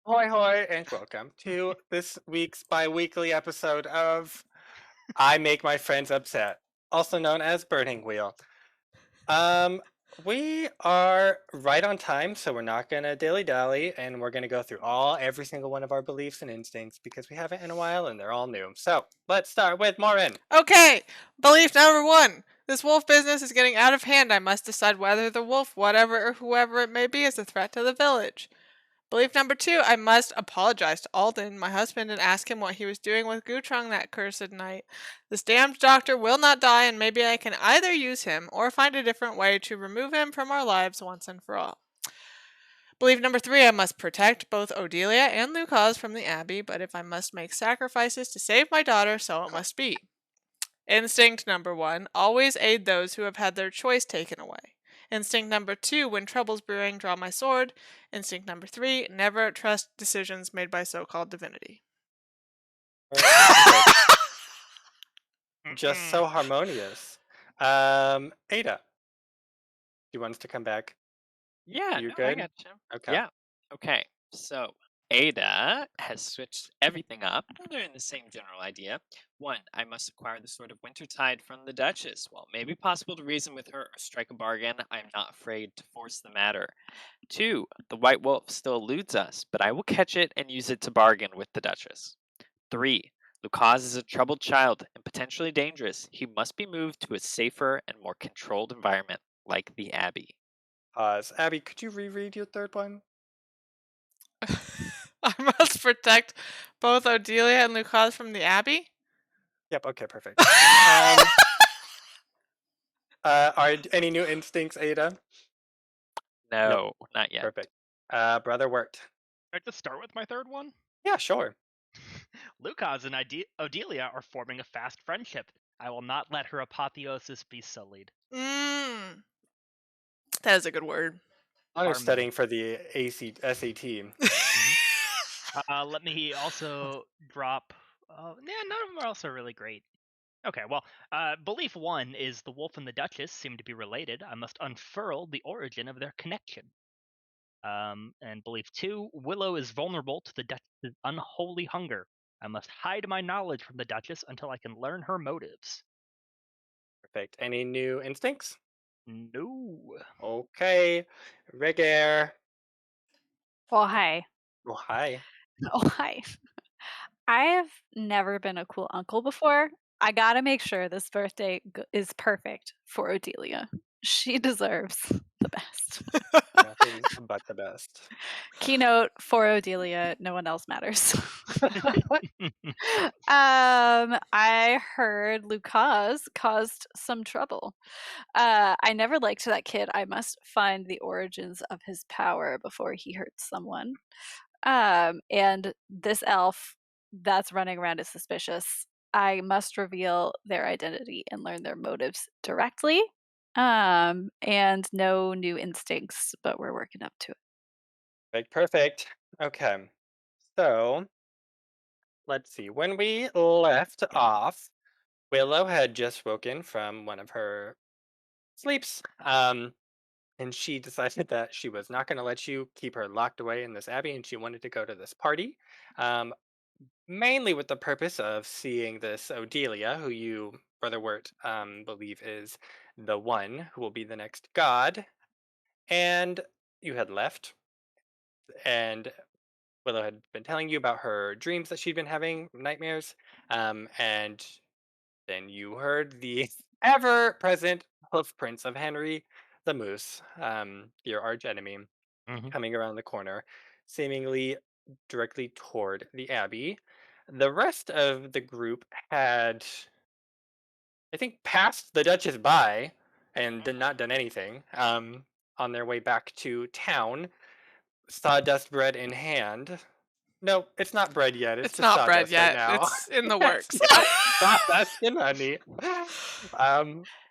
Hoy hoy and welcome to this week's bi-weekly episode of I Make My Friends Upset, also known as Burning Wheel. Um, we are right on time, so we're not gonna dilly-dally, and we're gonna go through every single one of our beliefs and instincts because we haven't in a while and they're all new. So let's start with Morrine. Okay, belief number one. This wolf business is getting out of hand. I must decide whether the wolf, whatever or whoever it may be, is a threat to the village. Belief number two. I must apologize to Alden, my husband, and ask him what he was doing with Gutrung that cursed night. This damned doctor will not die, and maybe I can either use him or find a different way to remove him from our lives once and for all. Belief number three. I must protect both Odelia and Lucas from the abbey, but if I must make sacrifices to save my daughter, so it must be. Instinct number one, always aid those who have had their choice taken away. Instinct number two, when trouble's brewing, draw my sword. Instinct number three, never trust decisions made by so-called divinity. Perfect. Just so harmonious. Ada, you want us to come back? Yeah, You no, I good? got you. Okay. Yeah. Okay. So Ada has switched everything up. They're in the same general idea. One, I must acquire the sword of Wintertide from the Duchess. While it may be possible to reason with her or strike a bargain, I am not afraid to force the matter. Two, the White Wolf still eludes us, but I will catch it and use it to bargain with the Duchess. Three, Lucas is a troubled child and potentially dangerous. He must be moved to a safer and more controlled environment, like the Abbey. Abby, could you reread your third one? I must protect both Odelia and Lucas from the abbey? Yep, okay, perfect. Are any new instincts, Ada? No, not yet. Perfect. Brother Wirt. I'd like to start with my third one. Yeah, sure. Lucas and Odelia are forming a fast friendship. I will not let her apotheosis be sullied. That is a good word. I'm Harmony. studying for the SAT. Let me also drop. None of them are also really great. Okay, well, belief one is the wolf and the Duchess seem to be related. I must unfurl the origin of their connection. And belief two, Willow is vulnerable to the Duchess's unholy hunger. I must hide my knowledge from the Duchess until I can learn her motives. Perfect. Any new instincts? No. Okay. Ragaire. Well, hi. Oh, hi. Oh, hi. I have never been a cool uncle before. I gotta make sure this birthday is perfect for Odelia. She deserves the best. Nothing but the best. Keynote for Odelia, no one else matters. I heard Lucas caused some trouble. I never liked that kid. I must find the origins of his power before he hurts someone. And this elf that's running around is suspicious. I must reveal their identity and learn their motives directly. And no new instincts, but we're working up to it. Perfect. Okay. So, let's see. When we left off, Willow had just woken from one of her sleeps. And she decided that she was not going to let you keep her locked away in this abbey, and she wanted to go to this party, um, mainly with the purpose of seeing this Odelia, who you, Brother Wirt, believe is the one who will be the next god. And you had left, and Willow had been telling you about her dreams that she'd been having, nightmares, and then you heard the ever-present hoof prints of Henry the Moose, your arch enemy, coming around the corner, seemingly directly toward the Abbey. The rest of the group had, I think, passed the Duchess by and did not done anything. On their way back to town, sawdust bread in hand. No, it's not bread yet. It's It's just not bread sawdust right yet. now. It's in the works. Sawdust and honey.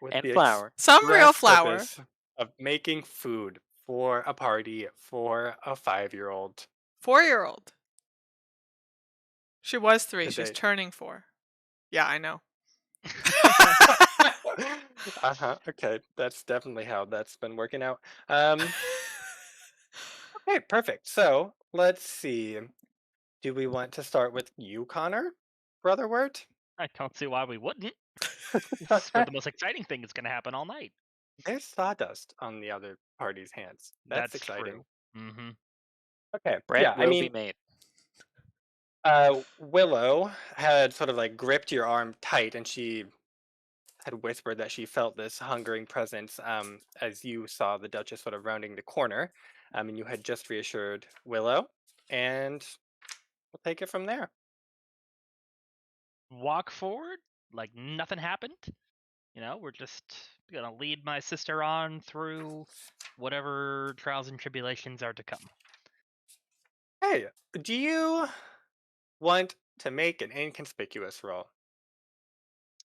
With And the flour. Some real express flour. purpose of making food for a party for a 5-year-old. 4-year-old. She was 3. She's Today. turning 4. Yeah, I know. Okay, that's definitely how that's been working out. Okay, perfect. So let's see. Do we want to start with you, Connor, Brother Wirt? I don't see why we wouldn't. This is where the most exciting thing is going to happen all night. There's sawdust on the other party's hands. That's That's exciting. true. Mm-hmm. Okay, Bread yeah, I will be mean, made. Willow had sort of like gripped your arm tight, and she had whispered that she felt this hungering presence as you saw the Duchess sort of rounding the corner. And you had just reassured Willow, and we'll take it from there. Walk forward like nothing happened. You know, we're just gonna lead my sister on through whatever trials and tribulations are to come. Hey, do you want to make an inconspicuous roll?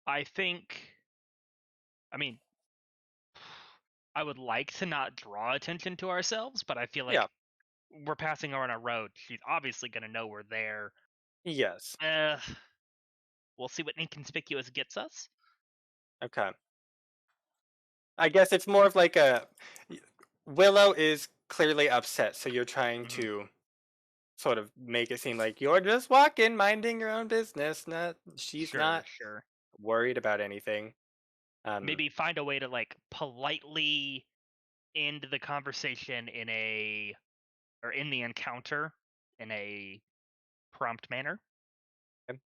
I think, I mean, I would like to not draw attention to ourselves, but I feel Yeah. like we're passing her on a road. She's obviously gonna know we're there. Yes. We'll see what inconspicuous gets us. Okay. I guess it's more of like Willow is clearly upset, so you're trying Mhm. to sort of make it seem like you're just walking, minding your own business. She's not Sure. worried about anything. Maybe find a way to like politely end the conversation in the encounter in a prompt manner.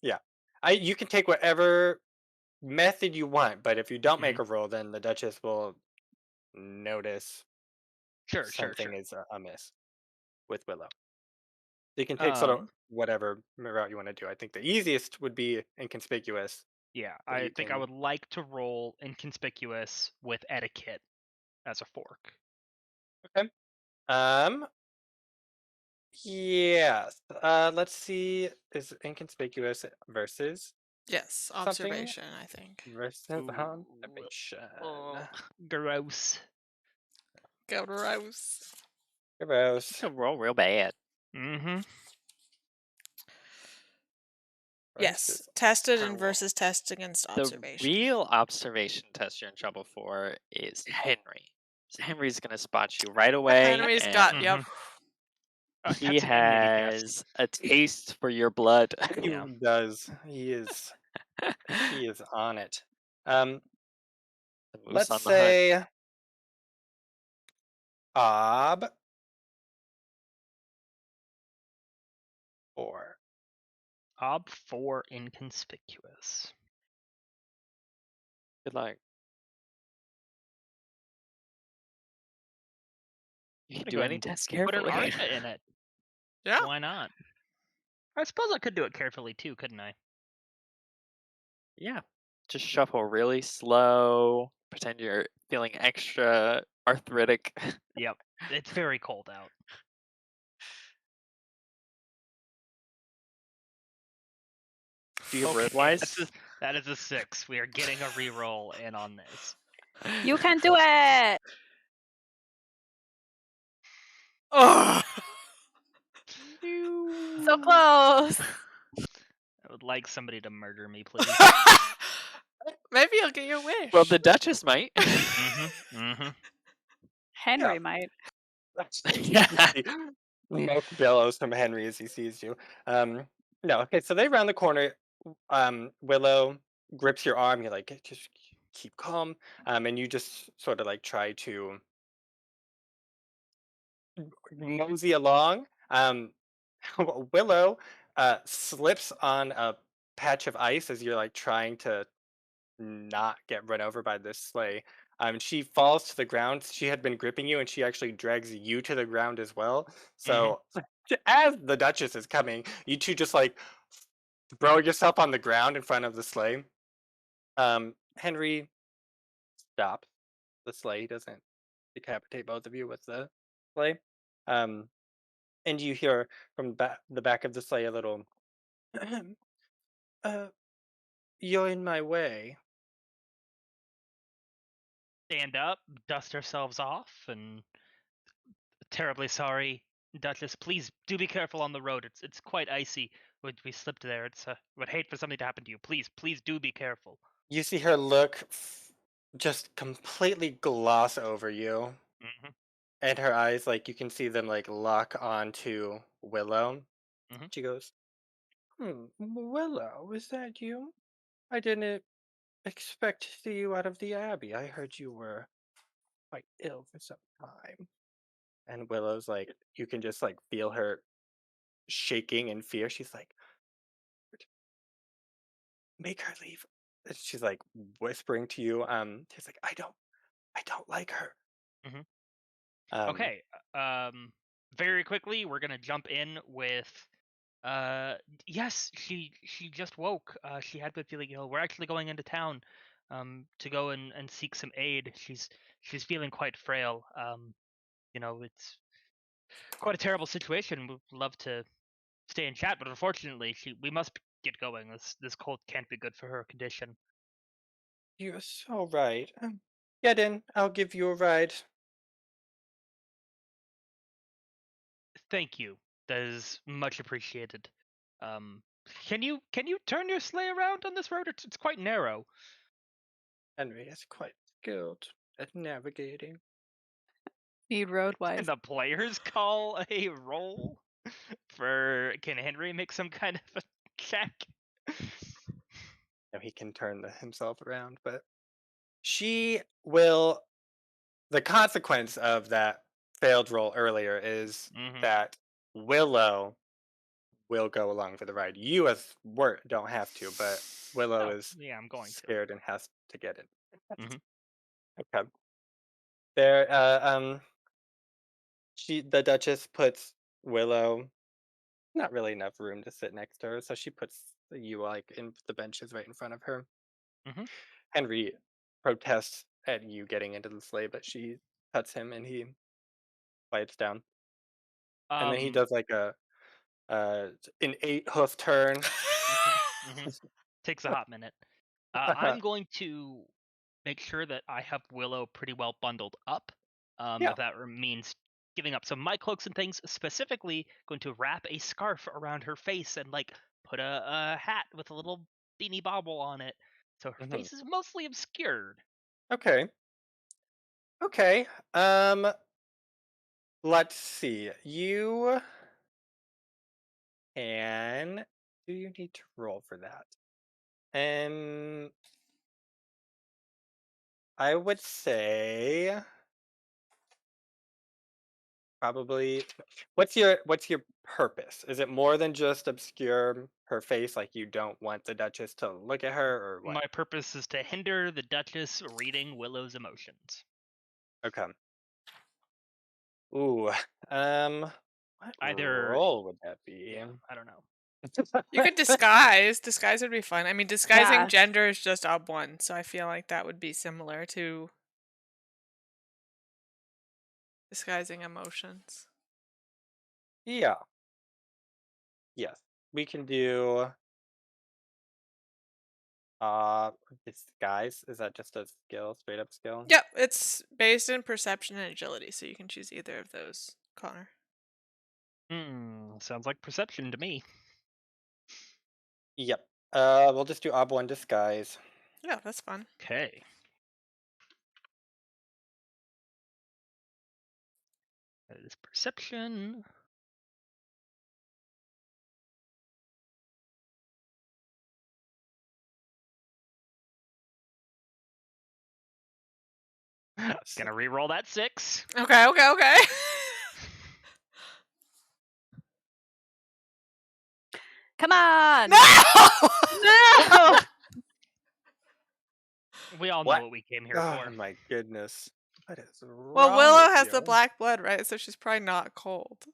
Yeah. You can take whatever method you want, but if you don't make Mhm. a roll, then the Duchess will notice Sure. something is amiss with Willow. You can take sort of Um, whatever route you want to do. I think the easiest would be inconspicuous, yeah, but I you think I can. would like to roll inconspicuous with etiquette as a fork. Okay. Um. Yes. Let's see. Is inconspicuous versus Yes, something observation, I think. versus Ooh, observation. gross. Go to Rose. Gross. It's gonna roll real bad. Mm-hmm. Yes, Versus tested and Well, versus test against The observation. real observation test you're in trouble for is Henry. So Henry's gonna spot you right away, Henry's got, yep. he That's an immunity test. has a taste for your blood. He Yeah. does. He is. He is on it. Um. The moose Let's on the hunt. say Ob 4. Ob 4 inconspicuous. Good luck. You can Gonna do go ahead any and test put carefully. an Arca in it. Yeah. Why not? I suppose I could do it carefully too, couldn't I? Yeah. Just shuffle really slow. Pretend you're feeling extra arthritic. Yep. It's very cold out. Do you have Okay, road wise? that is a 6. We are getting a reroll in on this. You can do it. Oh. So close. I would like somebody to murder me, please. Maybe you'll get your wish. Well, the Duchess might. Henry might. Yeah. Smoke billows from Henry as he sees you. No, okay, so they round the corner. Willow grips your arm. You're like, just keep calm. And you just sort of like try to mosey along. Willow slips on a patch of ice as you're like trying to not get run over by this sleigh. She falls to the ground. She had been gripping you, and she actually drags you to the ground as well. So, as the Duchess is coming, you two just like throw yourself on the ground in front of the sleigh. Henry stops the sleigh. He doesn't decapitate both of you with the sleigh. And you hear from the back of the sleigh a little, uh, you're in my way. Stand up, dust ourselves off, and terribly sorry, Duchess. Please do be careful on the road. It's quite icy. We slipped there. Would hate for something to happen to you. Please do be careful. You see her look just completely gloss over you. Mm-hmm. and her eyes, like, you can see them, like, lock onto Willow. Mhm. She goes, Willow, is that you? I didn't expect to see you out of the Abbey. I heard you were quite ill for some time. And Willow's like, you can just, like, feel her shaking in fear. She's like, make her leave. And she's, like, whispering to you. She's like, I don't like her. Mhm. Um, Okay. Very quickly, we're gonna jump in with. Yes, she just woke. She had been feeling ill. We're actually going into town, to go and seek some aid. She's feeling quite frail. It's quite a terrible situation. We'd love to stay and chat, but unfortunately, we must get going. This cold can't be good for her condition. you're so right. Get in. I'll give you a ride. Thank you. That is much appreciated. Um, can you turn your sleigh around on this road? It's quite narrow. Henry is quite skilled at navigating. Need road Can wise. the players call a roll for? Can Henry make some kind of a check? He can turn himself around, but she will. The consequence of that failed roll earlier is Mm-hmm. that Willow will go along for the ride. You, as Wirt, don't have to, but Willow Oh, is yeah, I'm going to. scared and has to get it. Mhm. Okay. There, the Duchess puts Willow. Not really enough room to sit next to her, so she puts you like in the benches right in front of her. Mhm. Henry protests at you getting into the sleigh, but she cuts him and he quiets down. And then he Um. does like an 8 hoof turn. Mhm. Mhm. Takes a hot minute. I'm going to make sure that I have Willow pretty well bundled up. Yeah. If that means giving up some of my cloaks and things, specifically going to wrap a scarf around her face and like put a hat with a little beanie bobble on it, so her Mhm. face is mostly obscured. Okay. Okay. Um, let's see. You can. Do you need to roll for that? Um, I would say probably. What's your purpose? Is it more than just obscure her face, like you don't want the Duchess to look at her, or what? My purpose is to hinder the Duchess reading Willow's emotions. Okay. Ooh. Um, what Either, role would that be? yeah, I don't know. You could disguise. Disguise would be fun. I mean, disguising Yeah. gender is just up one, so I feel like that would be similar to disguising emotions. Yeah. Yes. We can do uh disguise. Is that just a skill, straight up skill? Yep, it's based in perception and agility, so you can choose either of those, Connor. Sounds like perception to me. Yep. We'll just do ob one disguise. Yeah, that's fun. Okay. That is perception. Gonna re-roll that 6. Okay, okay, okay. Come on. No! No. We all know What? what we came here Oh for. my goodness. What is Well, wrong Willow with has the you? black blood, right? So she's probably not cold.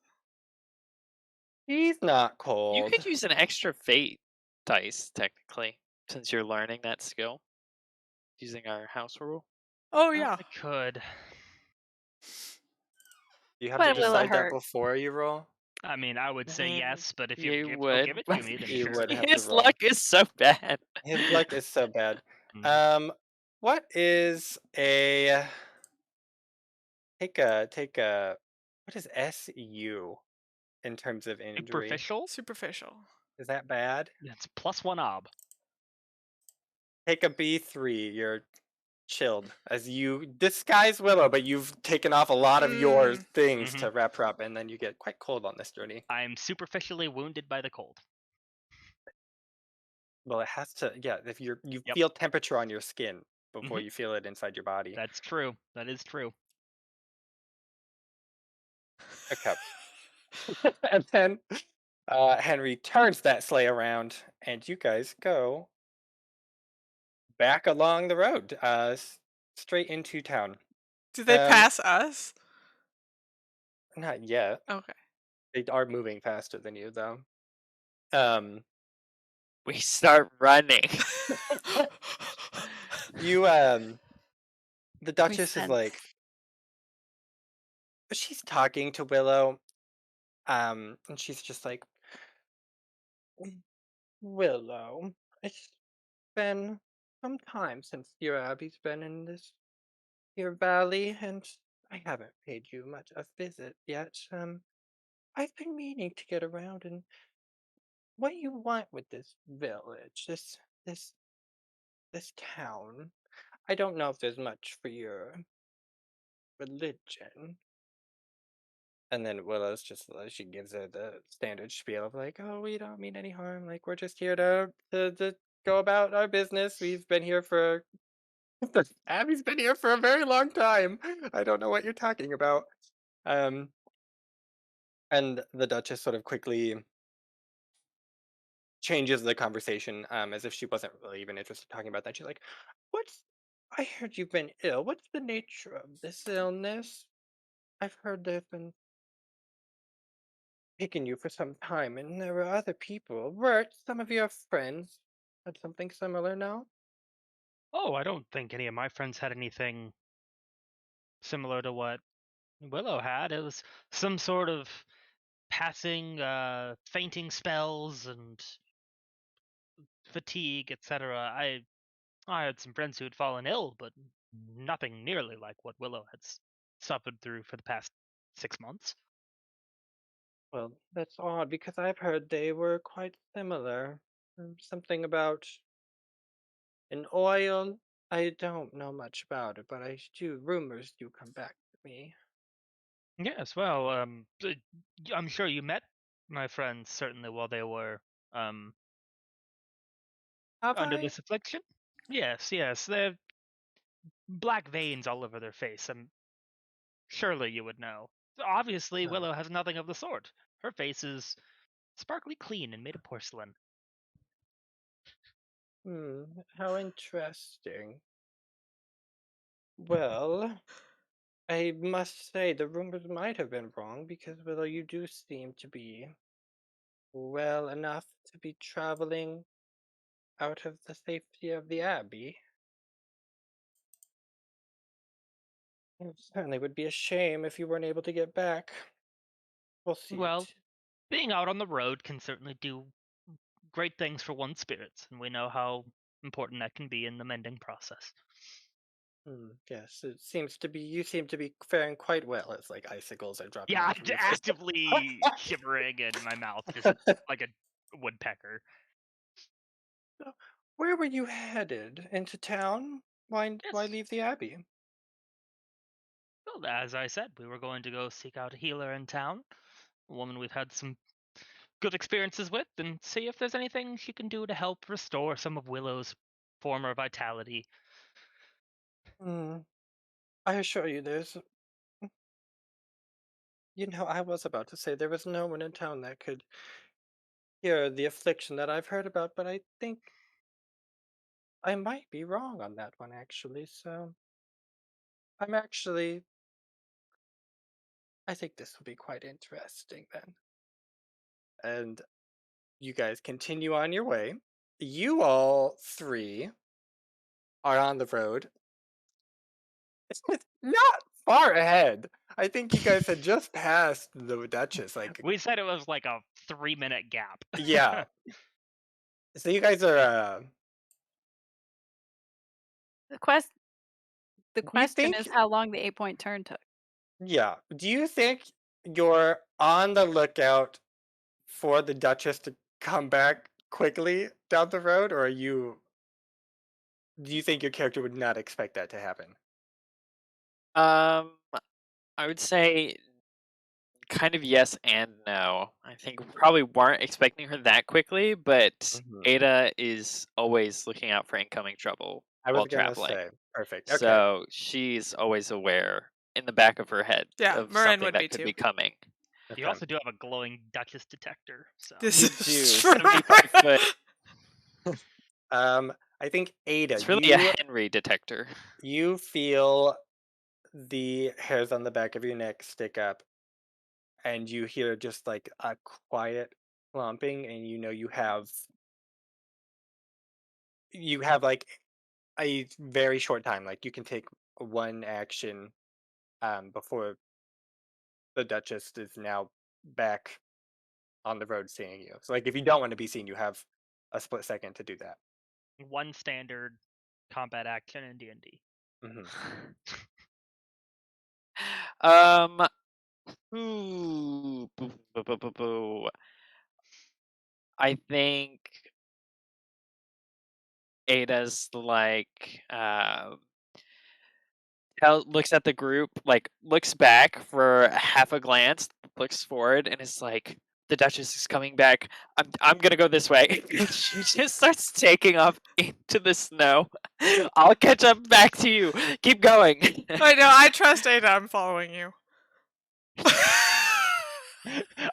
He's not You cold. could use an extra fate dice, technically, since you're learning that skill using our house rule. Oh, yeah. I could. You have to But will it decide that hurt? before you roll. I mean, I would say yes, but if You will would. give it to me, then You sure. would have to His roll. luck is so bad. His luck is so bad. Mhm. What is a take a what is SU in terms of injury? Superficial? Superficial. Is that bad? That's +1 ob. Take a B3. You're chilled as you disguise Willow, but you've taken off a lot of your Mm. things Mhm. to wrap her up, and then you get quite cold on this journey. I'm superficially wounded by the cold. Well, it has to, yeah. If you Yep. feel temperature on your skin before Mhm. you feel it inside your body. That's true. That is true. Okay. And then Henry turns that sleigh around, and you guys go back along the road, straight into town. Do they Um, pass us? Not yet. Okay. They are moving faster than you, though. Um, We start running. you the We Duchess is sense. like, she's talking to Willow, and she's just like, Willow, it's been some time since your abbey's been in this here valley, and I haven't paid you much a visit yet. I've been meaning to get around and what you want with this village, this this town. I don't know if there's much for your religion. And then Willow's just she gives her the standard spiel of like, oh, we don't mean any harm. Like we're just here to go about our business. We've been here for Abby's been here for a very long time. I don't know what you're talking about. Um, and the Duchess sort of quickly changes the conversation, as if she wasn't really even interested in talking about that. She's like, "What's? I heard you've been ill. What's the nature of this illness? I've heard they've been taking you for some time, and there were other people. Wirt, some of your friends had something similar now." Oh, I don't think any of my friends had anything similar to what Willow had. It was some sort of passing fainting spells and fatigue, etc. I had some friends who had fallen ill, but nothing nearly like what Willow had suffered through for the past 6 months. Well, that's odd because I've heard they were quite similar. Something about an oil. I don't know much about it, but I do. Rumors do come back to me. Yes, well, I'm sure you met my friends certainly while they were um, Have under I? this affliction. Yes, yes, they have black veins all over their face, and surely you would know. Obviously, No. Willow has nothing of the sort. Her face is sparkly clean and made of porcelain. How interesting. Well, I must say the rumors might have been wrong because, Willow, you do seem to be well enough to be traveling out of the safety of the Abbey. It certainly would be a shame if you weren't able to get back. We'll see Well, it. being out on the road can certainly do great things for one's spirits, and we know how important that can be in the mending process. Yes, it seems to be. You seem to be faring quite well. As like icicles are dropping Yeah, down from your face. actively shivering and my mouth just like a woodpecker. So, where were you headed? Into town? Why Yes. leave the Abbey? Well, as I said, we were going to go seek out a healer in town, a woman we've had some good experiences with, and see if there's anything she can do to help restore some of Willow's former vitality. Hmm. I assure you, I was about to say there was no one in town that could cure the affliction that I've heard about, but I think I might be wrong on that one, actually. So I'm actually, I think this will be quite interesting then. And you guys continue on your way. You all three are on the road. It's not far ahead. I think you guys had just passed the Duchess. Like, We said it was like a 3-minute gap. yeah. So you guys are. The quest. The Do you question think? is how long the 8-point turn took. Yeah. Do you think you're on the lookout for the Duchess to come back quickly down the road, or are you do you think your character would not expect that to happen? Um, I would say kind of yes and no. I think we probably weren't expecting her that quickly, but Mhm. Ada is always looking out for incoming trouble I was while gonna traveling. say, perfect. Okay. So she's always aware in the back of her head Yeah, of Morrine something would that be could too. be coming. You Okay. also do have a glowing Duchess detector, so This You is do, true. 75 foot. I think Ada, It's really a Henry detector. you feel the hairs on the back of your neck stick up, and you hear just like a quiet clumping, and you know you have like a very short time. Like you can take one action before the Duchess is now back on the road seeing you. So like if you don't want to be seen, you have a split second to do that. one standard combat action in D&D. Hmm. Um, ooh, boo, boo, boo, boo, boo. I think Ada's like looks at the group, like looks back for half a glance, looks forward, and is like, "The Duchess is coming back. I'm gonna go this way." She just starts taking off into the snow. I'll catch up back to you. Keep going. I know, I trust Ada, I'm following you.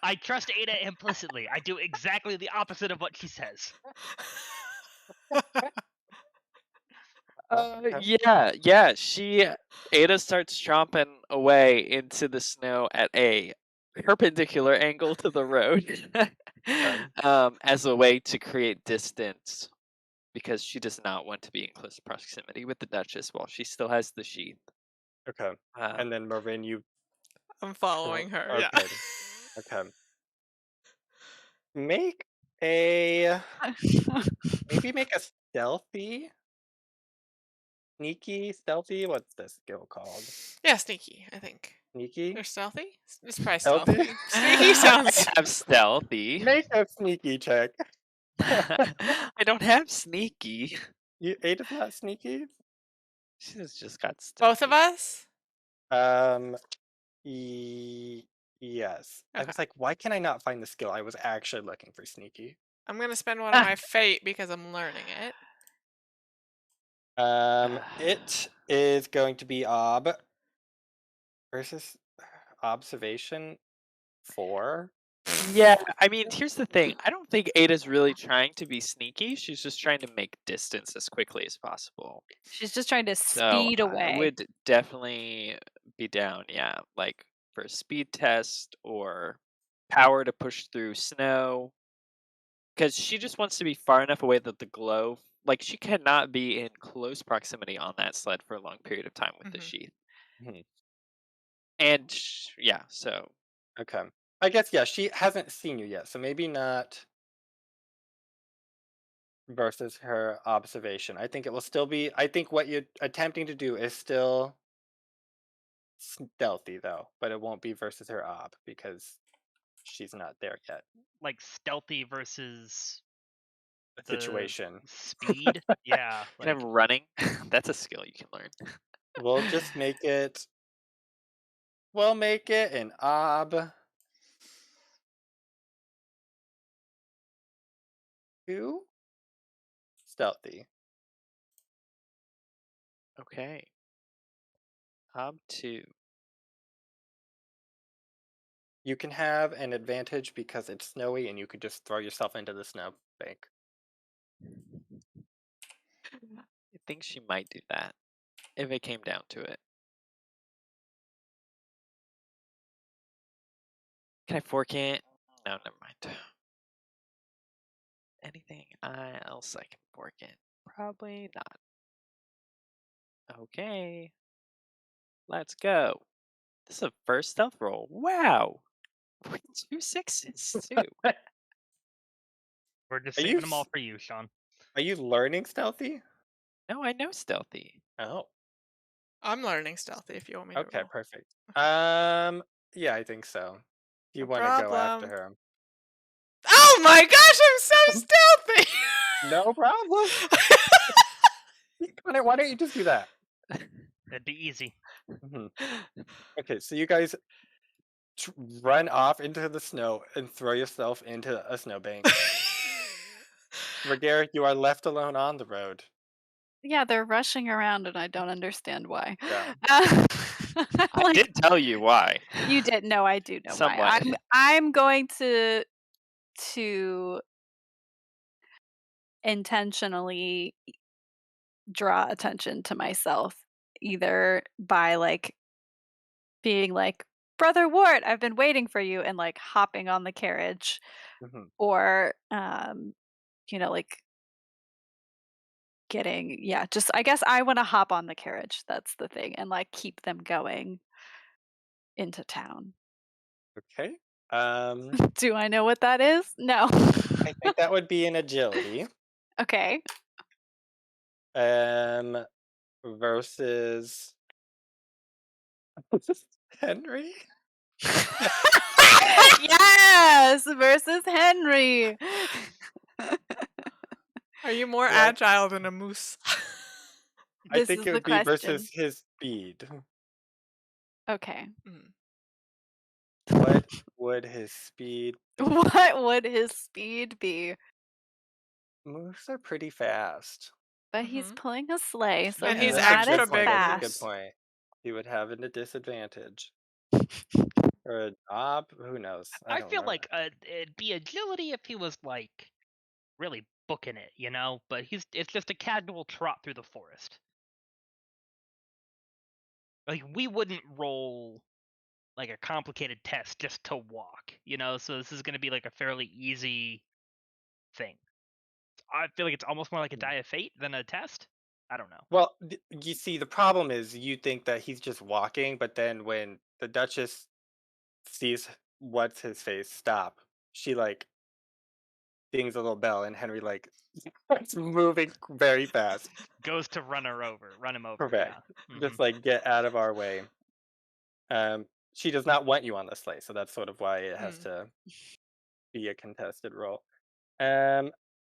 I trust Ada implicitly. I do exactly the opposite of what she says. Yeah. Ada starts chomping away into the snow at a perpendicular angle to the road, as a way to create distance because she does not want to be in close proximity with the Duchess while she still has the sheath. Okay. And then Morrine, you I'm following her, yeah. okay. Okay. Make a maybe make a sneaky, stealthy. What's this skill called? Yeah, sneaky, I think. Sneaky? Or stealthy? It's probably Stealthy? stealthy. Sneaky sounds... I have stealthy. Make a sneaky check. I don't have sneaky. Ada's not sneaky? She's just got stealthy. Both of us? Yes. I Okay. was like, why can I not find the skill? I was actually looking for sneaky. I'm gonna spend one of my fate because I'm learning it. It is going to be ob versus observation 4. Yeah, I mean, here's the thing. I don't think Ada's really trying to be sneaky. She's just trying to make distance as quickly as possible. She's just trying to So speed I away. would definitely be down, yeah, like for a speed test or power to push through snow. Because she just wants to be far enough away that the glow, like she cannot be in close proximity on that sled for a long period of time with the sheath. Mhm. And yeah, so Okay. I guess, yeah, she hasn't seen you yet, so maybe not versus her observation. I think it will still be. I think what you're attempting to do is still stealthy, though, but it won't be versus her ob because she's not there yet. Like stealthy versus The the situation. speed. Yeah, kind of running. That's a skill you can learn. We'll just make it. We'll make it an ob 2 stealthy. Okay. Ob 2. You can have an advantage because it's snowy and you could just throw yourself into the snow bank. I think she might do that if it came down to it. Can I fork it? No, never mind. Anything else I can fork it? Probably not. Okay. Let's go. This is a first stealth roll. Wow. With 2 6s too. We're just Are you saving them all s- for you, Sean. Are you learning stealthy? No, I know stealthy. Oh, I'm learning stealthy if you want me to okay, roll. perfect. Yeah, I think so. You No want to go after problem. her? Oh my gosh, I'm so stealthy! No problem. Connor, why don't you just do that? That'd be easy. Mhm. Okay, so you guys run off into the snow and throw yourself into a snowbank. Ragaire, you are left alone on the road. Yeah, they're rushing around and I don't understand why. Yeah. I Like, did tell you why. you did. No, I do know why. Somewhat. I'm going to intentionally draw attention to myself, either by like being like, Brother Wirt, I've been waiting for you, and like hopping on the carriage, Mhm. or like just I guess I want to hop on the carriage. That's the thing, and like keep them going into town. Okay. Do I know what that is? No. I think that would be an agility. Okay. Versus Henry. Yes, versus Henry. Are you more What? agile than a moose? I This think is it the would be question. versus his speed. Okay. What would his speed be? What would his speed be? Moose are pretty fast. But he's pulling a sleigh, so And he's he's that's a not extra as good point. big That's a good fast. point. He would have a disadvantage. Or a knob? Who knows? I don't feel know. like it'd be agility if he was like really booking it, you know. But it's just a casual trot through the forest. Like we wouldn't roll like a complicated test just to walk, you know. So this is going to be like a fairly easy thing. I feel like it's almost more like a die of fate than a test. I don't know. Well, you see, the problem is you think that he's just walking, but then when the Duchess sees what's his face stop, she like dings a little bell, and Henry like starts moving very fast. Goes to run him over. Correct. Yeah. Just like get out of our way. She does not want you on the sleigh, so that's sort of why it has to be a contested roll.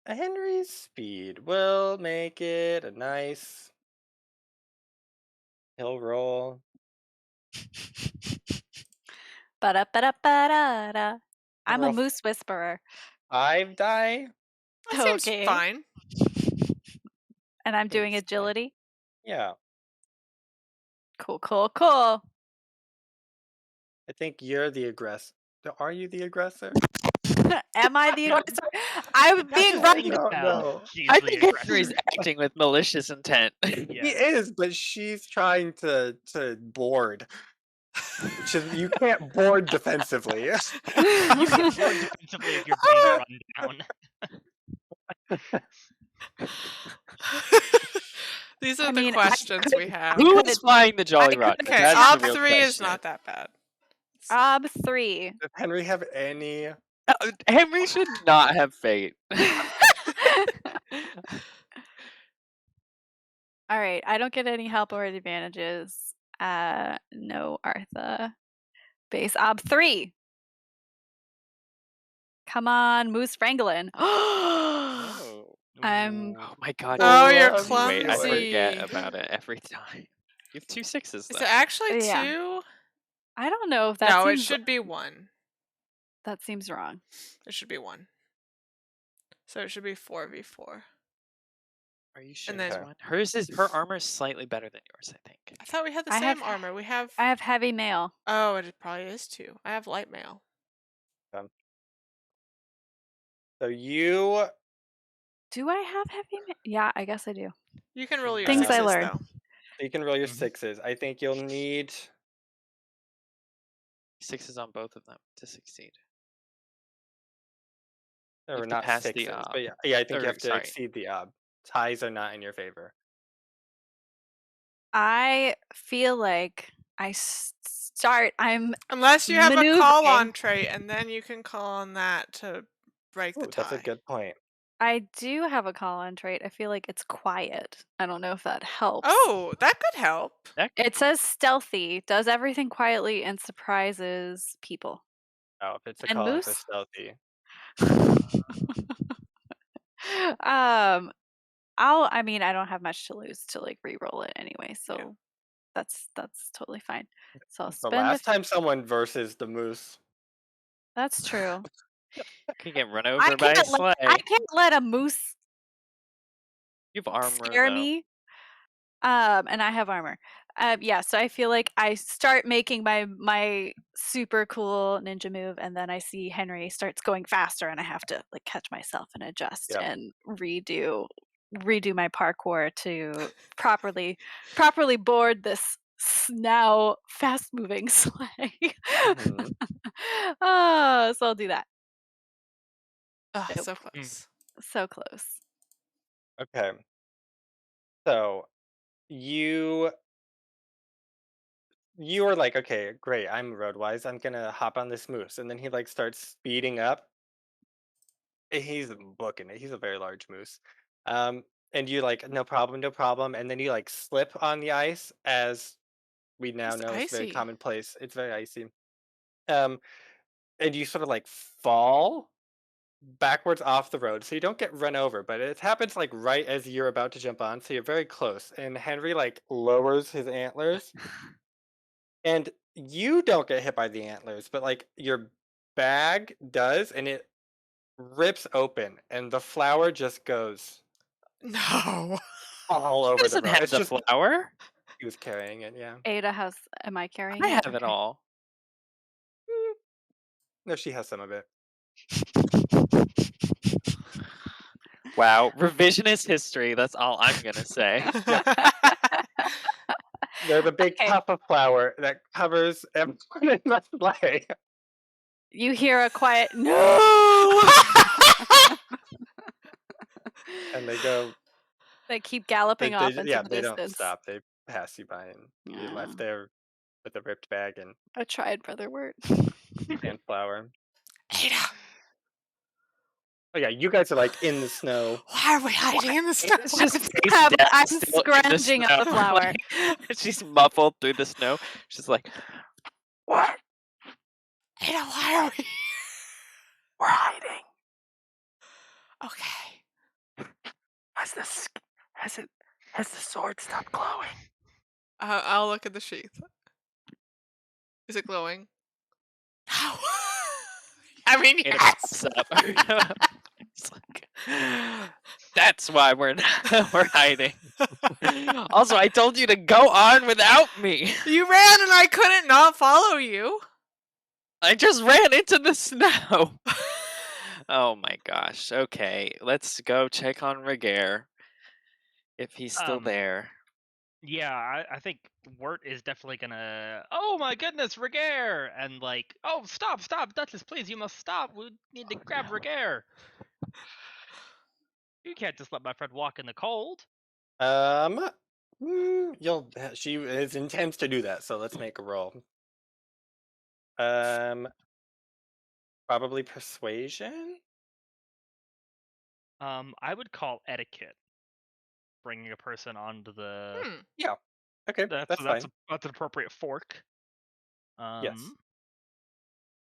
Henry's speed will make it a nice hill roll. Ba-da-ba-da-ba-da-da. I'm a Roll moose whisperer. 5 die. That seems Okay. fine. And I'm doing Seems fine. agility. Yeah, Cool, cool, cool. I think you're the aggressor. Are you the aggressor? Am I the aggressor? I'm being I right. don't know. She's I the think aggressor. Henry's acting with malicious intent. He Yeah. is, but she's trying to board. Which is, you can't board defensively. You can board defensively if you're being run down. These are I the mean, questions we have. Who could- is flying the Jolly I Rocket? could- Okay, That's Ob the real 3 is question. not that bad. Ob 3. Does Henry have any? Henry should not have fate. All right, I don't get any help or advantages. No, Artha. Base Ob 3. Come on, Moose Franklin. Oh. I'm Oh my god. Oh, you you're love me. Wait, I clumsy. forget about it every time. You have 2 6s Is though. it actually Yeah. 2? I don't know if that No, it seems should be 1. that seems wrong. It should be 1. So it should be 4v4. Are you sure And that's then- one? Her armor is slightly better than yours, I think. I thought we had the I same have- armor. We have. I have heavy mail. Oh, it probably is 2. I have light mail. So you Do I have heavy mail? Yeah, I guess I do. You can roll your Things I 6s, learned. though. can roll your Mhm. 6s. I think you'll need 6s on both of them to succeed. or have to not pass the 6s, ob. but yeah, I think you Or, have to sorry. exceed the ob. Ties are not in your favor. I feel like I'm Unless you have a Maneuvering. call on trait, and then you can call on that to break the Ooh, tie. that's a good point. I do have a call on trait. I feel like it's quiet. I don't know if that helps. Oh, that could help. It says stealthy, does everything quietly and surprises people. Oh, if it's a And call for moose? stealthy. I mean, I don't have much to lose to like re-roll it anyway, so that's totally fine. So I'll The spend a. last time someone versus the moose. That's true. Could get run I over by a can't let I sleigh. can't let a moose You have armor scare though. me. And I have armor. Yeah, so I feel like I start making my super cool ninja move, and then I see Henry starts going faster, and I have to like catch myself and adjust Yep. and redo my parkour to properly board this now fast moving sleigh. Mhm. Oh, so I'll do that. Oh, Nope, so close. so close. Okay. So you you are like, okay, great. I'm roadwise. I'm gonna hop on this moose, and then he like starts speeding up. He's booking it. He's a very large moose. Um, and you like, no problem, no problem. And then you like slip on the ice, as we now It's know is very icy. commonplace. It's very icy. Um, and you sort of like fall backwards off the road, so you don't get run over, but it happens like right as you're about to jump on, so you're very close. And Henry like lowers his antlers, and you don't get hit by the antlers, but like your bag does, and it rips open, and the flower just goes No. all He over the doesn't road. have It's the just flower. he was carrying it, yeah. Ada, am I carrying I it? have it Okay. all. Mm, no, she has some of it. Wow, revisionist history. That's all I'm gonna say. Yep. There's a big Okay. puff of flour that covers everyone in the sleigh. You hear a quiet no. And they go, They keep galloping off into yeah, the they don't distance. stop. They pass you by, and you're Yeah. left there with a ripped bag and I tried, brother Wirt. flour. Ada, Oh yeah, you guys are like in the snow. why are we hiding in the snow? It's just face down, I'm still in the scrounging at the snow. flower. Like, she's muffled through the snow. She's like, "What? Ada, why are we? We're hiding. Okay. Has the sword stopped glowing?" I'll look at the sheath. Is it glowing? No. I mean, It yes. pops up. It's like, that's why we're hiding. Also, I told you to go on without me. You ran and I couldn't not follow you. I just ran into the snow. Oh my gosh. Okay, let's go check on Ragaire if he's still there. Yeah, I think Wirt is definitely gonna. Oh my goodness, Ragaire! And like, oh stop, Duchess, please, you must stop. We need to grab Ragaire. You can't just let my friend walk in the cold. She intends to do that, so let's make a roll. Probably persuasion. I would call etiquette bringing a person onto the. Yeah. Okay, that's fine. That's an appropriate fork. Yes.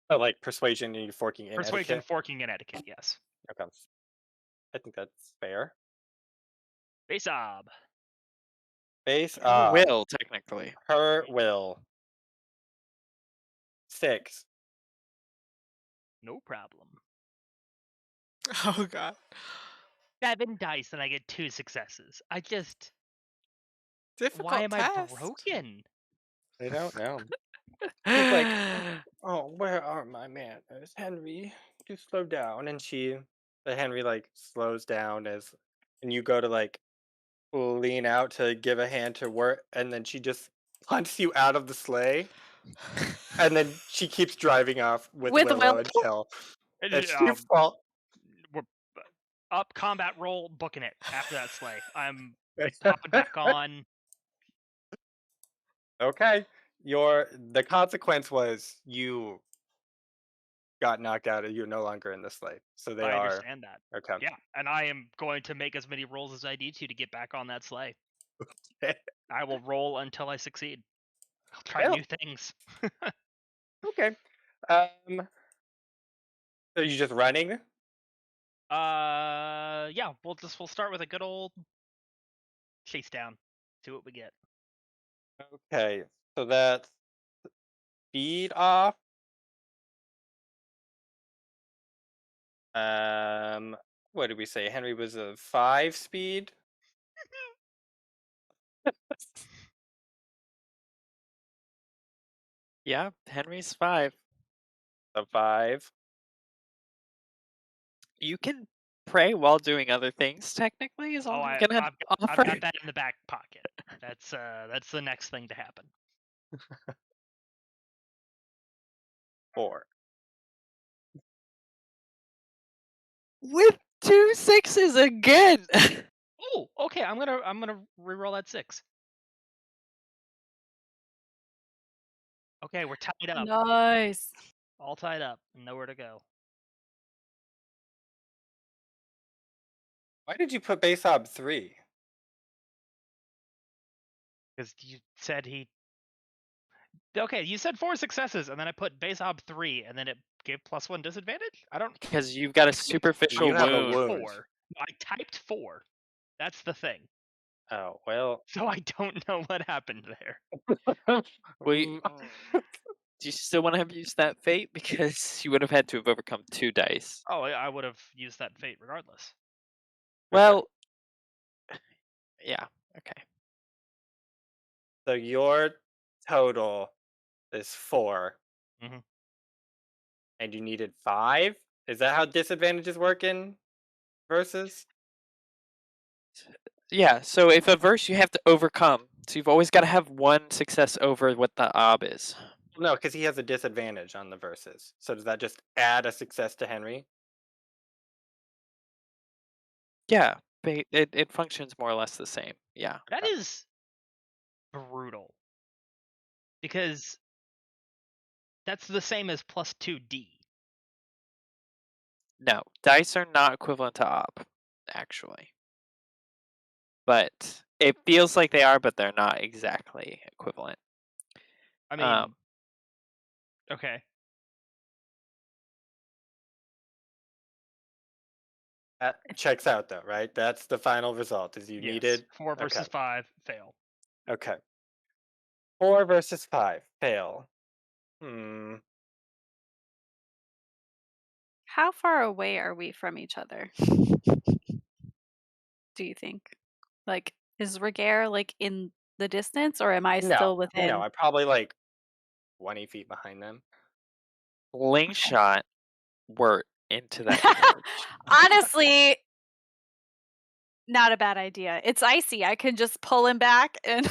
Oh, like persuasion and you're forking in Persuasion, etiquette. forking, and etiquette. Yes. Okay. I think that's fair. Face up. Base Her will, technically. her will. 6. No problem. Oh god. 7 dice and I get 2 successes. I just. Difficult Why am test. I broken? I don't know. He's like, oh, where are my manners, Henry? Do slow down. And Henry like slows down and you go to like lean out to give a hand to Wirt, and then she just punts you out of the sleigh, and then she keeps driving off with With Willow Will. until and she fall. We're up, combat roll, booking it after that sleigh. I'm hopping back on. Okay, the consequence was you got knocked out, and you're no longer in the sleigh. So they I are understand that. okay. Yeah, and I am going to make as many rolls as I need to get back on that sleigh. I will roll until I succeed. I'll try Well, new things. okay. So you just running? Yeah, we'll start with a good old chase down, see what we get. Okay, so that's speed off. Um, what did we say? Henry was a 5 speed. Yeah, Henry's 5. A 5. You can pray while doing other things, technically, is Oh, all I'm I, gonna I've offer. got that in the back pocket. That's the next thing to happen. 4. With 2 6s again! Oh, okay. I'm gonna reroll that 6. Okay, we're tied up. Nice. All tied up. Nowhere to go. Why did you put base ob 3? Because you said he. Okay, you said 4 successes, and then I put base ob 3, and then it gave +1 disadvantage. I don't. Because you've got a I typed superficial You have a wound. wound. 4. I typed 4. That's the thing. Oh, well. So I don't know what happened there. Wait, do you still want to have used that fate? Because you would have had to have overcome 2 dice. Oh, I would have used that fate regardless. Well, yeah, okay. So your total is 4. Mhm. And you needed 5? Is that how disadvantages work in versus? Yeah, so if a verse you have to overcome, so you've always got to have 1 success over what the ob is. No, because he has a disadvantage on the verses. So does that just add a success to Henry? Yeah, it functions more or less the same. Yeah. That is brutal. Because that's the same as +2d. No, dice are not equivalent to op, actually. But it feels like they are, but they're not exactly equivalent. I mean, okay. That checks out though, right? That's the final result. Is you Yes. needed 4 versus Okay. 5, fail. Okay. 4 versus 5, fail. Hmm. How far away are we from each other? Do you think? Like, is Ragaire like in the distance, or am I still within? No, I'm probably like 20 feet behind them. Slingshot Wirt into that carriage. Honestly, not a bad idea. It's icy. I can just pull him back and.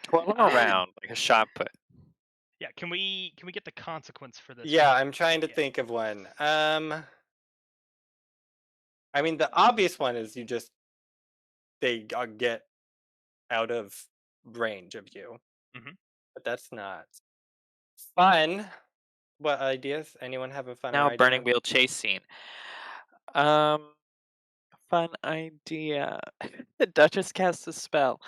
Twirl him around like a shot put. Yeah, can we get the consequence for this? Yeah, I'm trying to think of one. I mean, the obvious one is they get out of range of you. Mhm. But that's not fun. What ideas? Anyone have a fun Now idea? burning wheel chase scene. Fun idea. The Duchess casts a spell.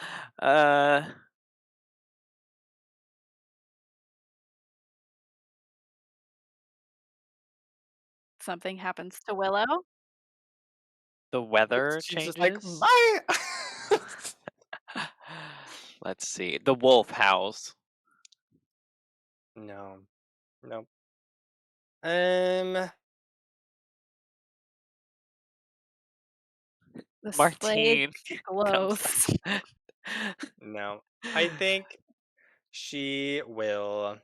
Something happens to Willow. The weather She's changes. just like, bye. Let's see. The wolf howls. No. Nope. Um, The slade Martine comes glows. no. I think she will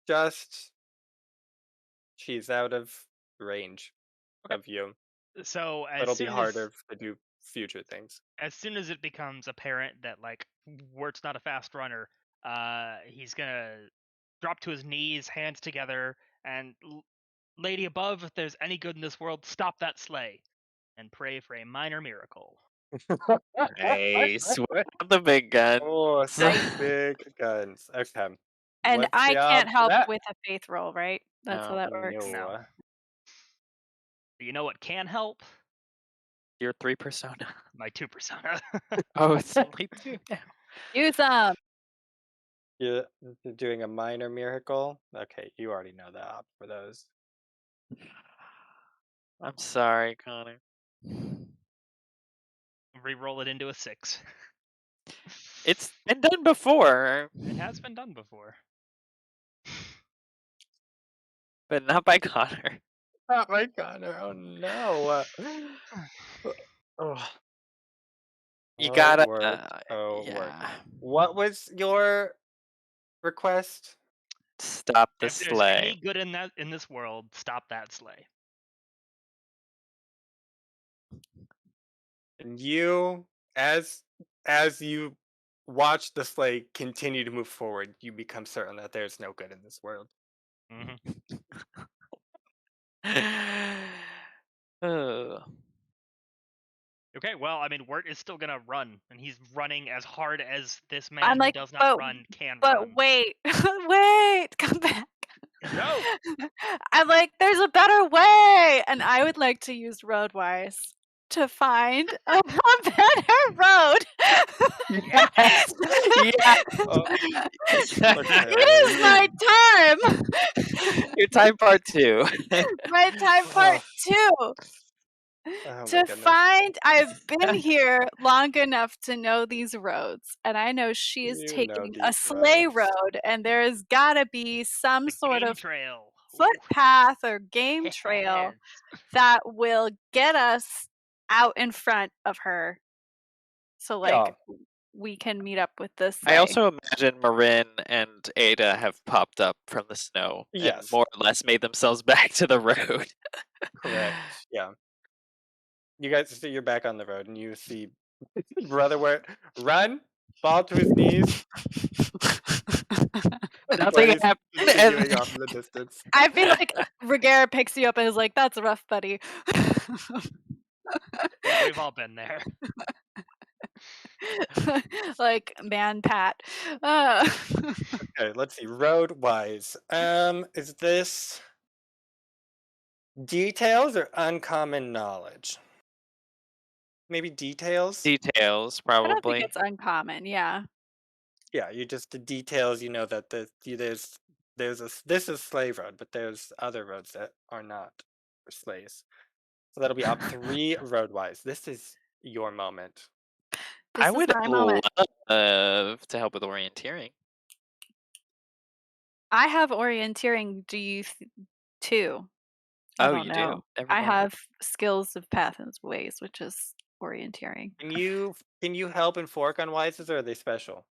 just she's out of range Okay. of you. So It'll be harder to do future things. as soon as it becomes apparent that like Wirt's not a fast runner, he's gonna drop to his knees, hands together, and lady above, if there's any good in this world, stop that sleigh, and pray for a minor miracle. Nice. The big gun. Oh, some Nice. big guns. Okay. And What's I the can't odds for help that? with a faith roll, right? That's how No. that works. No. You know what can help? Your 3 persona. My 2 persona. Oh, it's only 2 now. Use them. You're doing a minor miracle? Okay, you already know the op for those. I'm sorry, Connor. Reroll it into a 6. It's been done before, It has been done before. but not by Connor. Oh my god! Oh no! Oh, You oh gotta, work! Oh work! yeah, What was your request? stop the If there's sleigh. any good in this world, stop that sleigh. And you, as you watch the sleigh continue to move forward, you become certain that there's no good in this world. Hmm. Oh. Okay, well, I mean, Wirt is still gonna run, and he's running as hard as this man I'm who like, does not but run can but run. wait, wait, come back. No! I'm like, there's a better way, and I would like to use Roadwise to find a better road. Yes! Yes! Oh, It is my time. Your time part 2. My time part oh, 2. oh my To goodness! find, I've been here long enough to know these roads, and I know she is You know taking a these sleigh roads. road, and there's gotta be some The sort game of trail. footpath or game trail Yes. that will get us out in front of her. So, like, we can meet up with this I sleigh. also imagine Morrine and Ada have popped up from the snow and Yes. more or less made themselves back to the road. Correct. Yeah. You guys see you're back on the road, and you see Brother Wirt run, fall to his knees. Nothing He's happened. continuing off in the distance. I feel like Ragaire picks you up and is like, "That's rough, buddy." We've all been there. Like, man, Pat. Okay, let's see. Road wise. Is this details or uncommon knowledge? Maybe details? Details, I don't think probably. it's uncommon. Yeah. Yeah, you just the details, you know that this is slave road, but there's other roads that are not for slaves. So that'll be up 3 road wise. This is your moment. This I is would my moment. love to help with orienteering. I have orienteering. Do you too? I Oh, don't you know. do? Never I mind. have skills of path and ways, which is orienteering. Can you help and fork on wises, or are they special?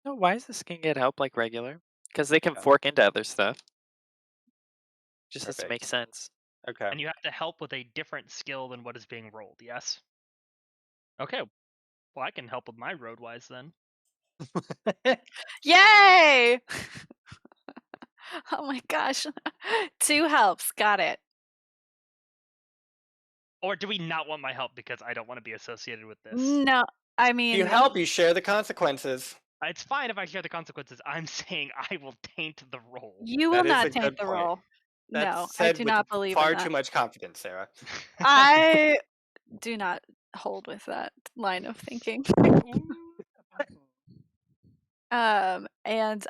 No, why is this can get help like regular? Because they can Yeah, fork into other stuff. Just has to make perfect. sense. Okay. And you have to help with a different skill than what is being rolled, yes? Okay, well, I can help with my roadwise then. Yay! Oh my gosh. 2 helps. Got it. Or do we not want my help because I don't want to be associated with this? No, I You mean, help, you share the consequences. It's fine if I share the consequences. I'm saying I will taint the roll. you will That is not a taint good the point. roll. That's No, I said do with not believe in far that. too much confidence, Sarah. I do not hold with that line of thinking. And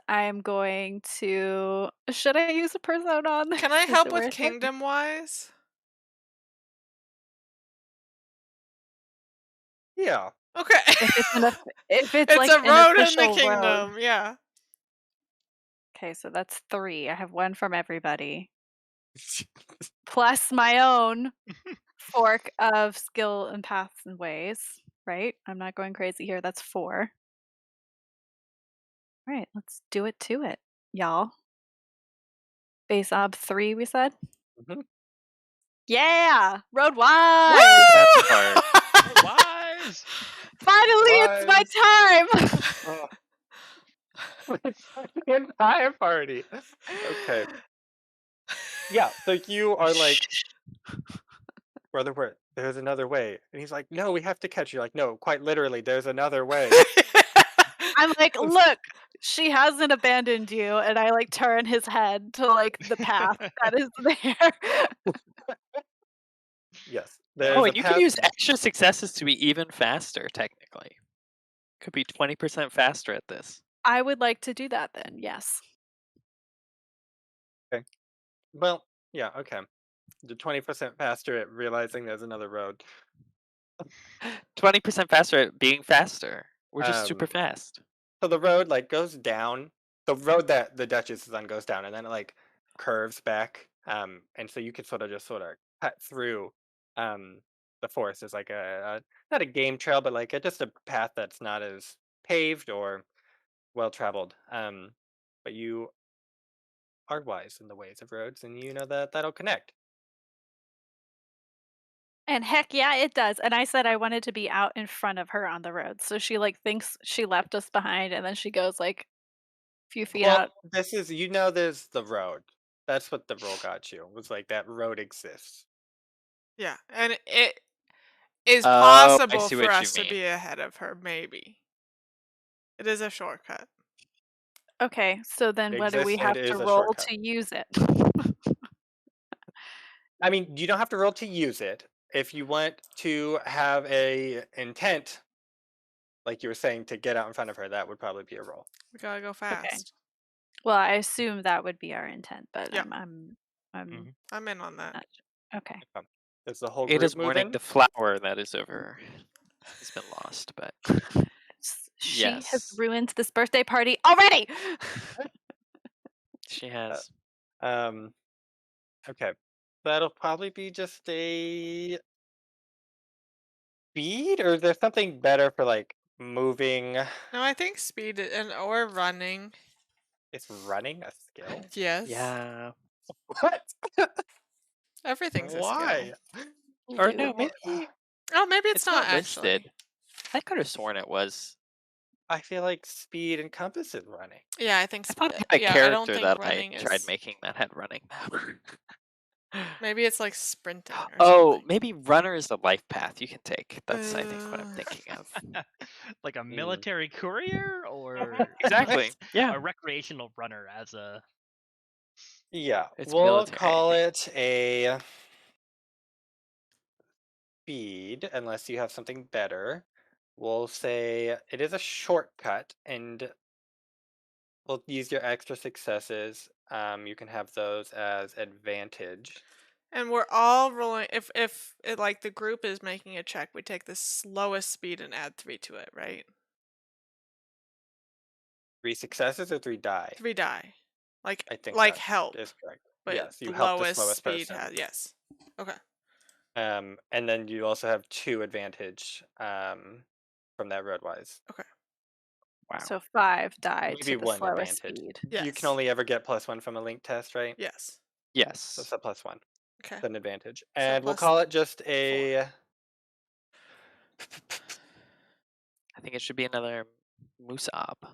I'm going to. Should I use a persona on this? Can I Is help it with worth it? kingdom wise? Yeah. Okay. If it's It's like a an road in the official road. kingdom, yeah. Okay, so that's 3. I have 1 from everybody. Plus my own fork of skill and paths and ways, right? I'm not going crazy here. That's 4. All right, let's do it to it, y'all. Base ob 3, we said? Mhm. Yeah! Road wise! That's hard. Wise! Finally, it's my time! Oh. It's like the entire party. Okay. Yeah, so you are like, Brother Wirt, there's another way. And he's like, no, we have to catch you. You're like, no, quite literally, there's another way. I'm like, look, she hasn't abandoned you, and I like turn his head to like the path that is there. Yes. Oh, There's a and you could path. use extra successes to be even faster, technically. Could be 20% faster at this. I would like to do that then, yes. Well, yeah, okay. The 20% faster at realizing there's another road. 20% faster at being faster. We're just super Um, fast. So the road like goes down. The road that the Duchess is on goes down, and then it like curves back. And so you can sort of cut through the forest as like a not a game trail, but like just a path that's not as paved or well traveled. But you are wise in the ways of roads, and you know that that'll connect. And heck yeah, it does. And I said I wanted to be out in front of her on the road. So she like thinks she left us behind and then she goes like a few feet Well, out. this is there's the road. That's what the roll got you. Was like that road exists. Yeah, and it is Oh, I possible see for what you us to mean. be ahead of her, maybe. It is a shortcut. Okay, so then It what do we exists and have it to is a roll shortcut. to use it? I mean, you don't have to roll to use it. If you want to have a intent, like you were saying, to get out in front of her, that would probably be a roll. We gotta go Okay. fast. Well, I assume that would be our intent, but Yeah. I'm Mhm. I'm in on that. not sure. Okay. Is the whole It group is mourning moving? the flower that is over. Has been lost, but She has yes, ruined this birthday party already. she has. Um, okay. That'll probably be just a speed, or is there something better for like moving? No, I think speed and or running. Is running a skill? Yes. Yeah. What? Everything's a skill. Why? Or no, maybe Oh, maybe it's, it's not not actually. listed. I could have sworn it was. I feel like speed encompasses running. Yeah, I think. I thought I had a Yeah, I don't character think that I running tried is. making that had running. Maybe it's like sprinting or Oh, something. maybe runner is the life path you can take. That's I think what I'm thinking of. Like a military courier or Exactly. Yeah. a recreational runner as a Yeah, It's we'll military, I call think. it a speed, unless you have something better. We'll say it is a shortcut, and we'll use your extra successes. You can have those as advantage. And we're all rolling. If it, like the group is making a check, we take the slowest speed and add 3 to it, right? 3 successes or 3 die? 3 die. Like I think like that help. is correct. But Yes, you the help the lowest slowest speed person. has yes. Okay. And then you also have 2 advantage from that roadwise. Wow. So 5 die Maybe to the 1 slowest advantage. speed. You Yes. can only ever get +1 from a link test, right? Yes. So Yes. it's a +1. Okay. It's an advantage. So And we'll plus call it just 4. a I think it should be another moose op.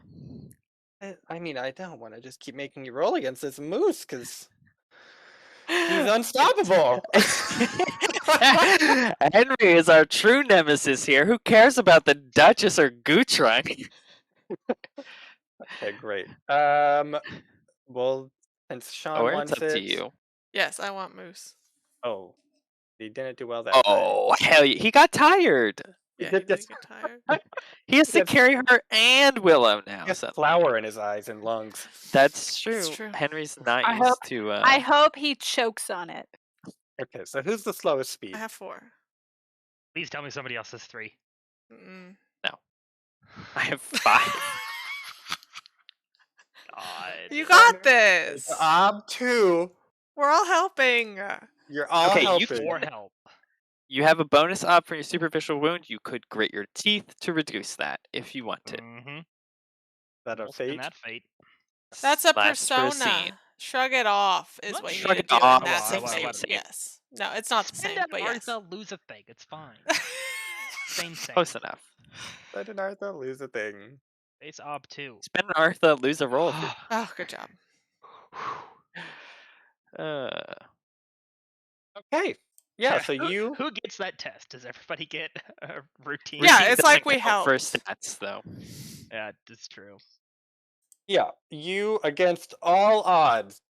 I mean, I don't want to just keep making you roll against this moose because he's unstoppable. Henry is our true nemesis here. Who cares about the Duchess or Gutrun? Okay, great. Well, since Sean Or it's wants up to it. you. Yes, I want moose. Oh, he didn't do well that time. Oh, hell yeah. He got tired. Yeah, did he did get get tired. He has to Yes. carry her and Willow now. He has suddenly. flour in his eyes and lungs. That's true. It's true. Henry's not I used to. I hope he chokes on it. Okay, so who's the slowest speed? I have 4. Please tell me somebody else has 3. Mm. I have 5. God. You got this. 2. We're all helping. You're all Okay, you helping. For help. You have a bonus op for your superficial wound. You could grit your teeth to reduce that if you want to. Mm-hmm. That a We'll spin fate? that fate. That's a Lasts for a scene. persona. Shrug it off is What? what you Shrug need it to do, off. and that's Well, the well, same. well, Yes. No, it's not the Spin same, that but yes. Artha, lose a thing. It's fine. Same. Close enough. Let an Arthur lose a thing. It's ob 2. Spin Artha, lose a roll. Oh, good job. Okay. Yeah, so you. Who gets that test? Does everybody get a routine? Yeah, routine it's like doesn't we count for helped. stats, though. Yeah, it's true. Yeah, you, against all odds,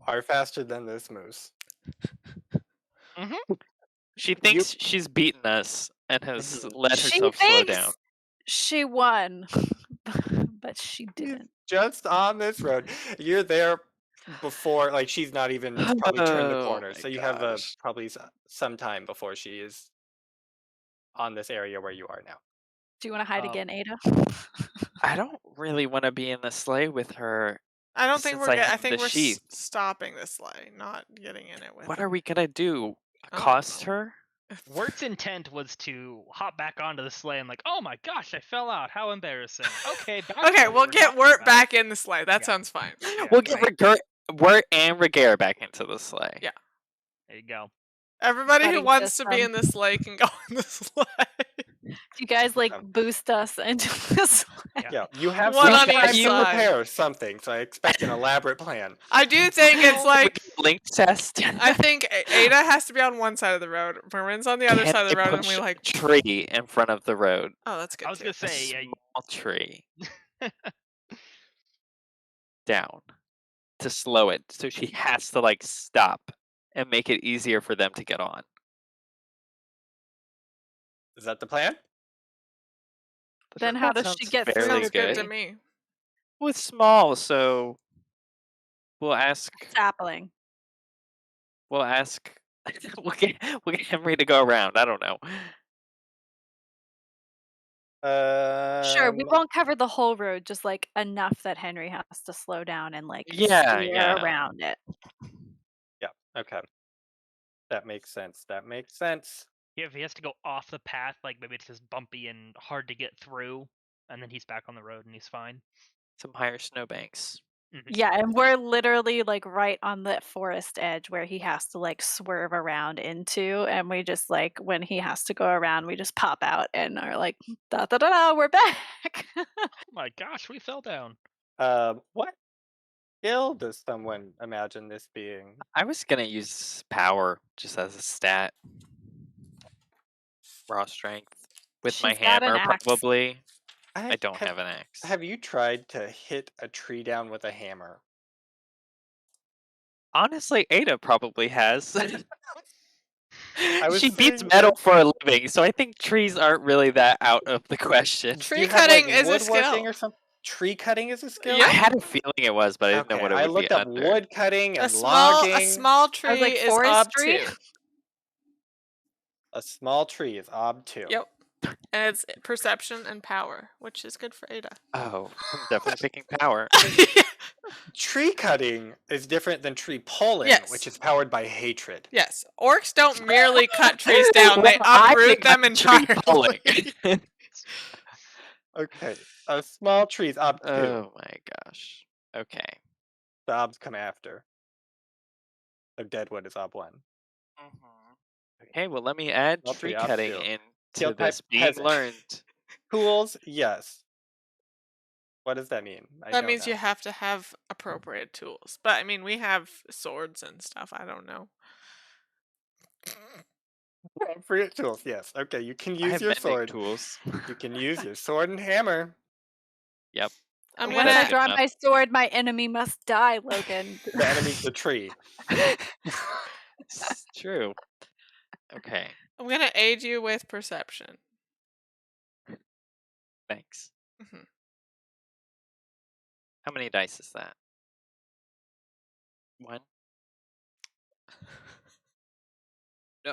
are faster than this moose. She thinks she's beaten us and has let She herself slow thinks down. she won, but she He's didn't. just on this road. You're there before, like, she's not even probably turned the Oh corner. my So you have gosh. probably some time before she is on this area where you are now. Do you want to hide Um, again, Ada? I don't really want to be in the sleigh with her I don't think since we're I good. I have the think we're sheath. stopping the sleigh, not getting in it with What her. are we gonna do? I don't Accost know. her? Wirt's intent was to hop back onto the sleigh and like, oh my gosh, I fell out. How embarrassing. Okay, back to Okay, what we we'll were get talking Wirt about. back in the sleigh. That Yeah. sounds fine. Yeah, We'll get right. Wirt and Ragaire back into the sleigh. Yeah. There you go. Everybody who Buddy wants to be system. in the sleigh can go in the sleigh. You guys like Um, boost us into the sleigh. Yeah, you have One some on time each to side. prepare something, so I expect an elaborate plan. I do think it's We like get a link test. I think Ada has to be on one side of the road, Marine's on the other Can side of the I road, and push we like. a tree in front of the road? Oh, that's good I was too. gonna A say, small tree down to slow it, so she has to like stop and make it easier for them to get on. Is that the plan? Then how That does she sounds get through? fairly Sounds good to good. me. Well, it's small, so we'll ask. Sapling. We'll ask. We'll get Henry to go around. I don't know. Sure, we Um, won't cover the whole road, just like enough that Henry has to slow down and like Yeah, steer yeah. around it. yeah, okay. That makes sense. That makes sense. if he has to go off the path, like maybe it's just bumpy and hard to get through, and then he's back on the road and he's fine. Some higher snowbanks. Yeah, and we're literally like right on the forest edge where he has to like swerve around into, and we just like when he has to go around, we just pop out and are like da da da da, we're back. Oh my gosh, we fell down. What skill does someone imagine this being? I was gonna use power just as a stat. Raw strength with my She's got an hammer, axe. probably. I don't have have an axe. Have you tried to hit a tree down with a hammer? Honestly, Ada probably has. was She beats saying metal that- for a living, so I think trees aren't really that out of the question. Do Tree you have, like, cutting is a woodworking skill. or something? Tree cutting is a skill? I Yeah. had a feeling it was, but I didn't know Okay, what it I would be looked up under. wood cutting A and small logging. tree like, is ob forestry? 2. A small tree is ob 2. Yep. And it's perception and power, which is good for Ada. Oh, I'm definitely picking power. Tree cutting is different than tree pulling, Yes. which is powered by hatred. Yes, orcs don't merely cut trees down; they Well, I uproot think them I'm tree entirely. pulling. Okay, a small tree is ob 2. Oh my gosh. Okay. The obs come after. So deadwood is ob 1. Okay, well, let me add Small tree tree, ob cutting 2. into Field pipe this being peasant. learned. Tools, yes. What does that mean? I That don't means know. you have to have appropriate tools. But I mean, we have swords and stuff. I don't know. Appropriate tools, yes. Okay, you can I use have your mending sword. tools. You can use your sword and hammer. Yep. I'm Once gonna. I good draw enough. my sword, my enemy must die, Logan. The enemy's the tree. It's true. Okay, I'm gonna aid you with perception. thanks. Mhm. How many dice is that? 1?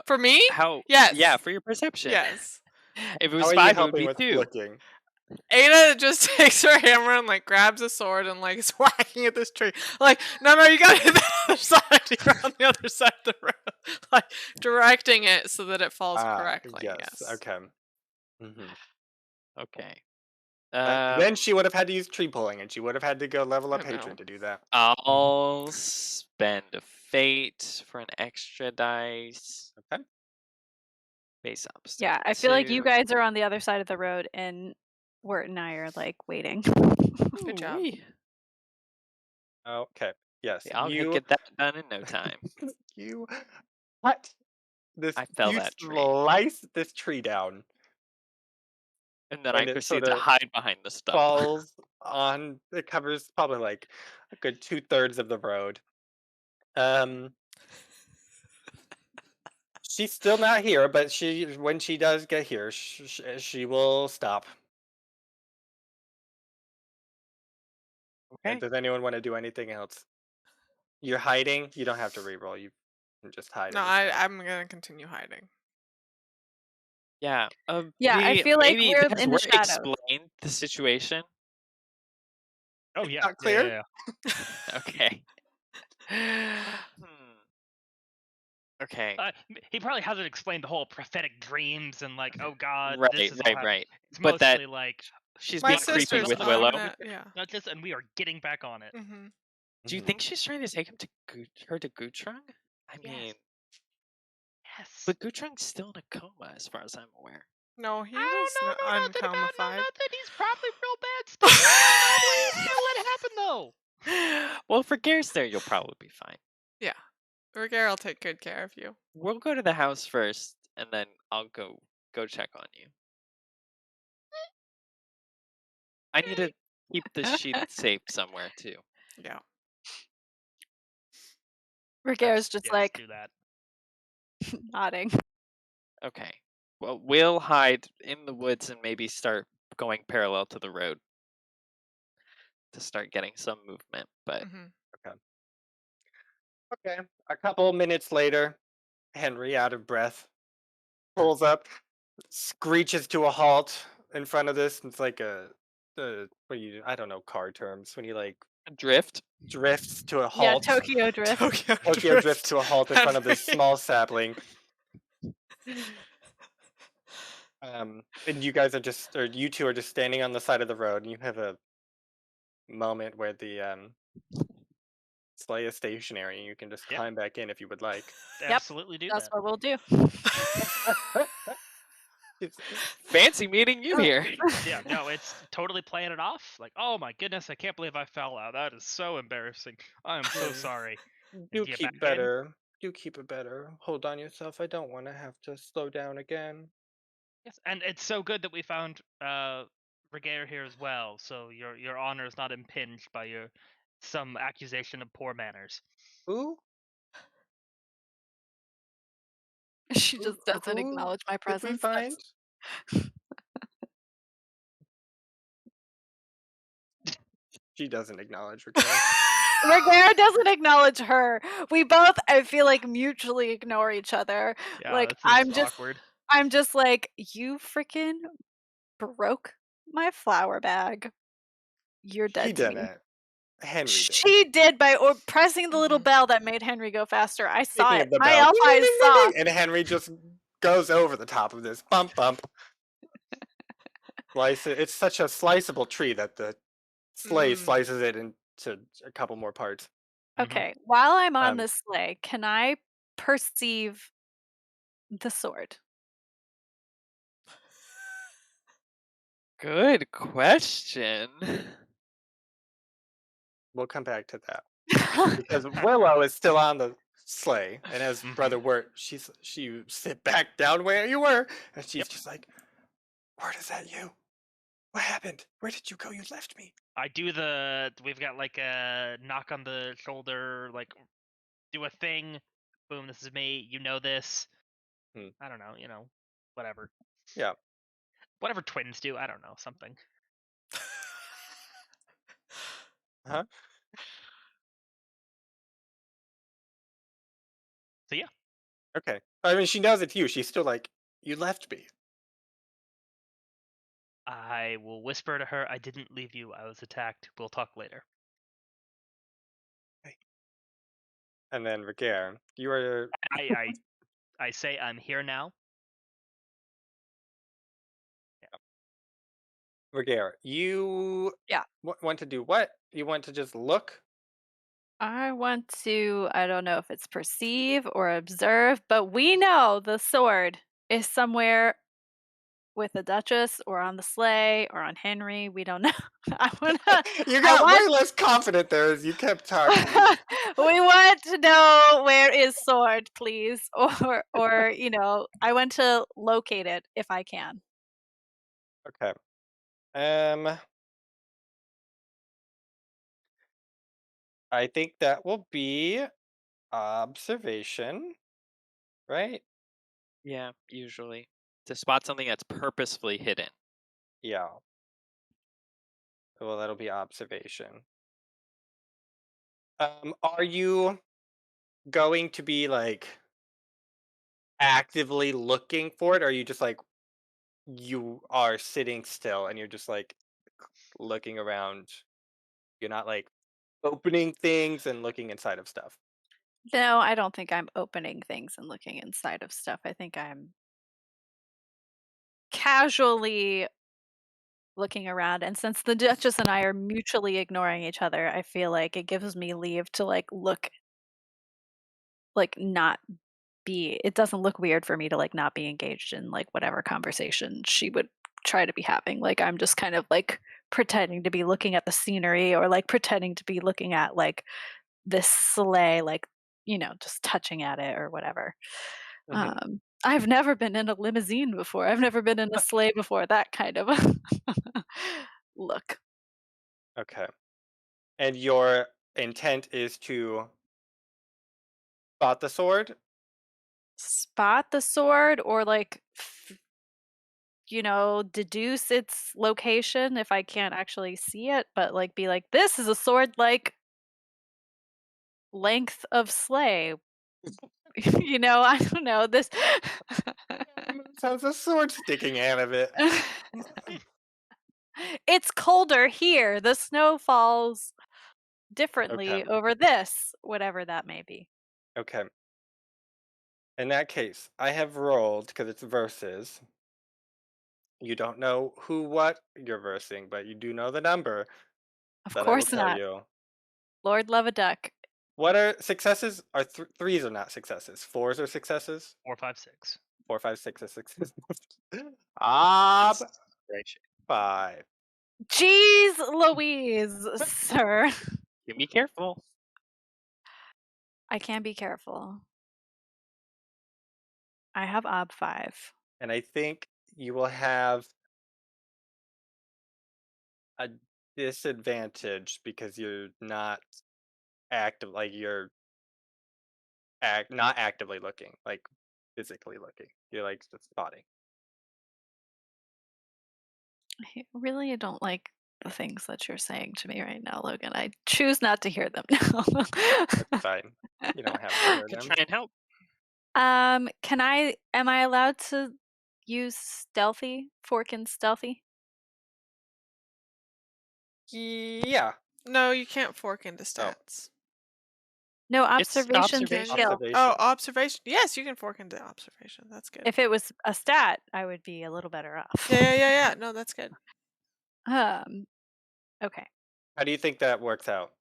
For me? How? Yes. Yeah, for your perception. Yes. If it How was are you 5, it would helping be with 2. looking? Ada just takes her hammer and like grabs a sword and like is whacking at this tree. Like, no, you gotta hit the other side. You're on the other side of the road. Like directing it so that it falls correctly. Yes. Okay. Mhm. Okay. Then she would have had to use tree pulling, and she would have had to go level I up don't know. hatred to do that. I'll spend a fate for an extra dice. Okay. Base obstacle. Yeah, I feel like you 2. guys are on the other side of the road, and Wirt and I are like waiting. Good job. Ooh-wee. Okay. Yes. I'll get that done in no time. You cut this. I fell You that tree. slice this tree down, And then and I it proceed to sorta hide behind the stump. falls on. It covers probably like a good 2/3 of the road. She's still not here, but when she does get here, she will stop. Okay. And does anyone want to do anything else? You're hiding. You don't have to reroll. You can just hide. No, in the snow. I'm gonna continue hiding. Yeah. Yeah, I feel like Maybe we're has in the Wirt shadows. explained the situation? Oh It's yeah, not clear? Okay. Hmm. Okay. He probably hasn't explained the whole prophetic dreams and like, oh God, this Right, is all right, happening. right. It's But that mostly like she's My being not a creepy sister's with Christmas, on Willow. it. Yeah. not just, and we are getting back on it. Mm-hmm. Do you Mhm. think she's trying to take him to her to Gutrung? I Yes. mean, Yes. but Gutrung's still in a coma, as far as I'm aware. No, he I was don't know nothing about uncomified. nothing. He's probably real bad still. I don't know what he's gonna let happen though. Well, if Ragaire's there, you'll probably be fine. Yeah. Ragaire will take good care of you. We'll go to the house first, and then I'll go check on you. I need to keep the sheep safe somewhere too. Yeah. Ragaire's just Yes, like do that. nodding. Okay. Well, we'll hide in the woods and maybe start going parallel to the road to start getting some movement. But Mm-hmm. Okay. A couple minutes later, Henry, out of breath, pulls up, screeches to a halt in front of this. It's like what do you? I don't know car terms. When you like drift. drifts to a Yeah, halt. Tokyo drift. Tokyo drifts to a halt in front of this Henry. small sapling. And you guys are just, or you two are just standing on the side of the road, and you have a moment where the sleigh is stationary, and you can just Yep. climb back in if you would like. Absolutely do That's that. what we'll do. Fancy meeting you here. Yeah, no, it's totally playing it off. Like, oh my goodness, I can't believe I fell out. That is so embarrassing. I am so Yeah. sorry. Do And get keep back in. better. Do keep it better. Hold on yourself. I don't want to have to slow down again. Yes, and it's so good that we found Ragaire here as well. So your honor is not impinged by some accusation of poor manners. Who? She just doesn't Who acknowledge my did we presence. find? She doesn't acknowledge Ragaire. Ragaire doesn't acknowledge her. We both, I feel like, mutually ignore each other. Yeah, Like that's awkward. I'm just like, you freaking broke my flour bag. You're He dead to me. didn't. Henry did. She did by pressing the little Mhm. bell that made Henry go faster. I saw Speaking it. of the My bell, elf ding, ding, eyes ding, saw. ding, and Henry just goes over the top of this. Bump, bump. Slice it. It's such a sliceable tree that the sleigh Mm. slices it into a couple more parts. Okay, while I'm on Um, this sleigh, can I perceive the sword? Good question. We'll come back to that because Willow is still on the sleigh, and as Mhm. Brother Wirt, she sit back down where you were, and she's Yep. just like, "Wirt, is that you? What happened? Where did you go? You left me." I do we've got like a knock on the shoulder, like do a thing. Boom, this is me. You know this. Hmm. I don't know, whatever. Yeah. Whatever twins do, I don't know, something. Huh? So yeah, Okay. I mean, she knows it's you. She's still like, "You left me." I will whisper to her, I didn't leave you, I was attacked. We'll talk later. And then Ragaire, you are I say I'm here now. Ragaire. You Yeah. want to do what? You want to just look? I want to, I don't know if it's perceive or observe, but we know the sword is somewhere with the Duchess or on the sleigh or on Henry. We don't know. You got way less confident there as you kept talking. We want to know where is sword, please. Or I want to locate it if I can. Okay. I think that will be observation, right? Yeah, usually. To spot something that's purposefully hidden. Yeah. Well, that'll be observation. Are you going to be like actively looking for it, or are you just like you are sitting still and you're just like looking around. You're not like opening things and looking inside of stuff. No, I don't think I'm opening things and looking inside of stuff. I think I'm casually looking around, and since the Duchess and I are mutually ignoring each other, I feel like it gives me leave to, like, look like, not be it doesn't look weird for me to, like, not be engaged in, like, whatever conversation she would try to be having. Like, I'm just kind of, like, pretending to be looking at the scenery or, like, pretending to be looking at, like, this sleigh, like, just touching at it or whatever. Hmm. I've never been in a limousine before. I've never been in a sleigh before, that kind of look. Okay. And your intent is to spot the sword? Spot the sword or, like, deduce its location if I can't actually see it, but, like, be like, "This is a sword, like, length of sleigh." I don't know, this Sounds a sword sticking out of it. It's colder here, the snow falls Okay. differently over this, whatever that may be. Okay. In that case, I have rolled because it's verses. You don't know who what you're versing, but you do know the number Of that I will course tell not. you. Lord love a duck. What are successes? Are threes are not successes. Fours are successes. 4, 5, 6. 4, 5, 6 are successes. Ah, Gracious. 5. Jeez Louise, sir. You be careful. I can be careful. I have ob 5. And I think you will have a disadvantage because you're not active, like you're not actively looking, like physically looking. You're like just spotting. I don't like the things that you're saying to me right now, Logan. I choose not to hear them now. That's fine. You don't have to hear Could them. try and help. Am I allowed to use stealthy? Fork and stealthy? Yeah. No, you can't fork into Oh, stats. No, It's observation's a observation. skill. observation. Oh, observation. Yes, you can fork into observation. That's good. If it was a stat, I would be a little better off. Yeah. No, that's good. Um, okay. How do you think that works out?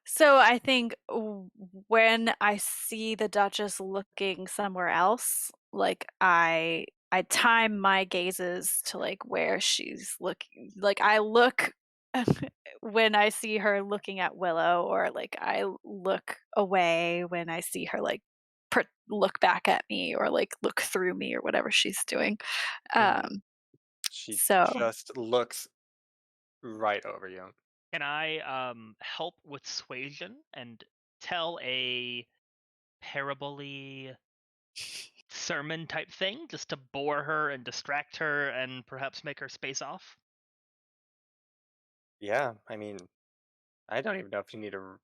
So I think when I see the Duchess looking somewhere else, like I time my gazes to like where she's looking. Like I look when I see her looking at Willow, or like I look away when I see her like look back at me, or like look through me, or whatever she's doing. Mhm. Um, She so just looks right over you. Can I help with suasion and tell a parabole sermon type thing just to bore her and distract her and perhaps make her space off? Yeah, I mean, I don't even know if you need a, or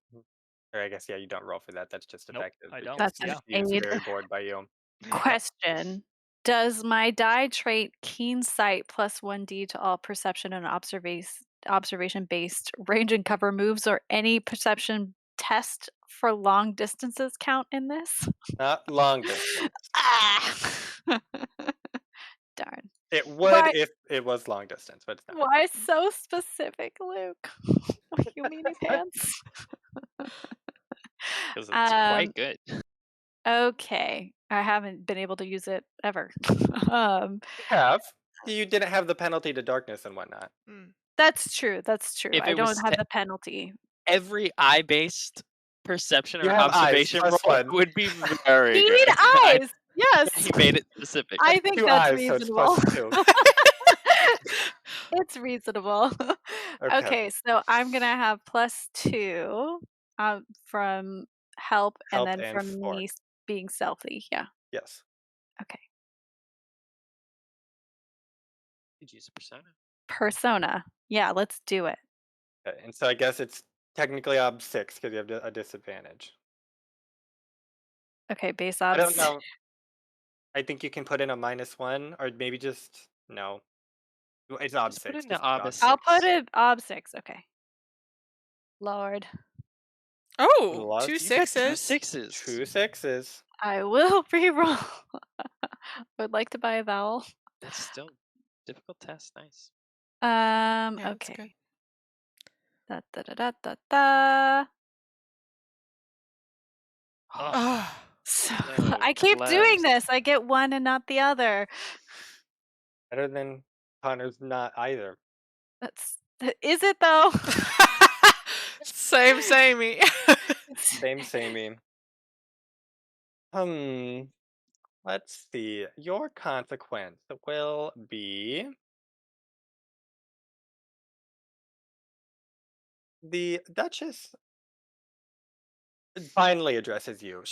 I guess, yeah, you don't roll for that. That's just Nope, effective I don't. because that's an Yeah. she is aid. very bored by you. Question. Does my die trait keen sight plus 1d to all perception and observation based range and cover moves or any perception test for long distances count in this? Not long distance. Ah! Darn. It would Why if it was long distance, but it's not. why so specific, Luke? You meanie pants. Because it's Um quite good. okay. I haven't been able to use it ever. um You have. You didn't have the penalty to darkness and whatnot. Mm. That's true. That's true. If I it don't was have the penalty. every eye-based perception You or have eyes, observation plus roll, it 1. would be very Need good. eyes. Yes. He made it specific. I think 2 that's eyes, so it's reasonable. plus 2. It's reasonable. Okay. Okay, so I'm gonna have +2 from help and Help then and from fork. me being stealthy. Yeah. Yes. Okay. Could use a persona. Persona. Yeah, let's do it. Okay. And so I guess it's technically ob 6 because you have a disadvantage. Okay, base I don't odds. know. I think you can put in a -1, or maybe just no. It's ob Just put 6. in the Just put ob ob as 6. I'll put 6. it ob 6. Okay. Lord, Oh, Love. two You got 2 sixes. 6s. 2 6s. I will re-roll. Would like to buy a vowel. That's still difficult test. Nice. Yeah, that's Okay. good. Da da da da da da. Ugh. Oh, So So I keep doing close. this. I get one and not the other. Better than Connor's not either. That's is it though? same, samey. Same, samey. Hmm. Let's see. Your consequence will be the Duchess finally addresses you.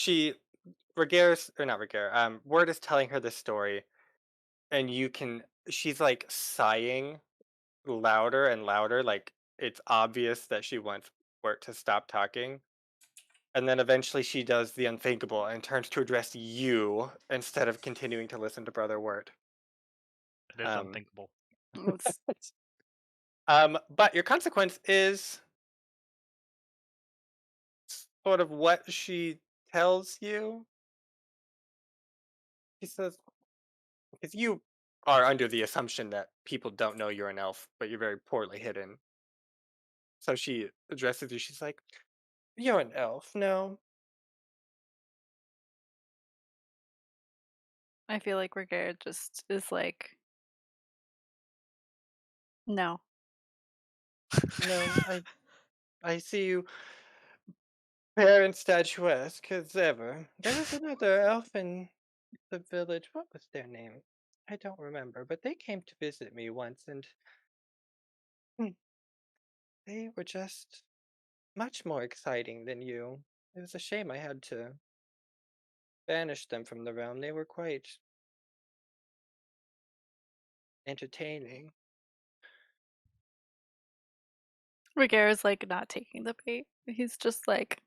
Ragaire's, or not Ragaire, Word is telling her this story, and she's like sighing louder and louder, like it's obvious that she wants Wirt to stop talking. And then eventually she does the unthinkable and turns to address you instead of continuing to listen to Brother Wirt. That is Um, unthinkable. It's- but your consequence is sort of what she tells you. She says, because you are under the assumption that people don't know you're an elf, but you're very poorly hidden. So she addresses you. She's like, "You're an elf, no?" I feel like Ragaire just is like, no. No, I see you fair and statuesque as ever. There was another elf in the village. What was their name? I don't remember, but they came to visit me once, and hmm, they were just much more exciting than you. It was a shame I had to banish them from the realm. They were quite entertaining. Ragaire is like not taking the bait. He's just like,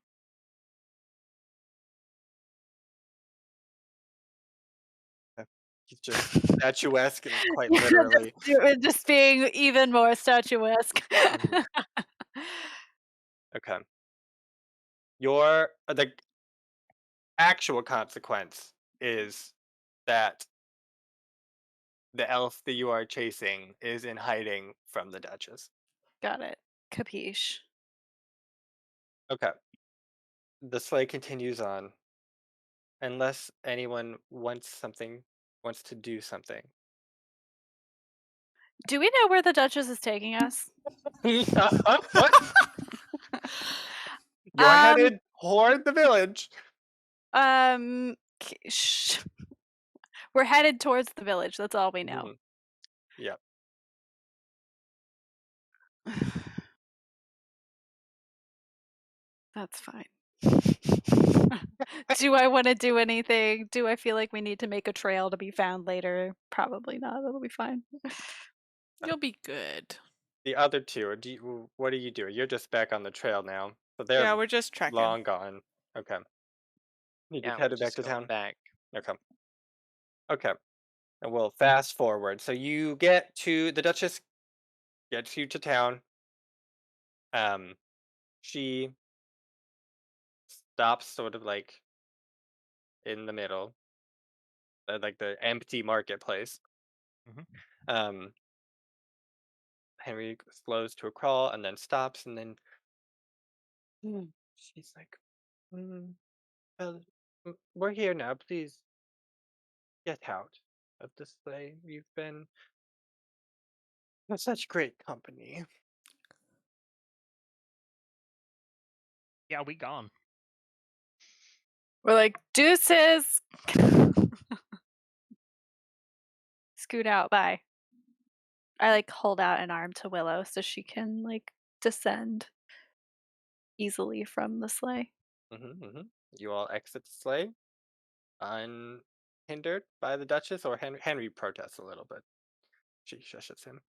He's just statuesque and quite just, literally. just being even more statuesque. Mhm. Okay. The actual consequence is that the elf that you are chasing is in hiding from the Duchess. Got it. Capiche. Okay. The sleigh continues on unless anyone wants to do something. Do we know where the Duchess is taking us? You're Um, headed toward the village. we're headed towards the village. That's all we know. Mhm. Yeah. That's fine. Do I want to do anything? Do I feel like we need to make a trail to be found later? Probably not. That'll be fine. You'll be good. The other two, what are you doing? You're just back on the trail now. So Yeah, they're we're just trekking. long gone. Okay. You just Yeah, we're headed back just to going town? back. Okay. Okay. And we'll fast forward. So you get to the Duchess gets you to town. Um, she stops sort of like in the middle, like the empty marketplace. Mhm. Um, Henry slows to a crawl and then stops, and then she's like, mm, well, "We're here now. Please get out of the sleigh. You've been such great company." Yeah, we gone. We're like, deuces. Scoot out. Bye. I like hold out an arm to Willow so she can like descend easily from the sleigh. You all exit the sleigh unhindered by the Duchess, or Henry protests a little bit. She shushes him.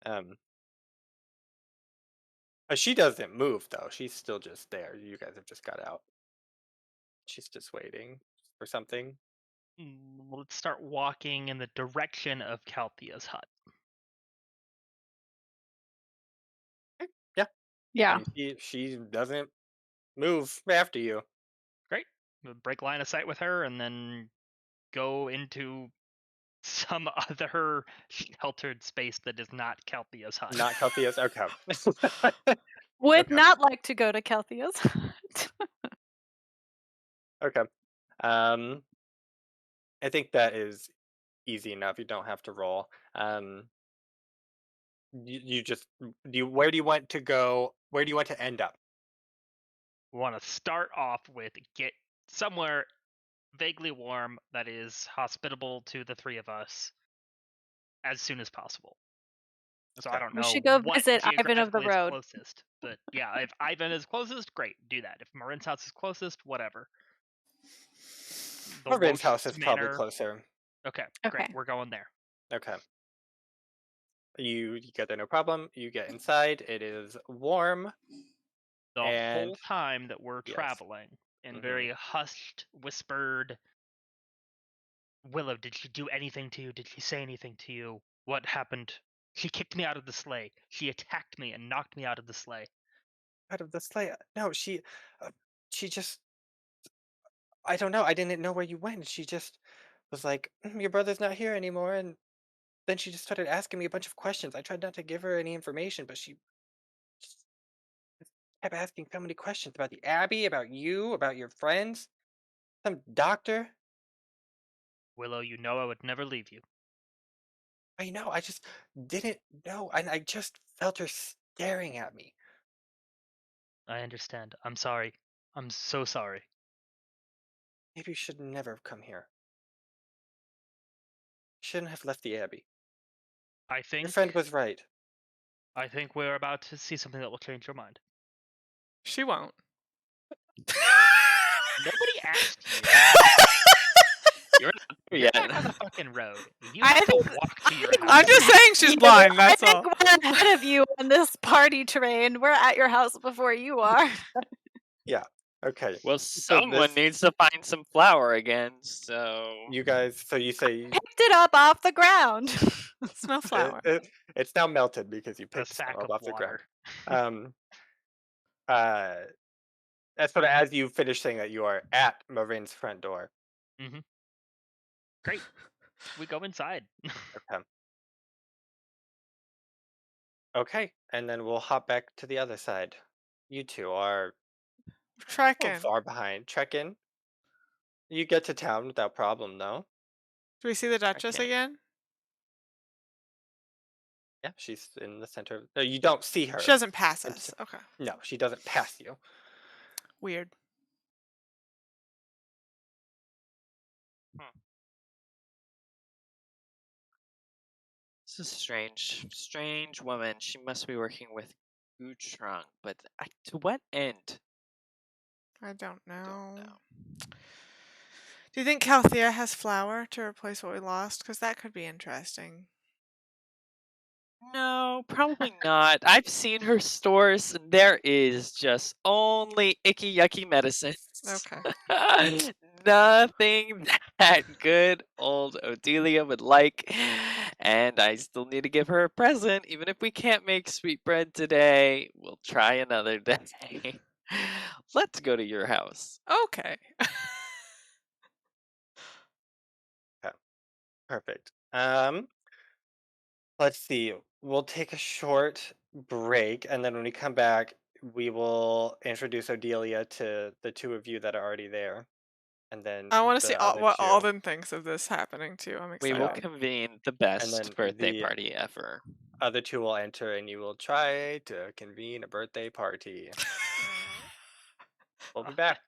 Um, she doesn't move though. She's still just there. You guys have just got out. She's just waiting for something. Let's start walking in the direction of Calthea's hut. Yeah. Yeah. And she doesn't move after you. Great. We'll break line of sight with her and then go into some other sheltered space that is not Calthea's hut. Not Calthea's. Okay. Would Okay. not like to go to Calthea's. Okay. Um, I think that is easy enough. You don't have to roll. You just where do you want to go? Where do you want to end up? We want to start off with get somewhere vaguely warm that is hospitable to the three of us as soon as possible. So I Okay. don't We know should go what visit Ivan of the geographically is Road. closest, but yeah, if Ivan is closest, great, do that. If Morrine's house is closest, whatever. The Morrine's house Wosh's is probably manor. closer. Okay, Okay. great, we're going there. Okay. You get there no problem. You get inside. It is warm. The And whole time that we're yes. traveling, in Mhm. very hushed, whispered, Willow, did she do anything to you? Did she say anything to you? What happened? She kicked me out of the sleigh. She attacked me and knocked me out of the sleigh. Out of the sleigh. No, she just. I don't know. I didn't know where you went. She just was like, Your brother's not here anymore," and then she just started asking me a bunch of questions. I tried not to give her any information, but she just kept asking so many questions about the abbey, about you, about your friends, some doctor. Willow, you know I would never leave you. I know. I just didn't know, and I just felt her staring at me. I understand. I'm sorry. I'm so sorry. Maybe you should never have come here. Shouldn't have left the abbey. I Your think friend was right. we're about to see something that will change your mind. She won't. Nobody asked you. You're not there You're yet. not on the fucking road. You I have to think- walk to your house. I'm just saying she's blind, that's I all. think we're ahead of you on this party train. We're at your house before you are. Okay. Well, So someone this, needs to find some flour again, so you guys. So you say Picked it up off the ground. It's no it, flour. it's now melted because you A picked some sack up of off the ground. water. As sort of as you finish saying that, you are at Morrine's front door. Great. We go inside. Okay. Okay, and then we'll hop back to the other side. You two are Trekking. far behind. Trek in. You get to town without problem, though. Do we see the Duchess Okay. again? Yeah, she's in the center. No, you don't see her. She doesn't pass in us. the- Okay. No, she doesn't pass you. Weird. this is strange. Strange woman. She must be working with Gutrung, but to what end? I don't know. Don't know. Do you think Calthea has flour to replace what we lost? Because that could be interesting. No, probably not. I've seen her stores, and there is just only icky yucky medicines. Okay. Nothing that good old Odelia would like. And I still need to give her a present. Even if we can't make sweetbread today, we'll try another day. Let's go to your house. Okay. Perfect. Let's see. We'll take a short break, and then when we come back, we will introduce Odelia to the two of you that are already there, and then I want to see the other what two, Alden thinks of this happening too. I'm We excited. will convene the and best then birthday the party ever. other two will enter, and you will try to convene a birthday party. We'll be back.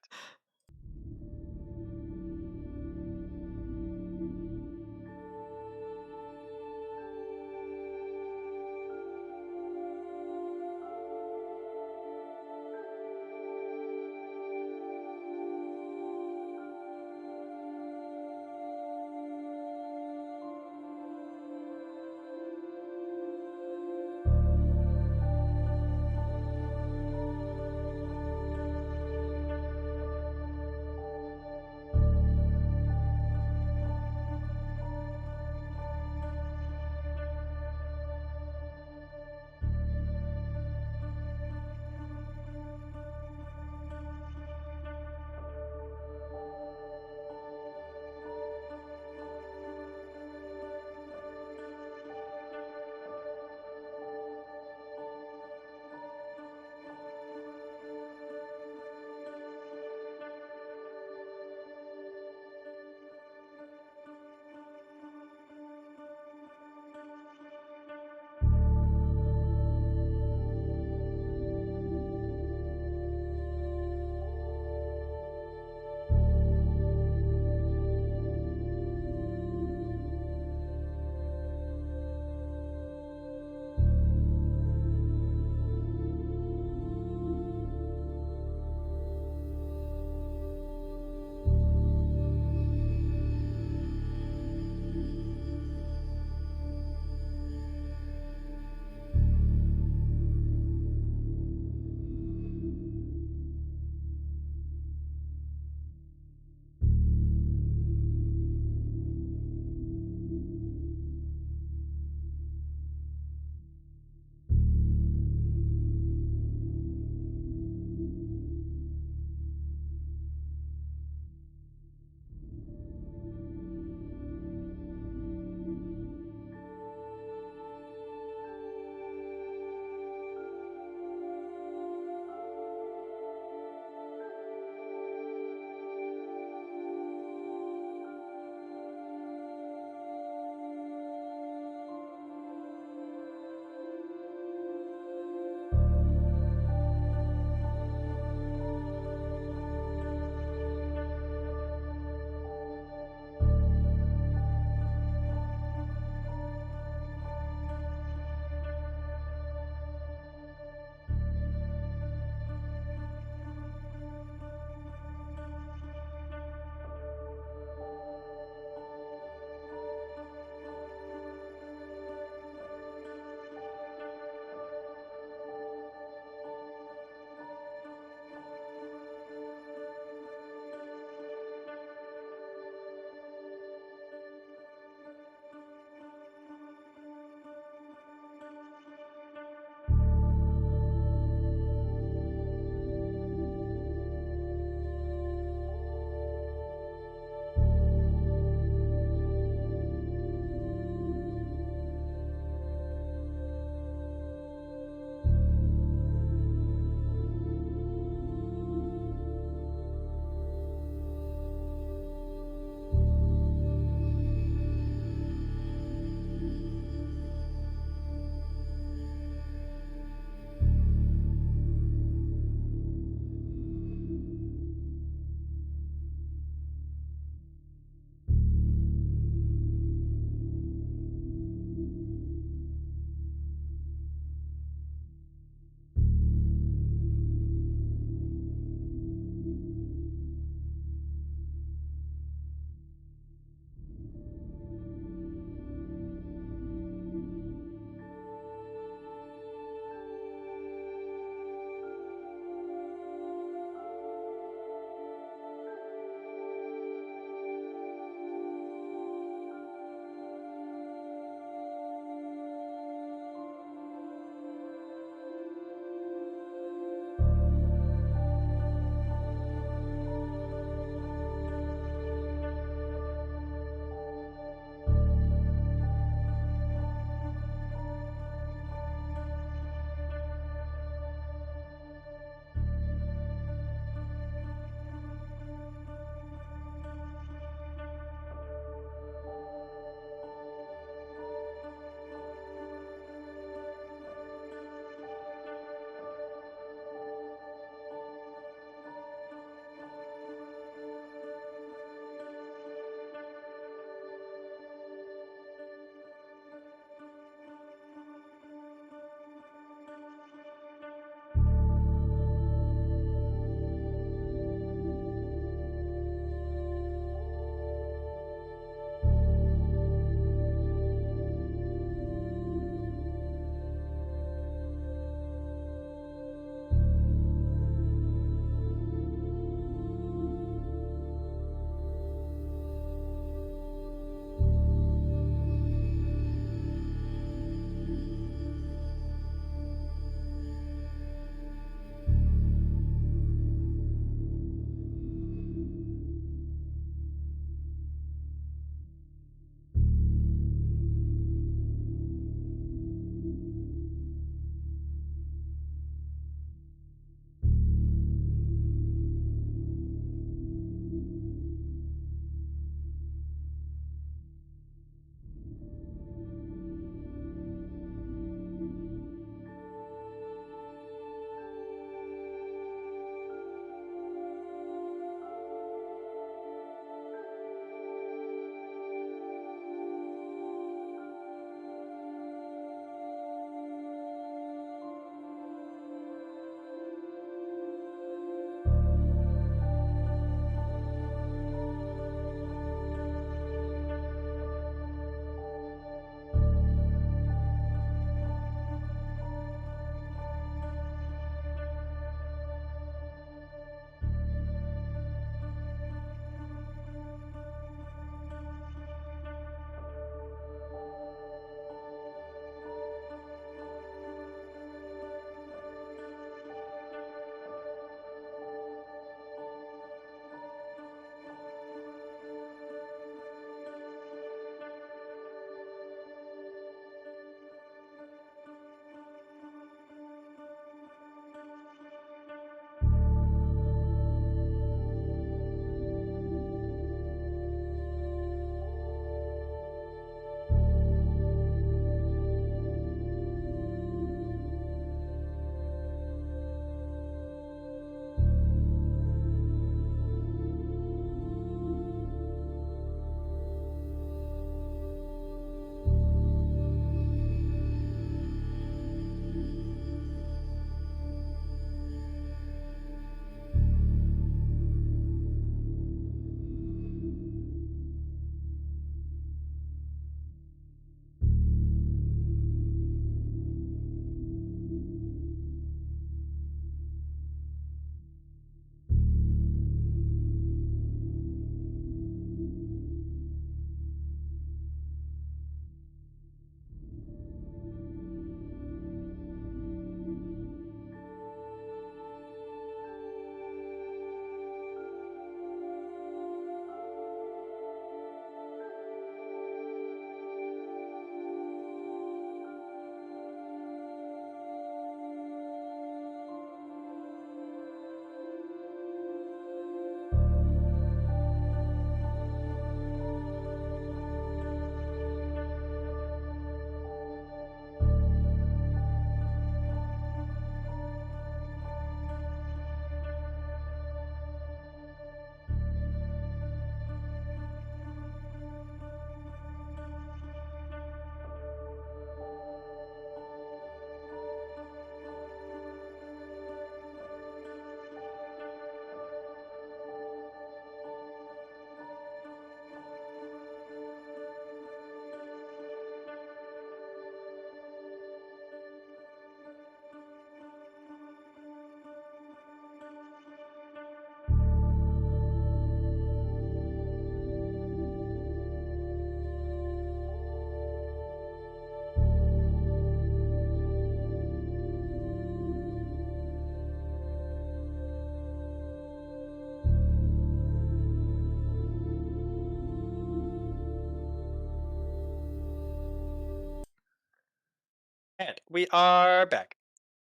we are back.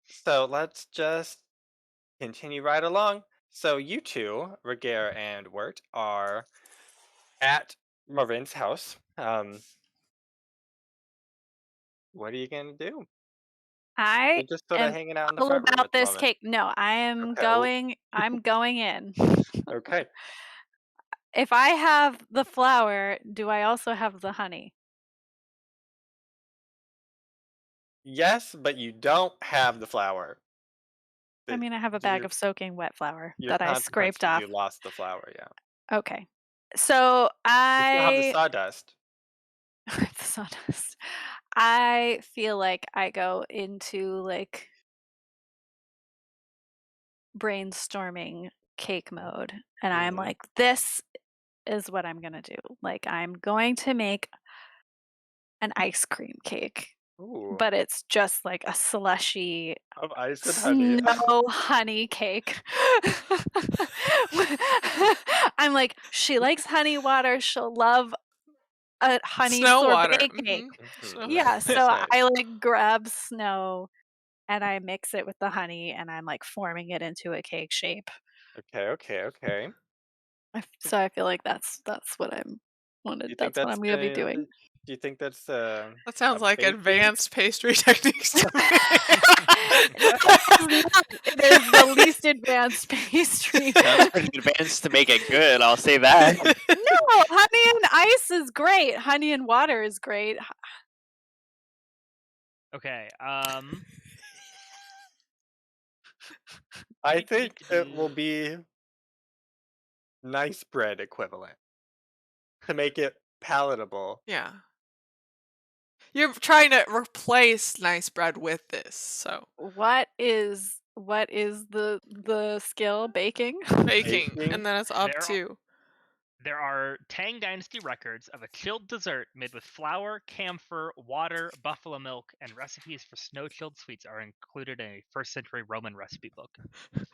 So let's just continue right along. So you two, Ragaire and Wirt, are at Morrine's house. What are you gonna do? I You're just sort of am hanging out in the all front room about at the this moment. cake. No, I am Okay. Oh, I'm going in. okay. If I have the flour, do I also have the honey? Yes, but you don't have the flour. I mean, I have a Your bag of soaking wet flour your that I scraped consequences. off. You lost the flour. Yeah. Okay. So You still have the I sawdust. the sawdust. I feel like I go into like brainstorming cake mode, and I'm Mhm. like, this is what I'm gonna do. Like, I'm going to make an ice cream cake, Ooh, but it's just like a slushy of ice and honey. snow honey cake. I'm like, she likes honey water. She'll love a honey Snow water. sorbet cake. Snow Yeah, Nice, so nice. I like grab snow and I mix it with the honey and I'm like forming it into a cake shape. Okay. So I feel like that's what You think that's what that's I'm gonna be gonna? doing. Do you think that's That sounds like baking? advanced pastry techniques to me. It is the least advanced pastry. Sounds pretty advanced to make it good, I'll say that. No, honey and ice is great. Honey and water is great. Okay. I think it will be nice bread equivalent to make it palatable. Yeah. You're trying to replace nice bread with this, so What is the skill? Baking? baking, Baking? and then it's up There are- to. There are Tang Dynasty records of a chilled dessert made with flour, camphor, water, buffalo milk, and recipes for snow-chilled sweets are included in a 1st century Roman recipe book. Well,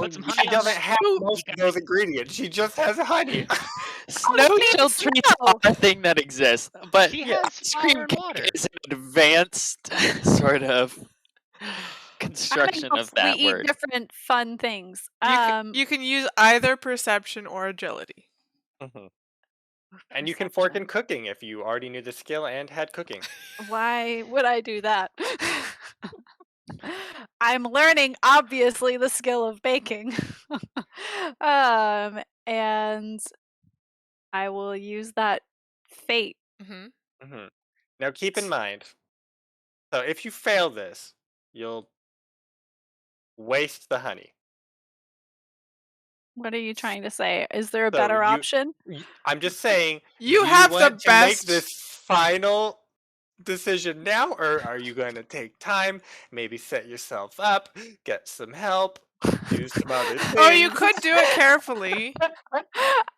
Put some she honey on doesn't the have stove, most you of got those ingredients. She just has honey. Snow it's chilled treats snow. are a thing that exists, but She yeah, has ice flour cream and cake water. is an advanced sort of I'm construction in of hopes we that eat word. different fun things. You can use either perception or agility. Mhm. And you can fork in Perception. cooking if you already knew the skill and had cooking. Why would I do that? I'm learning, obviously, the skill of baking. And I will use that fate. Hmm. Mhm. Now keep in mind, so if you fail this, you'll waste the honey. What are you trying to say? Is there a So better option? I'm just saying, You do you have the want to make best. this final decision now, or are you going to take time, maybe set yourself up, get some help, do some other things? Oh, you could do it carefully,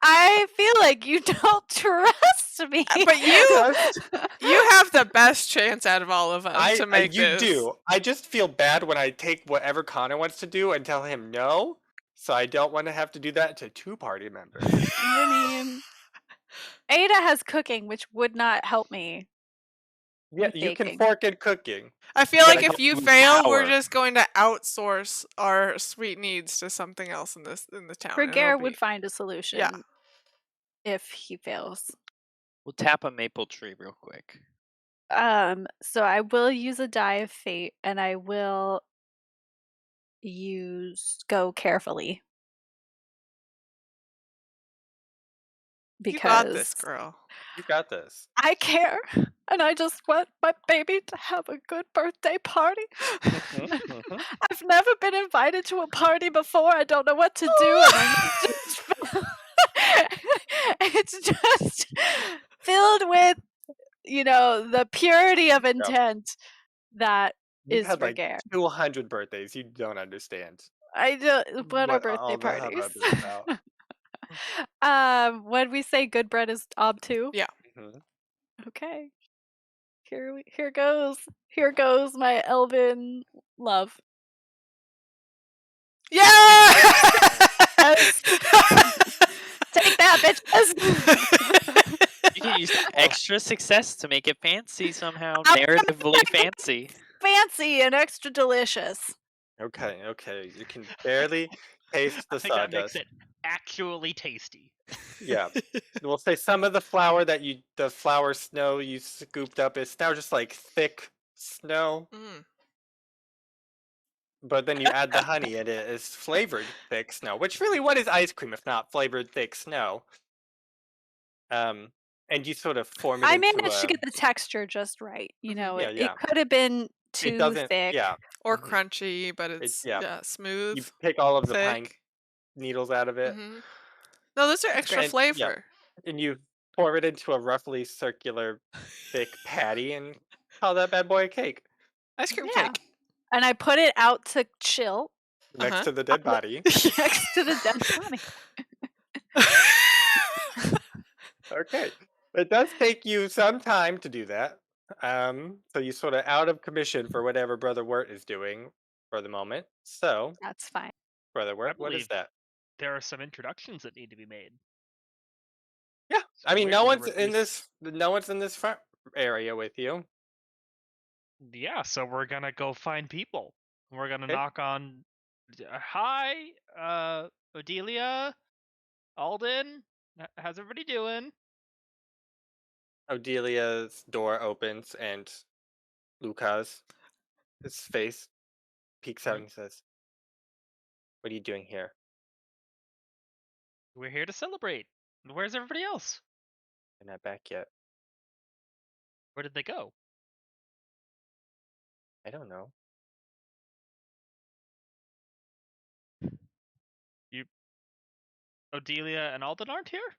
I feel like you don't trust me. but you have the best chance out of all of us to make you this. do. I just feel bad when I take whatever Connor wants to do and tell him no. So I don't want to have to do that to 2 party members. I mean, Ada has cooking, which would not help me. Yeah, with you can baking. fork in cooking. I feel You like gotta if get you some fail, we're power. just going to outsource our sweet needs to something else in the town. and it'll Ragaire be- would find a solution if he fails. We'll tap a maple tree real quick. So I will use a die of fate, and I will go carefully. You got Because this, girl. You got this. I care, and I just want my baby to have a good birthday party. Mhm, mhm. I've never been invited to a party before. I don't know what to do, and it's just filled with, the purity of intent that You've is had like Ragaire. 200 birthdays. You don't understand. I do. What are What birthday all the parties? hubbub is about. When we say good bread is obtuse. Yeah. Mhm. Okay. Here goes. Here goes my elven love. Yeah! Take that, bitches! You can use extra success to make it fancy somehow, I'm gonna narratively fancy. fancy and extra delicious. Okay. You can barely taste I the think that makes sawdust. it actually tasty. Yeah. We'll say some of the flour snow you scooped up is now just like thick snow. Mm. But then you add the honey and it is flavored thick snow. Which really, what is ice cream if not flavored thick snow? And you sort of form it I into managed to a get the texture just right. You know, yeah, it yeah. could have been It too doesn't thick. yeah. Or Mhm. crunchy, but it's yeah. You smooth, pick all of the pine thick. needles out of it. Hmm. No, those are extra Great. And yeah. flavor. And you pour it into a roughly circular thick patty and call that bad boy a cake. Ice cream Yeah. cake. And I put it out to chill Next Uh-huh. to the dead body. next to the dead body. Okay. It does take you some time to do that. So you sort of out of commission for whatever Brother Wirt is doing for the moment. So, That's fine. Brother I Wirt, what is believe that? there are some introductions that need to be made. Yeah. So I mean, we're gonna reduce- no one's in this front area with you. Yeah, so we're gonna go find people. We're gonna Okay. knock on. Hi, Odelia, Alden. How's everybody doing? Odelia's door opens and Lucas, his face peeks out Mhm. and he says, "What are you doing here?" We're here to celebrate. Where's everybody else? They're not back yet. Where did they go? I don't know. Odelia and Alden aren't here?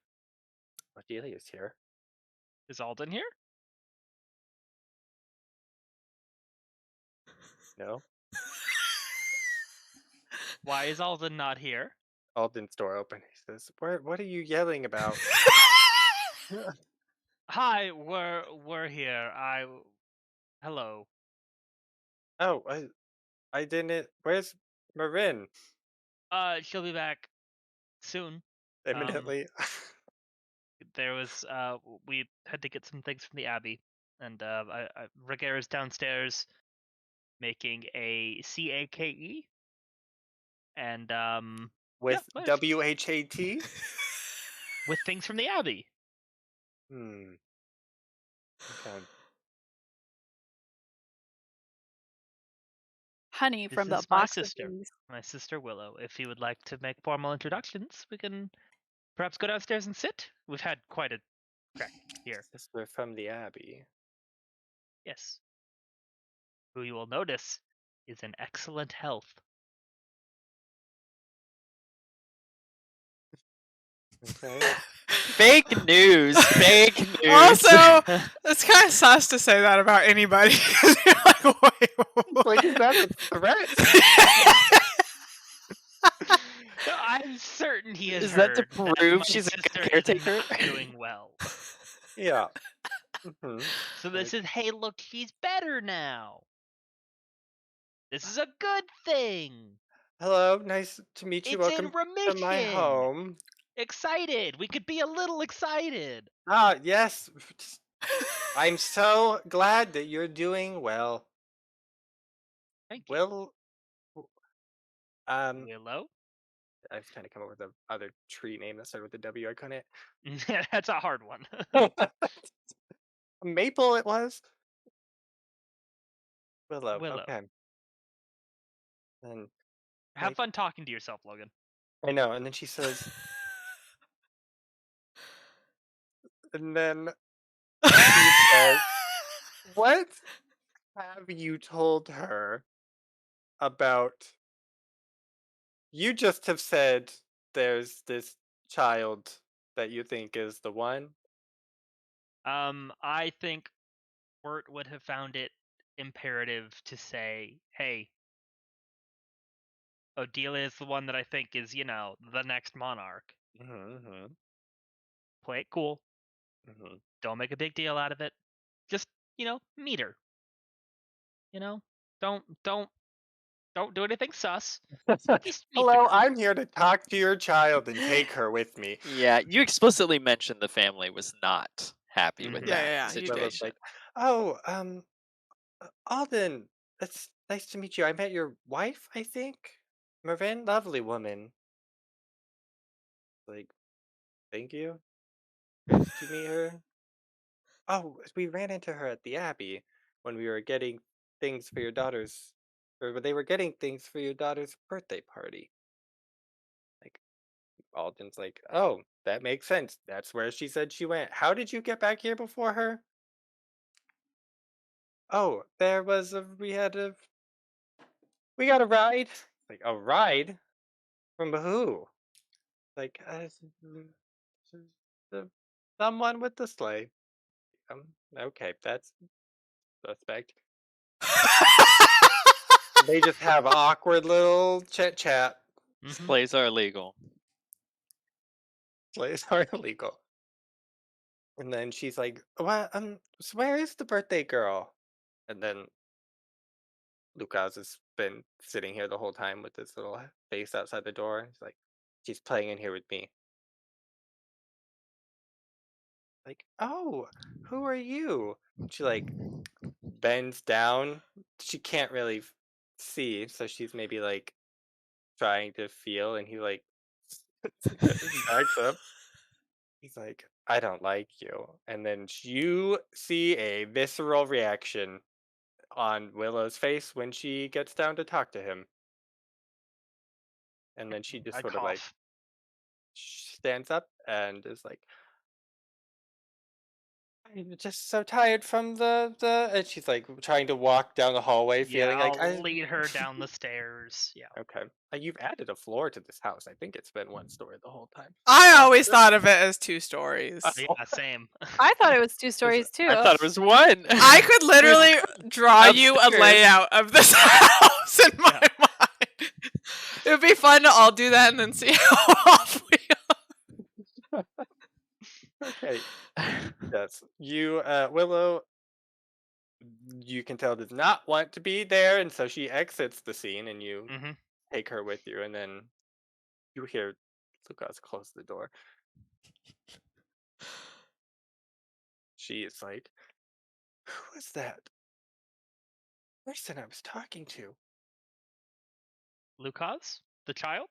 Odelia's here. Is Alden here? No. Why is Alden not here? Alden's door open. He says, What are you yelling about?" Hi, we're here. Hello. Oh, I didn't. Where's Morrine? She'll be back soon. Imminently. There was we had to get some things from the abbey, and Ragaire is downstairs making a CAKE, and With yeah, WHAT? with things from the abbey. Hmm. Okay. Honey This from the is my box of sister. these. My sister Willow. If you would like to make formal introductions, we can perhaps go downstairs and sit. We've had quite a trek here. Sister from the Abbey. Yes. Who you will notice is in excellent health. Okay. Fake news. Fake news. Also, it's kind of sus to say that about anybody. 'Cause you're like, wait, Like, is that a threat? I'm certain he has Is that to heard prove my she's a good sister is caretaker? not doing well. Yeah. Hmm. So this is, hey, look, she's better now. This is a good thing. Hello, nice to meet you. It's Welcome in to remission. my home. Excited. We could be a little excited. Ah, yes. I'm so glad that you're doing well. Thank you. Will, Willow? I was trying to come up with another tree name that started with a W. I couldn't. That's a hard one. Maple it was. Willow. Willow. Okay. And Have fun talking to yourself, Logan. I know. And then she says, and then she says, "What have you told her about?" You just have said there's this child that you think is the one. I think Wirt would have found it imperative to say, hey, Odelia is the one that I think is, the next monarch. Mm-hmm, Play it cool. mm-hmm. Don't make a big deal out of it. Just, meet her. Don't do anything sus. Just meet Hello, her. I'm here to talk to your child and take her with me. Yeah, you explicitly mentioned the family was not happy with Mhm. that Yeah, you did. Willow's situation. like, "Oh, Alden, It's nice to meet you. I met your wife, I think. Morrine, lovely woman. Like, thank you. Did you meet her? Oh, we ran into her at the Abbey when we were getting things for your daughter's, or when they were getting things for your daughter's birthday party. Like, Alden's like, oh, that makes sense. That's where she said she went. How did you get back here before her? Oh, we got a ride. Like, a ride? From who? Like, s- the someone with the sleigh. Okay, that's suspect. They just have awkward little chit chat. Mhm. Sleighs are illegal. Sleighs are illegal. And then she's like, "What? So where is the birthday girl?" And then Lucas has been sitting here the whole time with this little face outside the door. He's like, "She's playing in here with me." Like, "Oh, who are you?" She like bends down. She can't really see, so she's maybe like trying to feel, and he like backs up. He's like, I don't like you. And then you see a visceral reaction on Willow's face when she gets down to talk to him. And then she just I sort of like cough. stands up and is like, I'm just so tired from the and she's like trying to walk down the hallway Yeah, feeling like I'll lead her down the stairs. Yeah. Okay. You've added a floor to this house. I think it's been one story the whole time. I always thought of it as 2 stories. Yeah, same. I thought it was 2 stories too. I thought it was one. I could literally draw you a Upstairs. layout of this house in my mind. It would be fun to all do that and then see how off we Okay. Yes. You Willow, you can tell does not want to be there, and so she exits the scene and you Hmm. take her with you, and then you hear Lucas close the door. She is like, who is that person I was talking to? Lucas, the child,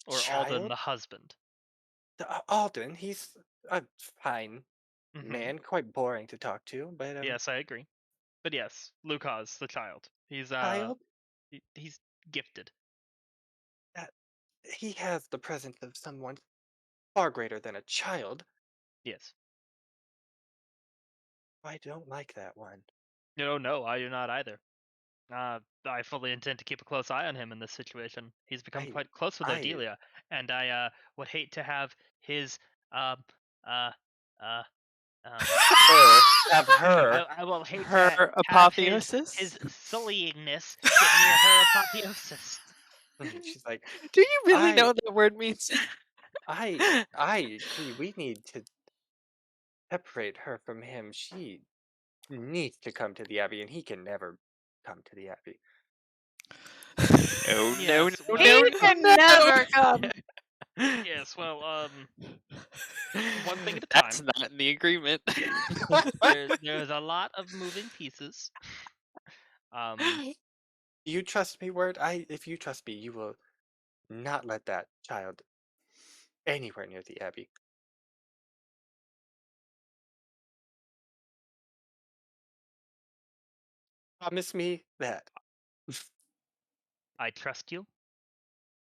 or Alden, Child? the husband. Alden, he's a fine Hmm. man, quite boring to talk to, but Yes, I agree. But yes, Lucas, the child. child, He's gifted. that he has the presence of someone far greater than a child. Yes. I don't like that one. No, I do not either. I fully intend to keep a close eye on him in this situation. He's become I, quite close with I, Odelia, and I would hate to have his um uh uh her, have her. I will hate Her to have his apotheosis? sullyingness get near her apotheosis. She's like, Do you really I, know that word means? I agree. We need to separate her from him. She needs to come to the Abbey, and he can never come to the Abbey. No, no, Yes, no, well, no, He no, can no. never come. yes, well, one thing at a That's time. not in the agreement. There's a lot of moving pieces. You trust me, Wirt? If you trust me, you will not let that child anywhere near the Abbey. Promise me that. I trust you,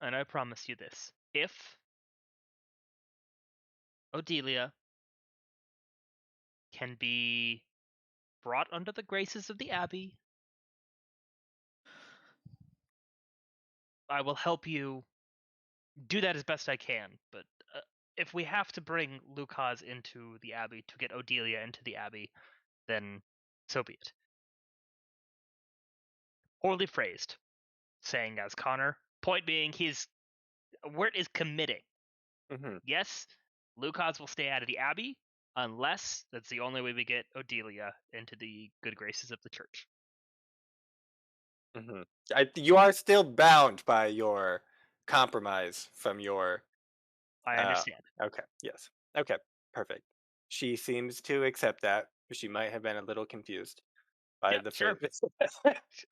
and I promise you this: if Odelia can be brought under the graces of the Abbey, I will help you do that as best I can. But if we have to bring Lucas into the Abbey to get Odelia into the Abbey, then so be it. Poorly phrased, saying as Connor. Point being, Wirt is committing. Hmm. Yes, Lucas will stay out of the Abbey, unless that's the only way we get Odelia into the good graces of the church. Hmm. You are still bound by your compromise from your. I understand. Okay. Yes. Okay. Perfect. She seems to accept that. She might have been a little confused. by Yeah, the sure. famous.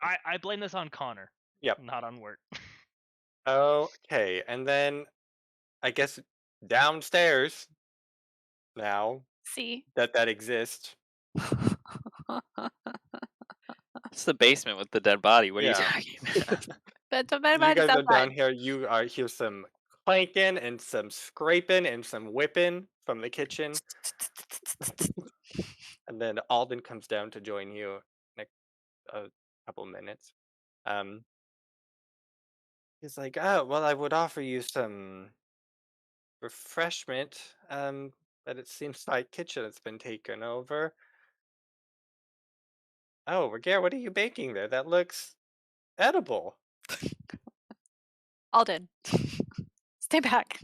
I blame this on Connor. Yep. Not on Wirt. Okay, and then I guess downstairs now See? that exists. It's the basement with the dead body. What are you Yeah. talking about? But the You body's guys are down outside. here. You are hear some clanking and some scraping and some whipping from the kitchen, and then Alden comes down to join you in a couple minutes. Um, he's like, "Oh, well, I would offer you some refreshment. But it seems like kitchen has been taken over. Oh, Ragaire, what are you baking there? That looks edible." Alden. Stay back.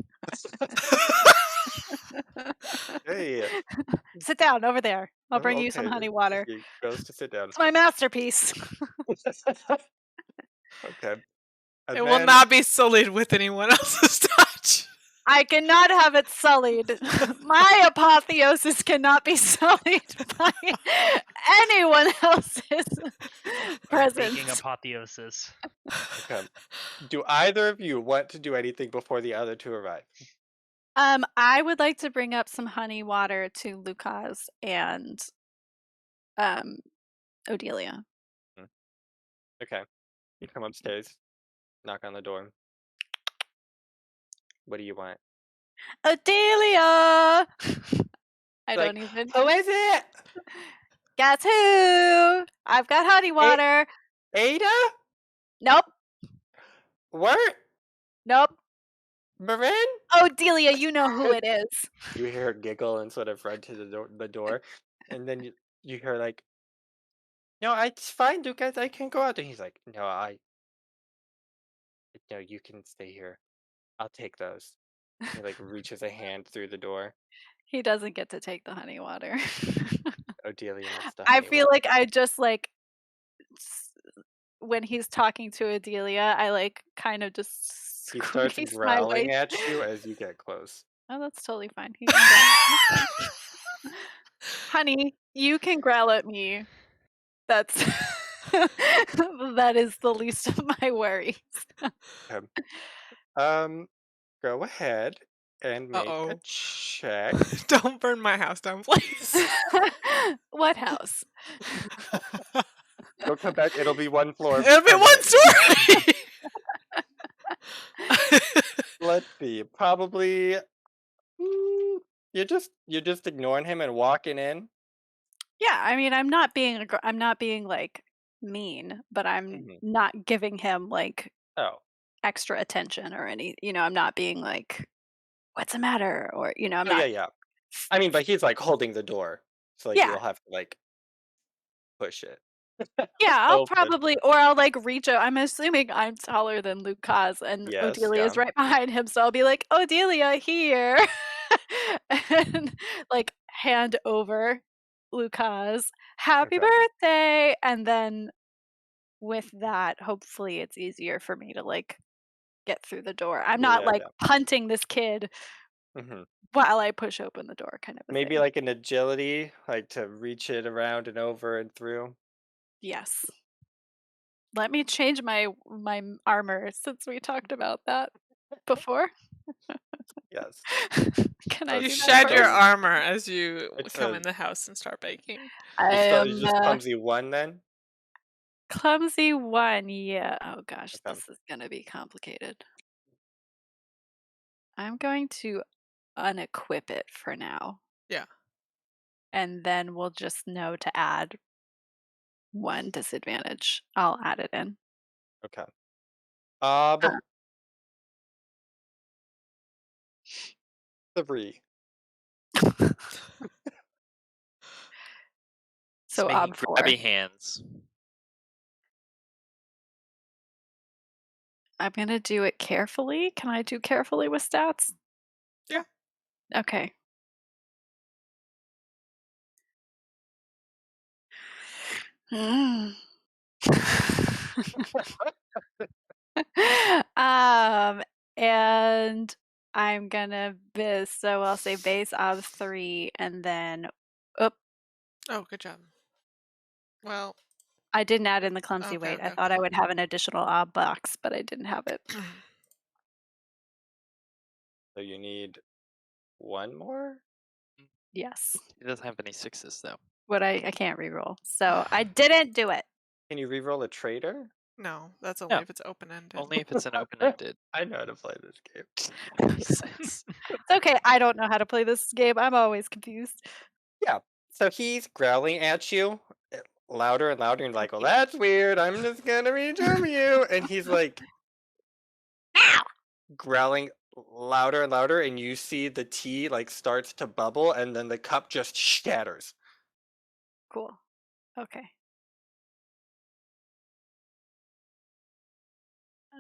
Hey, Sit down over there. I'll oh, bring you some okay. honey water. He goes to sit down. It's my masterpiece. Okay. And It will then not be sullied with anyone else's touch. I cannot have it sullied. My apotheosis cannot be sullied by anyone else's presence. Baking apotheosis. okay. Do either of you want to do anything before the other two arrive? I would like to bring up some honey water to Lucas and Odelia. Okay. You come upstairs, knock on the door. What do you want? Odelia! I Like, don't even. who is it? Guess who? I've got honey water. Ada? Nope. Wirt? Nope. Morrine? Odelia, you know who it is. You hear her giggle and sort of run to the door, and then you hear like, "No, it's fine, Lucas. I can go out." And he's like, "No, you can stay here. I'll take those." He like reaches a hand through the door. He doesn't get to take the honey water. Odelia wants the I honey feel water. like I just like when he's talking to Odelia, I like kind of just He starts squeeze my way. growling at you as you get close. Oh, that's totally fine. He can growl. Honey, you can growl at me. That's that is the least of my worries. Okay. Go ahead and make a Uh-oh. check. Don't burn my house down, please. What house? You'll come back. It'll be one floor. It'll be one permanently. story. Let's see. Probably. You're just ignoring him and walking in. Yeah, I mean, I'm not being like mean, but I'm not giving him like Oh. extra attention or any. I'm not being like, "What's the matter?" or I'm Oh, not. yeah. I mean, but he's like holding the door, so like Yeah. you'll have to like push it. Yeah, I'll Open. probably, or I'll like reach out. I'm assuming I'm taller than Lucas, and Yes, Odelia is yeah. right behind him, so I'll be like, "Odelia, here," and like hand over Lucas, "Happy Okay. birthday!" And then with that, hopefully, it's easier for me to like get through the door. I'm not like punting this kid while I push open the door, kind of a Maybe thing. like an agility, like to reach it around and over and through. Yes. Let me change my armor since we talked about that before. Yes. Can I You do shed that your first? armor as you It's come a- in the house and start baking. I It's am just clumsy one then. clumsy one. Yeah. Oh gosh, Okay. this is gonna be complicated. I'm going to unequip it for now. Yeah. And then we'll just know to add one disadvantage. I'll add it in. Okay. 3. So making 4. grabby hands. I'm gonna do it carefully. Can I do carefully with stats? Yeah. Okay. And I'm gonna so I'll say base of 3 and then Oh, good job. Well, I didn't add in the clumsy Okay, weight. I okay, thought okay. I would have an additional box, but I didn't have it. So you need one more? Yes. He doesn't have any 6s though. But I can't reroll. So I didn't do it. Can you reroll a traitor? No, that's only No. if it's open-ended. Only if it's an open-ended. I know how to play this game. Nonsense. It's okay. I don't know how to play this game. I'm always confused. Yeah. So he's growling at you louder and louder, and like, well, Okay. that's weird. I'm just gonna return you. And he's like growling louder and louder, and you see the tea like starts to bubble, and then the cup just shatters. Cool. Okay.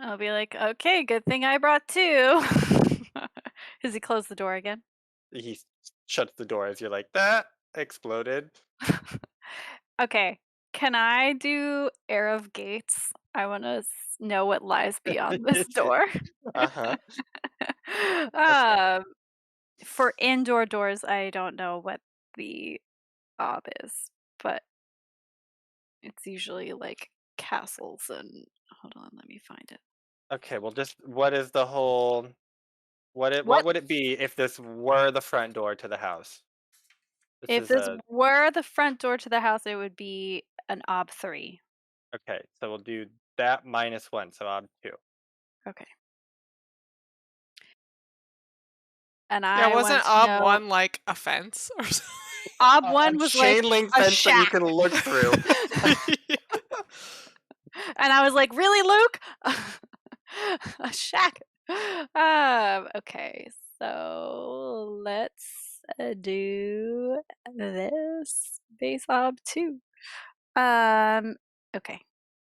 I'll be like, okay, good thing I brought two. Does he close the door again? He shuts the door as you're like, that exploded. Okay. Can I do Air of Gates? I want to know what lies beyond this door. Uh-huh. Okay. For indoor doors, I don't know what the ob is, but it's usually like castles and hold on, let me find it. Okay, well, just what is the whole what What would it be if this were the front door to the house? This if is this a were the front door to the house, it would be an ob 3. okay, so we'll do that -1, so odd 2. Okay. And Yeah, I wasn't want to Ob know 1 like a fence or something? ob A 1 was like chain link a fence that you can shack. look through. And I was like, really, Luke? A shack. Okay, so let's do this base ob 2. Okay.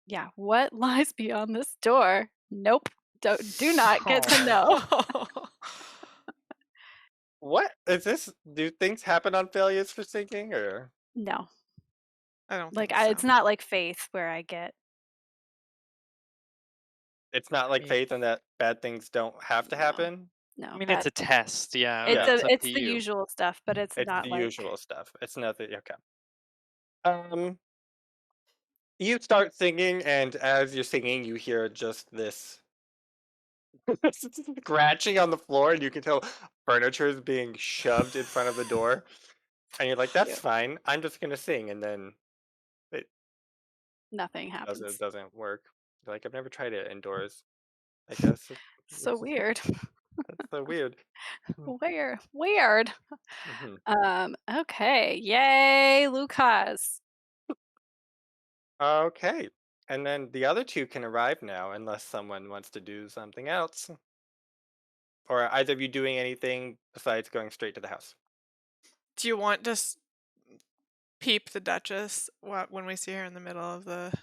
Yeah, what lies beyond this door? Nope. Do not get to know. What is this? Do things happen on failures for sinking, or No. I don't Like think so. it's not like faith where I get it's not like mean- faith in that bad things don't have to No. happen? no. I mean, bad. it's a test. Yeah. It's Yeah. It's up it's to the you. usual stuff, but it's It's not the like usual stuff. It's nothing. Okay. You start singing, and as you're singing, you hear just this scratching on the floor, and you can tell furniture is being shoved in front of the door. And you're like, "That's Cute. fine. I'm just gonna sing," and then it Nothing happens. doesn't work. You're like, "I've never tried it indoors. I guess So weird. that's so weird." Weird. Mhm. Okay. Yay, Lucas. Okay, and then the other two can arrive now, unless someone wants to do something else, or are either of you doing anything besides going straight to the house? Do you want to peep the Duchess when we see her in the middle of the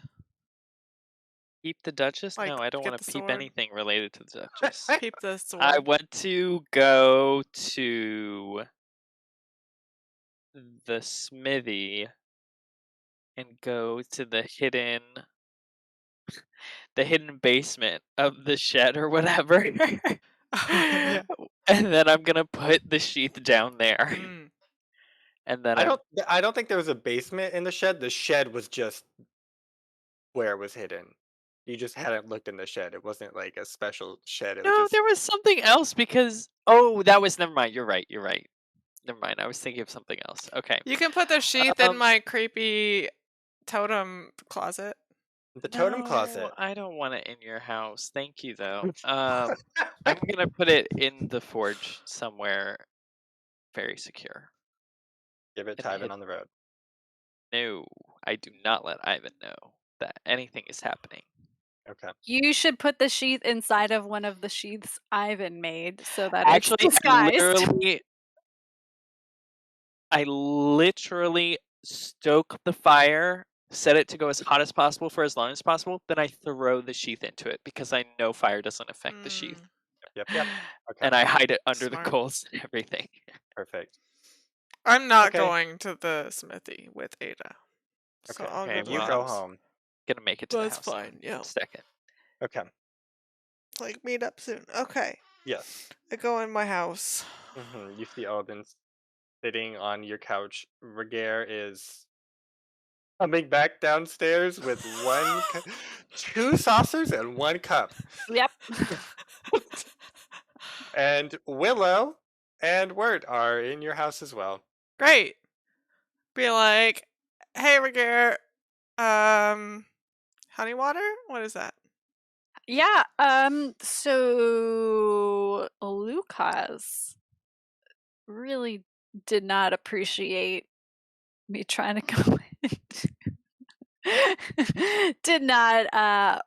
Peep the Duchess? like No, I don't get want the to peep sword? anything related to the Duchess. Peep the sword. I want to go to the smithy and go to the hidden basement of the shed or whatever. Yeah. And then I'm gonna put the sheath down there. Mm. And then I don't think there was a basement in the shed. The shed was just where it was hidden. You just hadn't looked in the shed. It wasn't like a special shed. It was No, just there was something else because never mind, you're right. Never mind. I was thinking of something else. Okay. You can put the sheath in Um, my creepy totem closet. the totem no, closet. I don't want it in your house. Thank you though. I'm gonna put it in the forge somewhere very secure. Give it In to the Ivan hidden on the road. No, I do not let Ivan know that anything is happening. Okay. You should put the sheath inside of one of the sheaths Ivan made so that Actually, it's disguised. I literally stoke the fire, set it to go as hot as possible for as long as possible, then I throw the sheath into it because I know fire doesn't affect the sheath. Yep. Okay. And I hide it under Smart. the coals and everything. Perfect. I'm not Okay. going to the smithy with Ada. So Okay. I'll Okay, go to You the go house. home. Gonna make it to the That's house fine, in yeah. a second. Okay. Like meet up soon. Okay. Yes. I go in my house. You see Alden sitting on your couch. Ragaire is coming back downstairs with two saucers and one cup. Yep. And Willow and Wirt are in your house as well. Great. Be like, hey, Ragaire, honey water? What is that? Yeah. So Lucas really did not appreciate me trying to go did not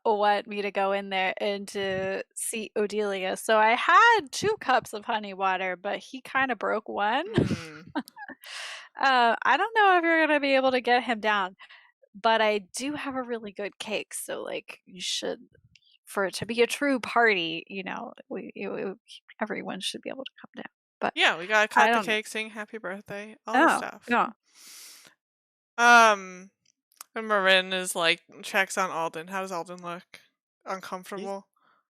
want me to go in there and to see Odelia. So I had 2 cups of honey water, but he kind of broke one. Hmm. I don't know if you're gonna be able to get him down, but I do have a really good cake. So like, you should, for it to be a true party, everyone should be able to come down. But Yeah, we gotta I cut the don't know. cake, sing happy birthday, all the Oh, stuff. yeah. And Morrine is like, checks on Alden. How does Alden look? Uncomfortable?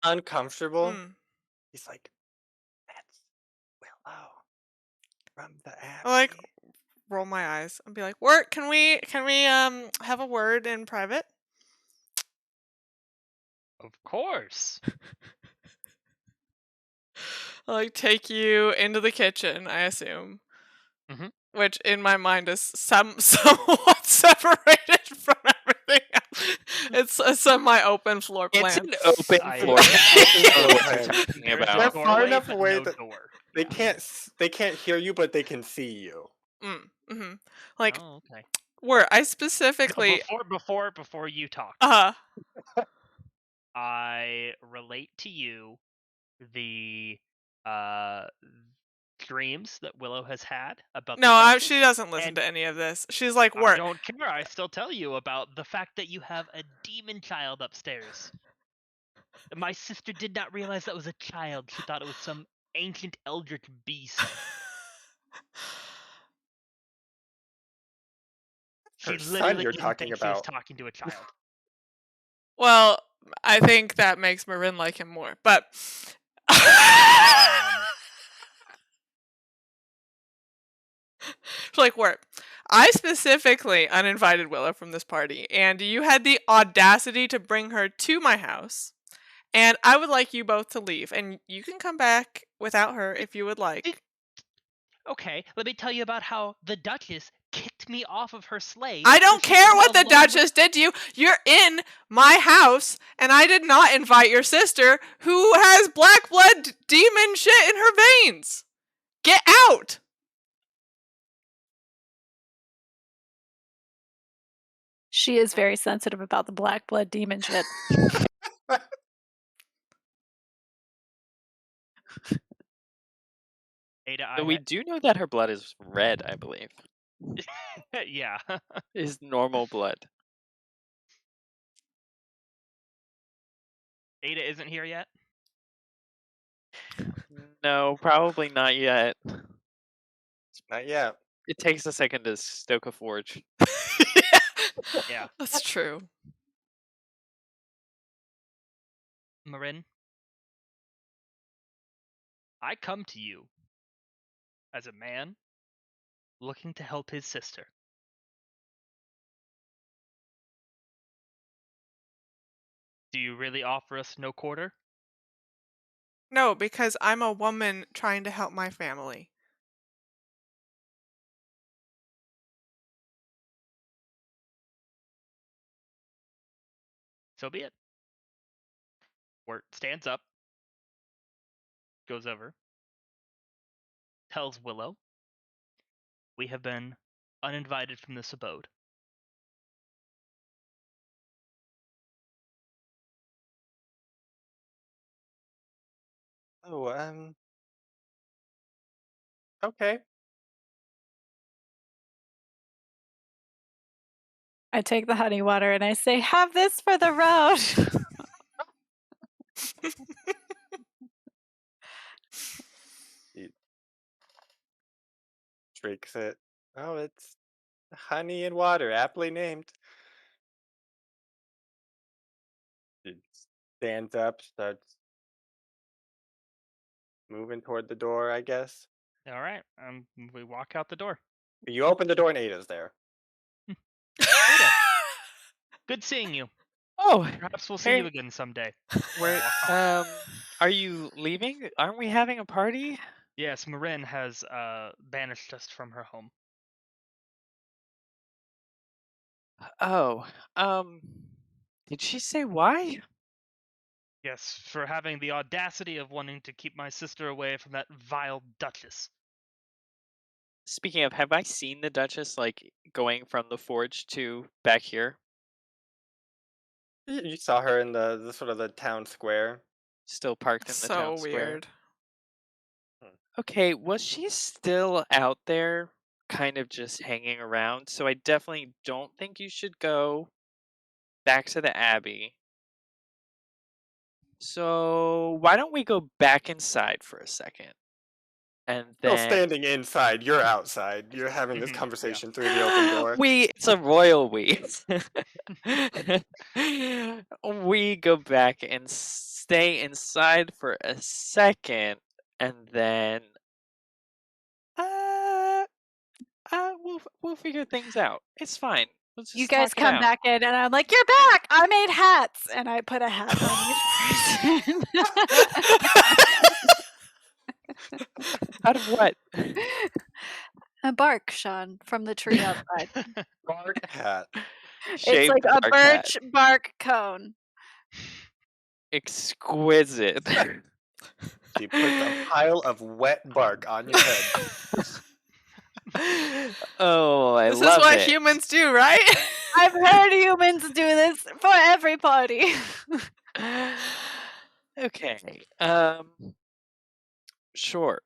Uncomfortable. Hmm. He's like, that's Willow from the abbey. I like roll my eyes and be like, Wirt, can we have a word in private? Of course. I like take you into the kitchen, I assume. Mhm. Which in my mind is somewhat separated from everything else. It's a semi-open floor plan. It's an open I- floor. I don't know what you're Okay. talking There is a about. They're far doorway, enough but away no that door. they can't hear you, but they can see you. Mm-hmm. Like, Oh, okay. Wirt, I No, specifically before you talk, I relate to you the dreams that Willow has had about the no, Duchess. she doesn't listen and to any of this. She's like, I Wirt, don't care. I still tell you about the fact that you have a demon child upstairs. My sister did not realize that was a child. She thought it was some ancient eldritch beast. She Her son literally you're didn't talking think she was about. talking to a child. well, I think that makes Morrine like him more, but she's like, Wirt, I specifically uninvited Willow from this party, and you had the audacity to bring her to my house, and I would like you both to leave, and you can come back without her if you would like. Okay, let me tell you about how the Duchess kicked me off of her sleigh. I so don't she care could what the alone with- Duchess did to you. You're in my house, and I did not invite your sister, who has black blood demon shit in her veins. Get out! She is very sensitive about the black blood demon shit. Ada, So we do know that her blood is red, I believe. yeah. Is normal blood. Ada isn't here yet. No, probably not yet. Not yet. It takes a second to stoke a forge. Yeah. That's true. Morrine, I come to you as a man looking to help his sister. Do you really offer us no quarter? No, because I'm a woman trying to help my family. So be it. Wirt stands up, goes over, tells Willow, we have been uninvited from this abode. Oh, okay. I take the honey water and I say, have this for the road. He drinks it. Oh, it's honey and water, aptly named. He stands up, starts moving toward the door, I guess. All right, we walk out the door. You open the door and Ada's there. Ada, Good seeing you. Oh, Perhaps we'll see hey, you again someday. where, are you leaving? Aren't we having a party? Yes, Morrine has banished us from her home. Oh, did she say why? Yes, for having the audacity of wanting to keep my sister away from that vile Duchess. Speaking of, have I seen the Duchess, like, going from the forge to back here? You saw her in the sort of the town square. Still parked in the So town square? weird. Okay, was she still out there, kind of just hanging around? So I definitely don't think you should go back to the Abbey. So why don't we go back inside for a second? And Still then standing inside, you're outside. You're having this Yeah. conversation through the open door. it's a royal we. We go back and stay inside for a second, and then uh, we'll figure things out. It's fine. We'll just You guys talk it come out. back in, and I'm like, "You're back! I made hats!" And I put a hat on each person. Out of what? A bark, Sean, from the tree outside. Bark hat. It's Shaved like a bark hat. birch bark cone. Exquisite. She puts a pile of wet bark on your head. Oh, I This is love what it. humans do, right? I've heard humans do this for every party. Okay. Sure.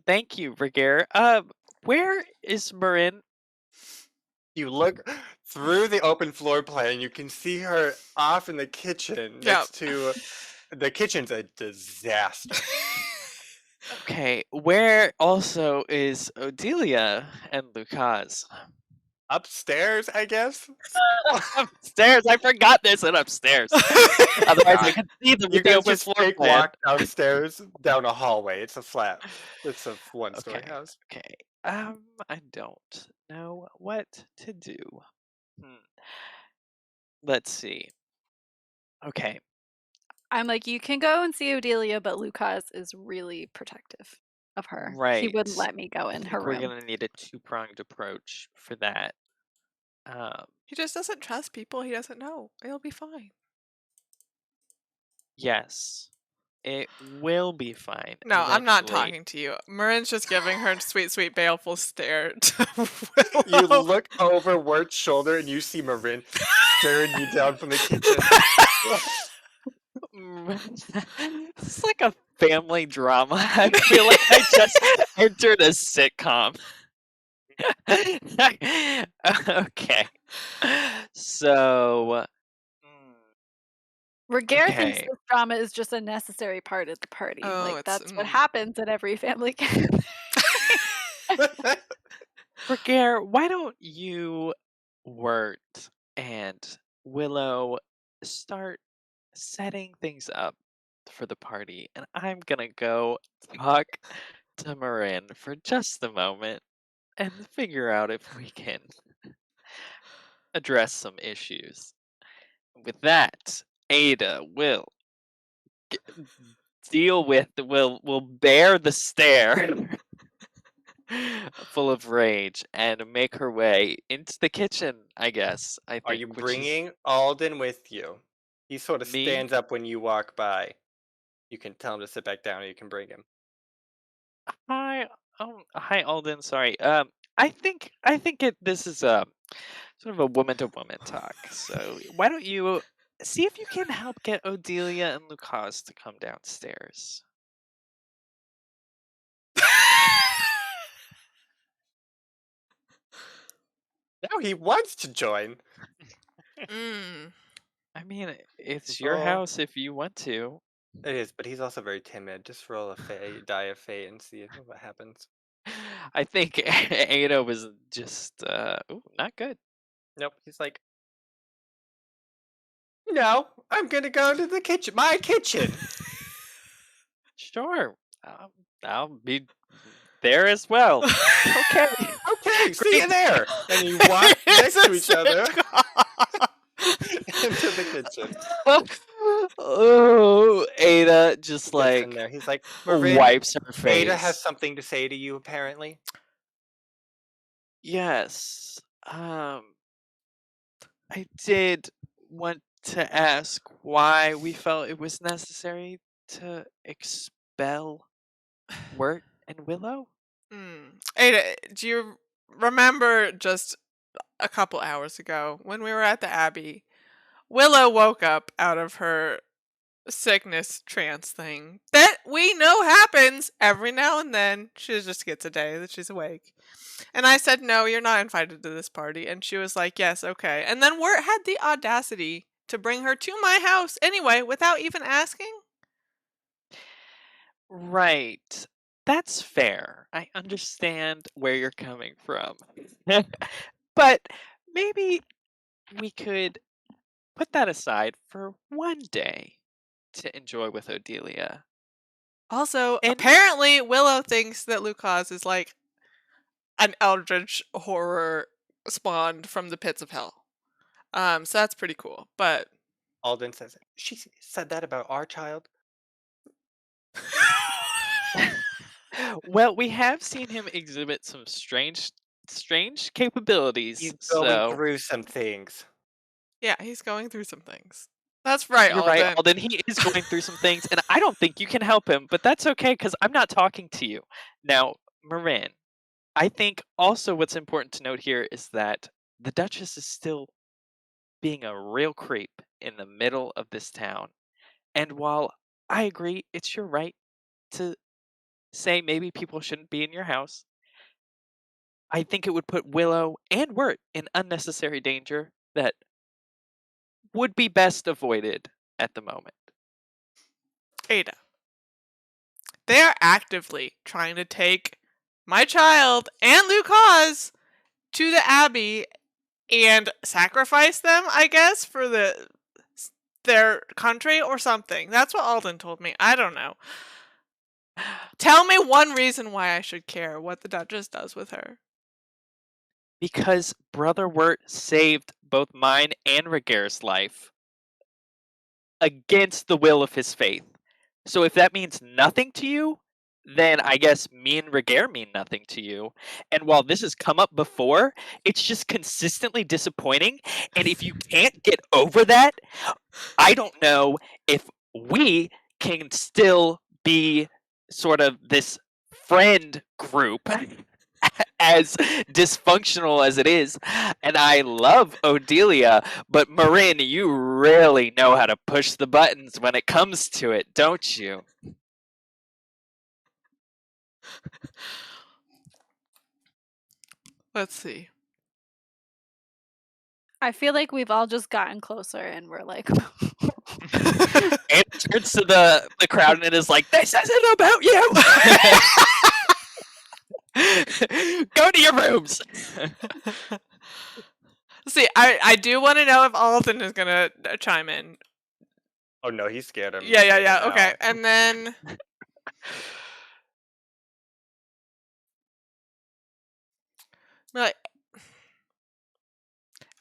Thank you, Ragaire. Where is Morrine? You look through the open floor plan, you can see her off in the kitchen Yep. next to the kitchen's a disaster. Okay. Where also is Odelia and Lucas? Upstairs, I guess. Upstairs. I forgot there's an upstairs. Otherwise, I could see them You with the guys open just floor take plan. walk downstairs down a hallway. It's a one-story Okay. house. Okay. I don't know what to do. Let's see. Okay. I'm like, you can go and see Odelia, but Lucas is really protective of her. He Right. wouldn't let me go I in think her we're room. gonna need a two-pronged approach for that. He just doesn't trust people he doesn't know. It'll be fine. Yes. It will be fine. No, I'm not eventually. talking to you. Marin's just giving her sweet, sweet, baleful stare to You Willow. look over Wirt's shoulder and you see Morrine staring you down from the kitchen. It's like a family drama. I feel like I just entered a sitcom. Okay. So. Ragaire thinks Okay. this drama is just a necessary part of the party. Oh, like it's- that's what happens at every family gathering. Ragaire, why don't you, Wirt, and Willow start setting things up for the party, and I'm gonna go talk to Morrine for just a moment and figure out if we can address some issues. With that, Ada will will bear the stare full of rage and make her way into the kitchen, I guess. I think. Are you which is bringing Alden with you? He sort of Me? stands up when you walk by. You can tell him to sit back down, or you can bring him. Hi, hi, Alden. Sorry. I think this is sort of a woman to woman talk. So why don't you see if you can help get Odelia and Lucas to come downstairs? No, he wants to join. Mm. I mean, it's your Oh. house if you want to. It is, but he's also very timid. Just roll a die of fate and see what happens. I think Ada was just not good. Nope, he's like, no, I'm gonna go to the kitchen, my kitchen. Sure, I'll be there as well. Okay. Okay, see you there. And you walk next to each other. into the kitchen. Oh, Ada just Gets in there. He's like, Marin, wipes her Ada has face. something to say to you, apparently. Yes. I did want to ask why we felt it was necessary to expel Wirt and Willow. Ada, do you remember just a couple hours ago when we were at the Abbey? Willow woke up out of her sickness trance thing that we know happens every now and then. She just gets a day that she's awake. And I said, no, you're not invited to this party. And she was like, yes, okay. And then Wirt had the audacity to bring her to my house anyway without even asking. Right. That's fair. I understand where you're coming from. But maybe we could put that aside for one day to enjoy with Odelia. Also, And apparently Willow thinks that Lucas is like an eldritch horror spawned from the pits of hell. So that's pretty cool. But Alden says, she said that about our child. well, we have seen him exhibit some strange capabilities. He's going So through some things. yeah, he's going through some things. That's right, you're Alden. right, Alden. He is going through some things, and I don't think you can help him. But that's okay, because I'm not talking to you now, Morrine. I think also what's important to note here is that the Duchess is still being a real creep in the middle of this town. And while I agree, it's your right to say maybe people shouldn't be in your house, I think it would put Willow and Wirt in unnecessary danger that would be best avoided at the moment. Ada. They are actively trying to take my child and Lucas to the Abbey and sacrifice them, I guess, for their country or something. That's what Alden told me. I don't know. Tell me one reason why I should care what the Duchess does with her. Because Brother Wirt saved both mine and Ragaire's life against the will of his faith. So if that means nothing to you, then I guess me and Ragaire mean nothing to you. And while this has come up before, it's just consistently disappointing. And if you can't get over that, I don't know if we can still be sort of this friend group as dysfunctional as it is. And I love Odelia, but Morrine, you really know how to push the buttons when it comes to it, don't you? Let's see. I feel like we've all just gotten closer and we're like, And turns to the crowd and is like, this isn't about you! Go to your rooms! See, I do want to know if Alden is going to chime in. Oh no, he's scared of me. Yeah, okay. And then... like,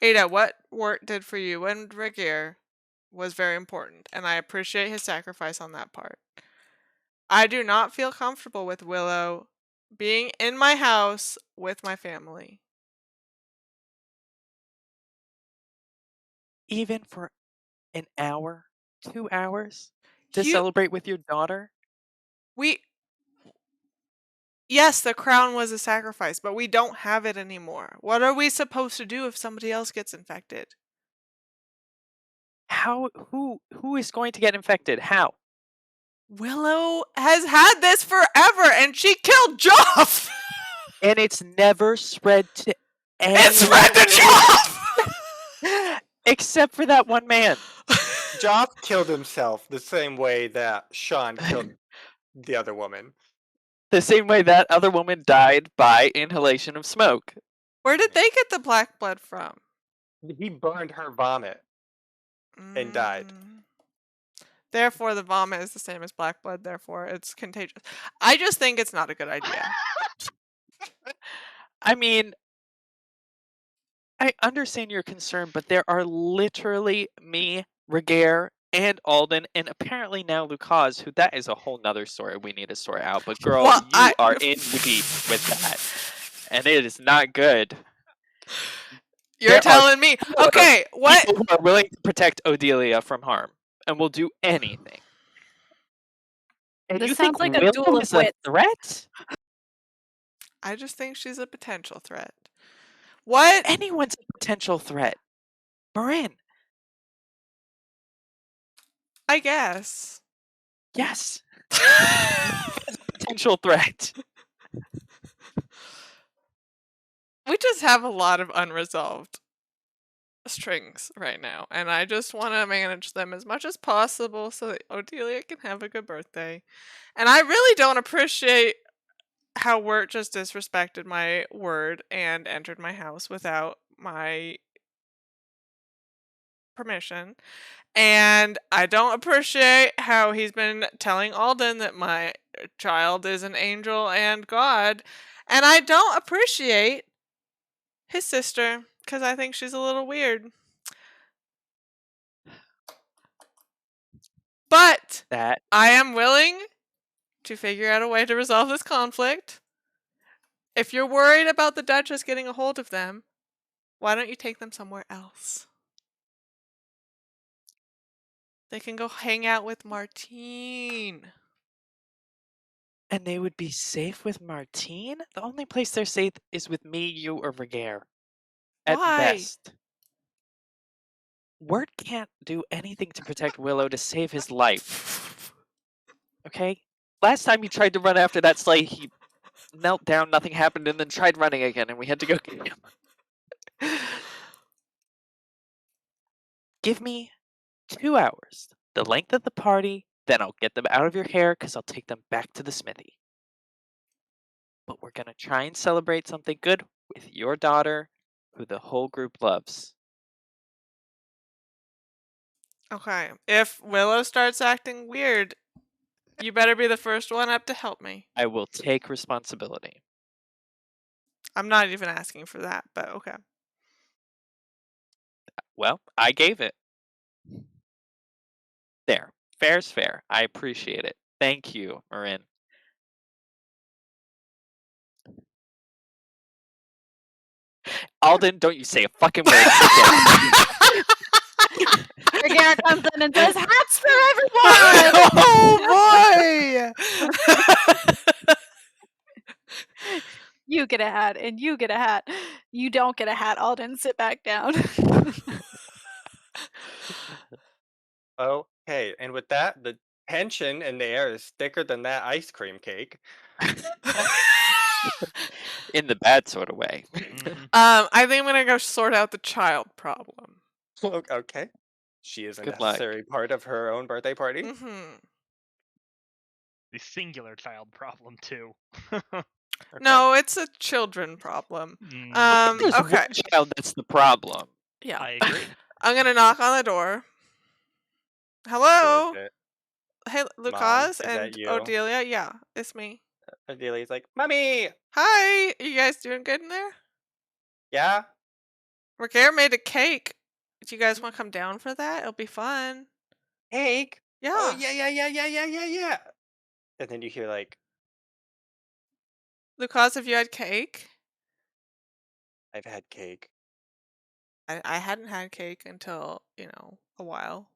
Ada, what Wirt did for you and Ragaire was very important, and I appreciate his sacrifice on that part. I do not feel comfortable with Willow being in my house with my family. Even for an hour, 2 hours to celebrate with your daughter? Yes, the crown was a sacrifice, but we don't have it anymore. What are we supposed to do if somebody else gets infected? How? Who is going to get infected? How? Willow has had this forever, and she killed Joff! And it's never spread to anyone. It spread to Joff! Except for that one man. Joff killed himself the same way that Sean killed the other woman. The same way that other woman died by inhalation of smoke. Where did they get the black blood from? He burned her vomit and died. Therefore, the vomit is the same as black blood, therefore it's contagious. I just think it's not a good idea. I mean, I understand your concern, but there are literally me, Ragaire, and Alden, and apparently now Lucas, who that is a whole nother story we need to sort out. But girl, Well, you are in deep with that, and it is not good. You're There are telling me. more Okay, what? people who are willing to protect Odelia from harm and will do anything. And This you sounds think like a duel Willow of is a wits. threat? I just think she's a potential threat. What? Anyone's a potential threat. Morrine, I guess. yes, potential threat. We just have a lot of unresolved strings right now, and I just want to manage them as much as possible so that Odelia can have a good birthday. And I really don't appreciate how Wirt just disrespected my word and entered my house without my permission. And I don't appreciate how he's been telling Alden that my child is an angel and God. And I don't appreciate his sister because I think she's a little weird. But That I am willing to figure out a way to resolve this conflict. If you're worried about the Duchess getting a hold of them, why don't you take them somewhere else? They can go hang out with Martine. and they would be safe with Martine? The only place they're safe is with me, you, or Ragaire. At Why? best. Wirt can't do anything to protect Willow to save his life. Okay? Last time he tried to run after that sleigh, he knelt down, nothing happened, and then tried running again, and we had to go get him. Give me 2 hours, the length of the party, then I'll get them out of your hair because I'll take them back to the smithy. But we're going to try and celebrate something good with your daughter, who the whole group loves. Okay. If Willow starts acting weird, you better be the first one up to help me. I will take responsibility. I'm not even asking for that, but okay. Well, I gave it. There. Fair's fair. I appreciate it. Thank you, Morrine. Alden, don't you say a fucking word. Ragaire comes in and says, "Hats for everyone!" Oh boy! You get a hat, and you get a hat. You don't get a hat, Alden. Sit back down. Okay, and with that, the tension in the air is thicker than that ice cream cake. In the bad sort of way. Mhm. I think I'm gonna go sort out the child problem. Okay. She is a Good luck. necessary part of her own birthday party. Mm-hmm. The singular child problem too. Okay. No, it's a children problem. Mm, There's Okay. one child that's the problem. Yeah. I agree. I'm gonna knock on the door. Who Hello? is it? Hey, Mom, Lucas is that and you? Odelia. Yeah, it's me. Adelia's like, Mommy! Hi, you guys doing good in there? Yeah? Ragaire made a cake. Do you guys want to come down for that? It'll be fun. Cake? Yeah. Oh, yeah. And then you hear like, Lucas, have you had cake? I've had cake. I hadn't had cake until, a while.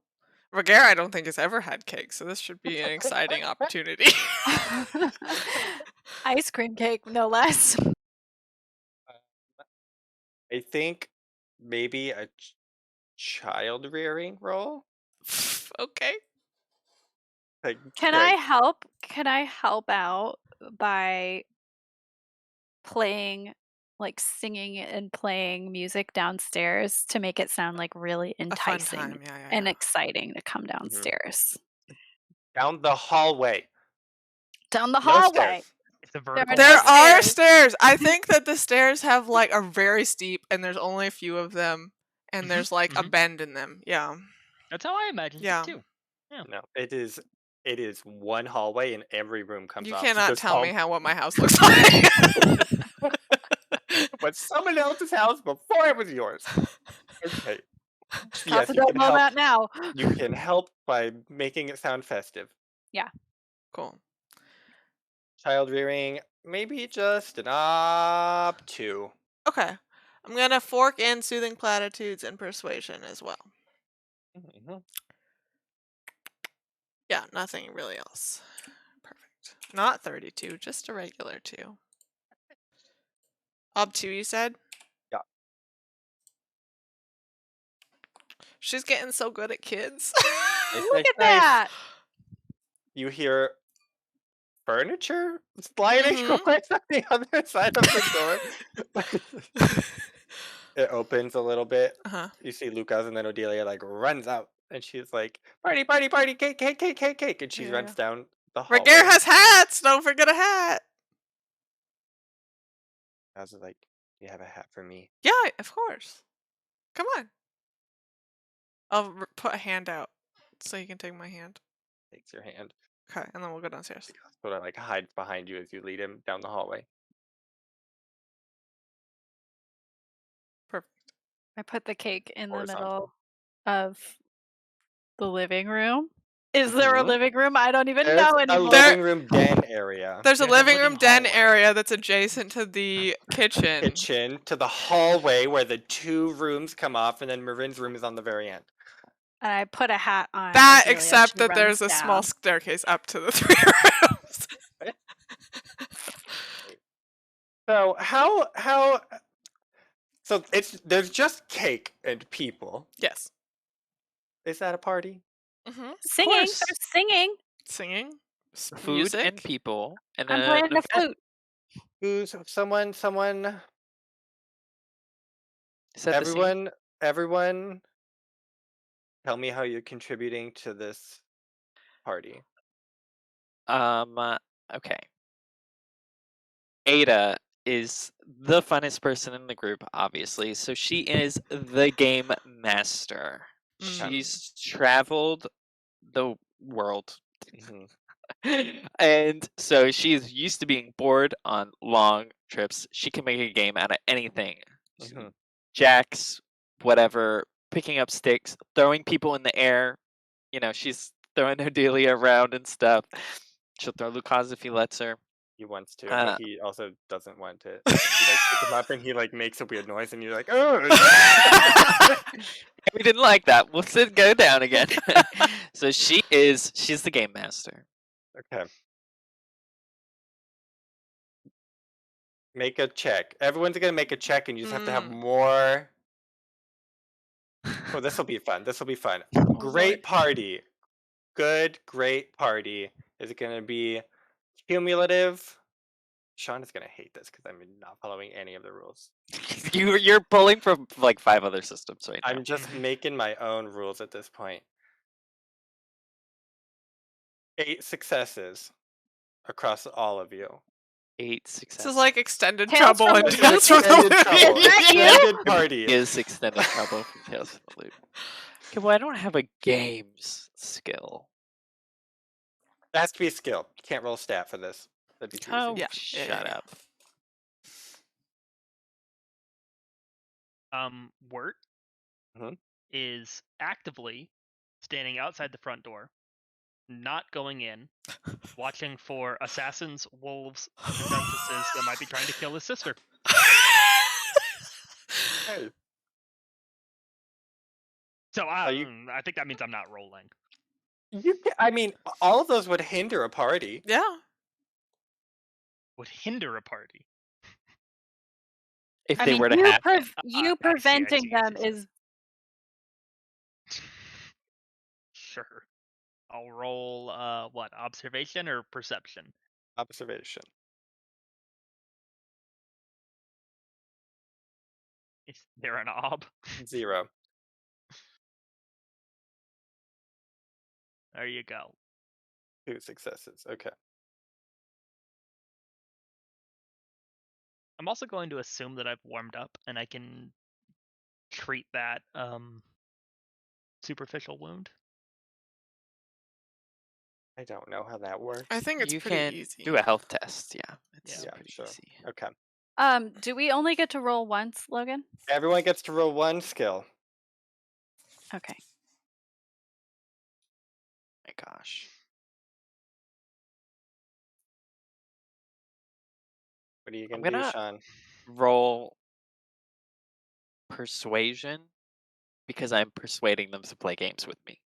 Ragaire, I don't think has ever had cake, so this should be an exciting opportunity. Ice cream cake, no less. I think maybe a child rearing role? Okay. Like, Can I help? Can I help out by playing, like singing and playing music downstairs to make it sound like really A fun enticing time, yeah. and exciting to come downstairs? down the hallway. Down the No hallway. stairs. It's a There vertical. There no are stairs. stairs. I think that the stairs have like are very steep and there's only a few of them and there's like a mhm. bend in them. Yeah. That's how I imagined Yeah. it too. No, it is one hallway and every room comes You off cannot this tell me hall- what my house looks like. was someone else's house before it was yours. Okay. So Toss yes, a you dope can bomb help. out now. You can help by making it sound festive. Cool. Child rearing, maybe just an up 2. Okay. I'm gonna fork in soothing platitudes and persuasion as well. Mhm. Yeah, nothing really else. Perfect. Not 32, just a regular 2. Ob 2, you said? Yeah. She's getting so good at kids. Nice, Look nice, at nice. that. You hear furniture sliding Mhm. away on the other side of the door. It opens a little bit. Uh-huh. You see Lucas, and then Odelia like runs out, and she's like, "Party, party, party! Cake, cake, cake, cake, cake!" And she Yeah, runs yeah. down the Ragaire hallway. has hats! Don't forget a hat! I was like, "You have a hat for me?" Yeah, of course. Come on. I'll put a hand out so you can take my hand. Takes your hand. Okay, and then we'll go downstairs. Sort of like hides behind you as you lead him down the hallway. Perfect. I put the cake in the Horizontal. middle of the living room. Is there a living room? I don't even There's know a anymore. living room den area. There's a There's a living living room den hallway. area that's adjacent to the kitchen. Kitchen to the hallway where the 2 rooms come off, and then Marin's room is on the very end. And I put a hat on. That, Adelia. except She that there's runs a small down. staircase up to the 3 rooms. So so there's just cake and people. Yes. Is that a party? Mm-hmm. Singing. course. They're singing. Singing. Food Music. and people and I'm an playing the event. flute. Who's someone Set the scene. everyone tell me how you're contributing to this party. Okay. Ada is the funnest person in the group, obviously. So she is the game master. Mm. She's traveled the world. Mhm. And so she's used to being bored on long trips. She can make a game out of anything. Mhm. Jacks, whatever, picking up sticks, throwing people in the air. You know, she's throwing Odelia around and stuff. She'll throw Lucas if he lets her. He wants to, Uh, but he also doesn't want to. You like pick him up and he like makes a weird noise, and you're like, "Oh!" we didn't like that. We'll go down again. So she's the game master. Okay. Make a check. Everyone's gonna make a check, and you just have to have more. Oh, this will be fun. This will be fun. Great party. Good, great party. Is it gonna be cumulative? Sean is gonna hate this because I'm not following any of the rules. You're pulling from like 5 other systems right now. I'm just making my own rules at this point. 8 successes across all of you. 8 This successes. is like extended Tales trouble from and the Loop. Tales from the Extended Loop. trouble. Is that you? Extended party. Is extended trouble from Tales from the Loop. Okay, well I don't have a games skill. It has to be a skill. You can't roll a stat for this. That'd be too Oh, easy. Yeah. shut Yeah. up. Wirt Mhm. is actively standing outside the front door, not going in, watching for assassins, wolves, and duchesses that might be trying to kill his sister. Hey, So Are you- I think that means I'm not rolling. I mean, all of those would hinder a party. Yeah. Would hinder a party. If I they mean, were to you, happen. you I see, I preventing see, I them see. is Sure. I'll roll what, observation or perception? Observation. Is there an ob? 0. There you go. 2 successes. Okay. I'm also going to assume that I've warmed up and I can treat that superficial wound. I don't know how that works. I think it's You pretty can easy. do a health test, yeah. It's Yeah, pretty sure. easy. Okay. Do we only get to roll once, Logan? Everyone gets to roll one skill. Okay. My gosh. What are you I'm gonna do, gonna Sean? roll persuasion because I'm persuading them to play games with me.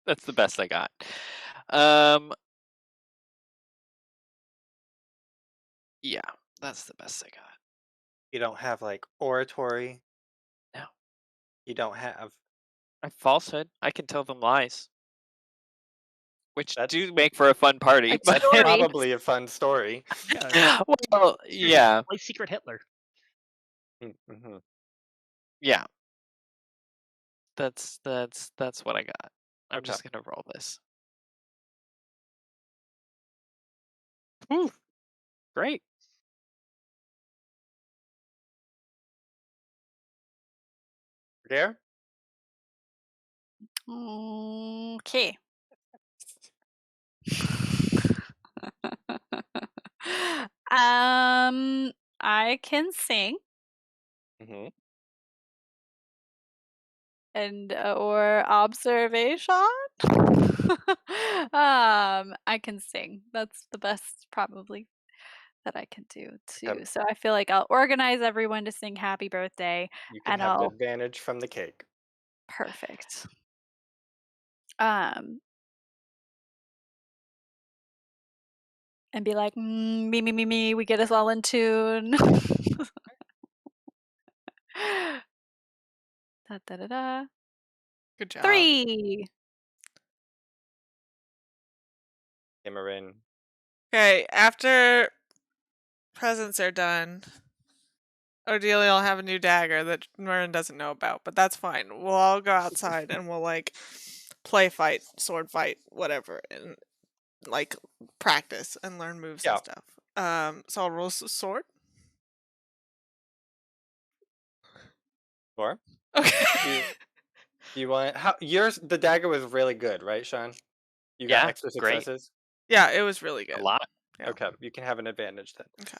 That's the best I got. Yeah, that's the best I got. You don't have like oratory. No. You don't have. A falsehood. I can tell them lies, which That's do make for a fun party. A But story. probably a fun story. Yeah, well, yeah, play Secret Hitler. Mm-hmm. yeah. That's what I got. I'm Okay. just gonna roll this. Whew. Great. Ragaire? Okay. I can sing Mm-hmm. and or observation. I can sing. That's the best probably that I can do too. Okay. So I feel like I'll organize everyone to sing happy birthday You can and have an I'll advantage from the cake. perfect. And be like, me, me, me, me, we get us all in tune. Da, da, da, da. Good job. 3. Hey, Morrine. Okay, after presents are done, Odelia will have a new dagger that Merlin doesn't know about, but that's fine. We'll all go outside and we'll like play fight, sword fight, whatever, and like practice and learn moves Yeah. and stuff. So I'll roll sword. Or Okay. you want the dagger was really good, right, Sean? You got Yeah, extra great. successes? Yeah, it was really A good. lot. Yeah. Okay, you can have an advantage then. Okay.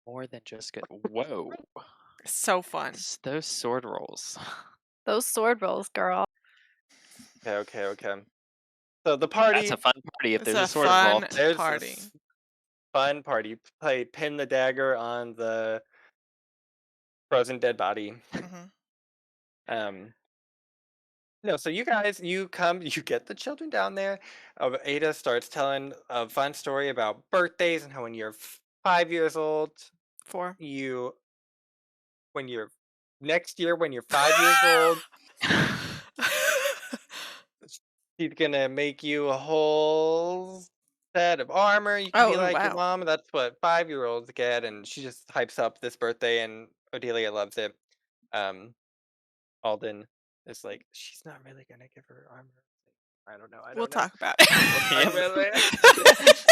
More than just good. Whoa. So fun. Those sword rolls. Those sword rolls, girl. Okay. So the That's party, a fun party if It's there's a a sword fun involved. there's party. this fun party. Play pin the dagger on the frozen dead body. Hmm. No, so you guys, you come, you get the children down there. Ada starts telling a fun story about birthdays and how when you're 5 years old, 4. when you're next year, when you're 5 years old, she's gonna make you a whole set of armor. You can be Oh, like your wow. mom. That's what 5-year-olds get, and she just hypes up this birthday, and Odelia loves it. Alden is like, she's not really gonna give her armor. I don't know. We'll We'll talk about it. talk about it.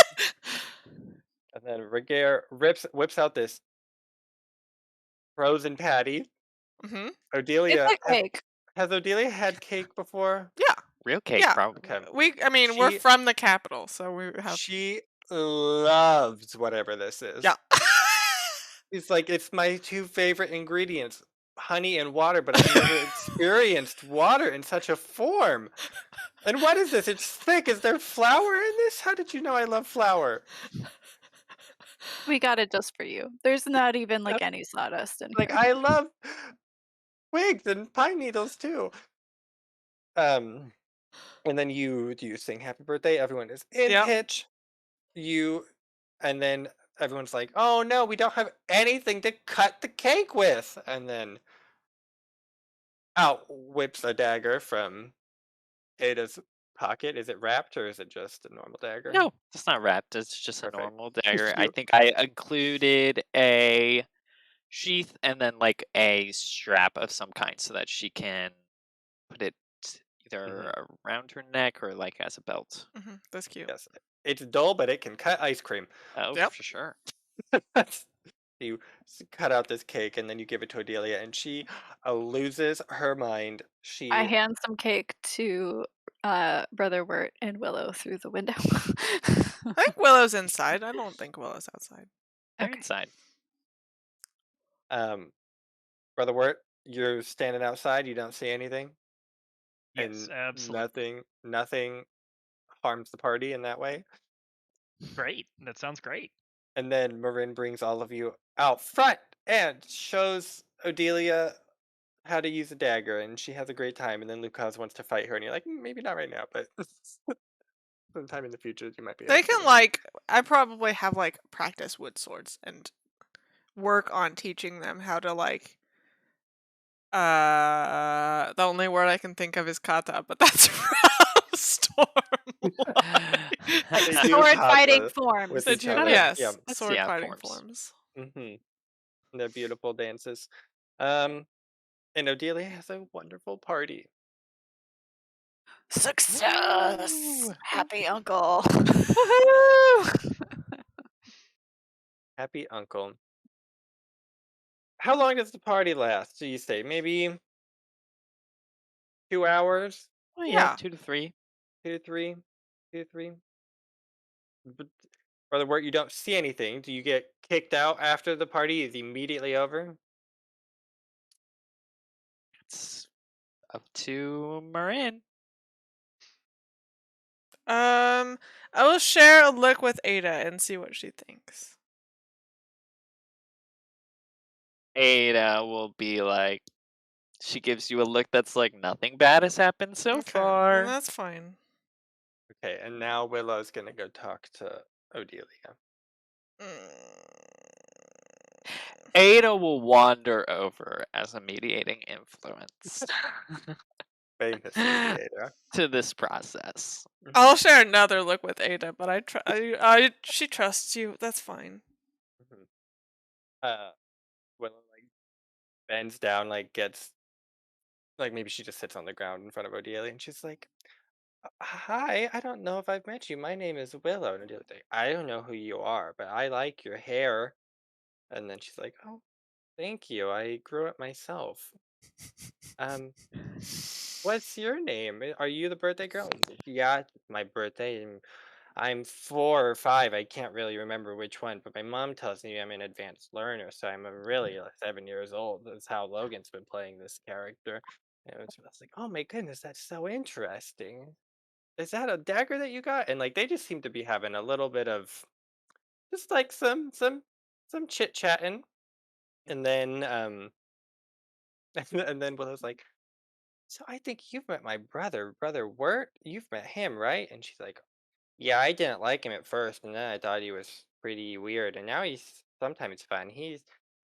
And then Ragaire whips out this frozen patty. Hmm. It's Odelia, a cake. has Odelia had cake before? Yeah. Real cake, Yeah. probably. Okay. I mean, we're She from the capital, so we have. she loves whatever this is. Yeah. It's like it's my 2 favorite ingredients, honey and water, but I've never experienced water in such a form. And what is this? It's thick. Is there flour in this? How did you know I love flour? We got it just for you. There's not even like any sawdust in Like here. I love twigs and pine needles too. And then you sing happy birthday. Everyone is in Yep. pitch. And then everyone's like, oh no, we don't have anything to cut the cake with. And then out whips a dagger from Ada's pocket. Is it wrapped or is it just a normal dagger? No, it's not wrapped. It's just a Perfect. normal dagger. I You- think I included a sheath and then like a strap of some kind so that she can put it either around her neck or like as a belt. That's cute. Yes. It's dull, but it can cut ice cream. Oh, Yep. for sure. You cut out this cake and then you give it to Odelia, and she loses her mind. I She hand some cake to Brother Wirt and Willow through the window. I think Willow's inside. I don't think Willow's outside. They're Okay. inside. Brother Wirt, you're standing outside. You don't see anything, Yes, and absolutely. nothing harms the party in that way. Great. That sounds great. And then Marin brings all of you out front and shows Odelia how to use a dagger, and she has a great time. And then Lucas wants to fight her, and you're like, maybe not right now, but sometime in the future you might be able They to get can with her." I probably have practice wood swords and work on teaching them how to the only word I can think of is kata, but that's from They Stormlight. do Sword fighting kata forms. with They each do, other. Yeah. yes, Let's sword see how it fighting forms. forms. They're beautiful dances. And Odelia has a wonderful party. Success! Woo! Happy uncle. Woohoo! Happy uncle. How long does the party last? Do you say maybe 2 hours, Well, yeah, Yeah. 2 to 3. 2 to 3, 2 to 3? But Brother Wirt, you don't see anything. Do you get kicked out after the party is immediately over? It's up to Marin. I will share a look with Ada and see what she thinks. Ada will be like, she gives you a look that's like nothing bad has happened so Okay, then far. that's fine. Okay, and now Willow's gonna go talk to Odelia. Ada will wander over as a mediating influence Famous mediator. to this process. I'll Mhm, share another look with Ada, but she trusts you. That's fine. mhm. Willow bends down, gets maybe she just sits on the ground in front of Odelia, and she's like, "Hi, I don't know if I've met you. My name is Willow." And Odelia's like, "I don't know who you are, but I like your hair." And then she's like, "Oh, thank you. I grew it myself. Um, what's your name? Are you the birthday girl?" And she's like, "Yeah, it's my birthday, and I'm 4 or 5. I can't really remember which one, but my mom tells me I'm an advanced learner, so I'm really 7 years old. That's how Logan's been playing this character." And I was like, "Oh my goodness, that's so interesting. Is that a dagger that you got?" And they just seem to be having a little bit of just some chit chatting, and then and then Willow's like, "So I think you've met my brother Wirt. You've met him, right?" And she's like, "Yeah, I didn't like him at first, and then I thought he was pretty weird, and now he's sometimes fun.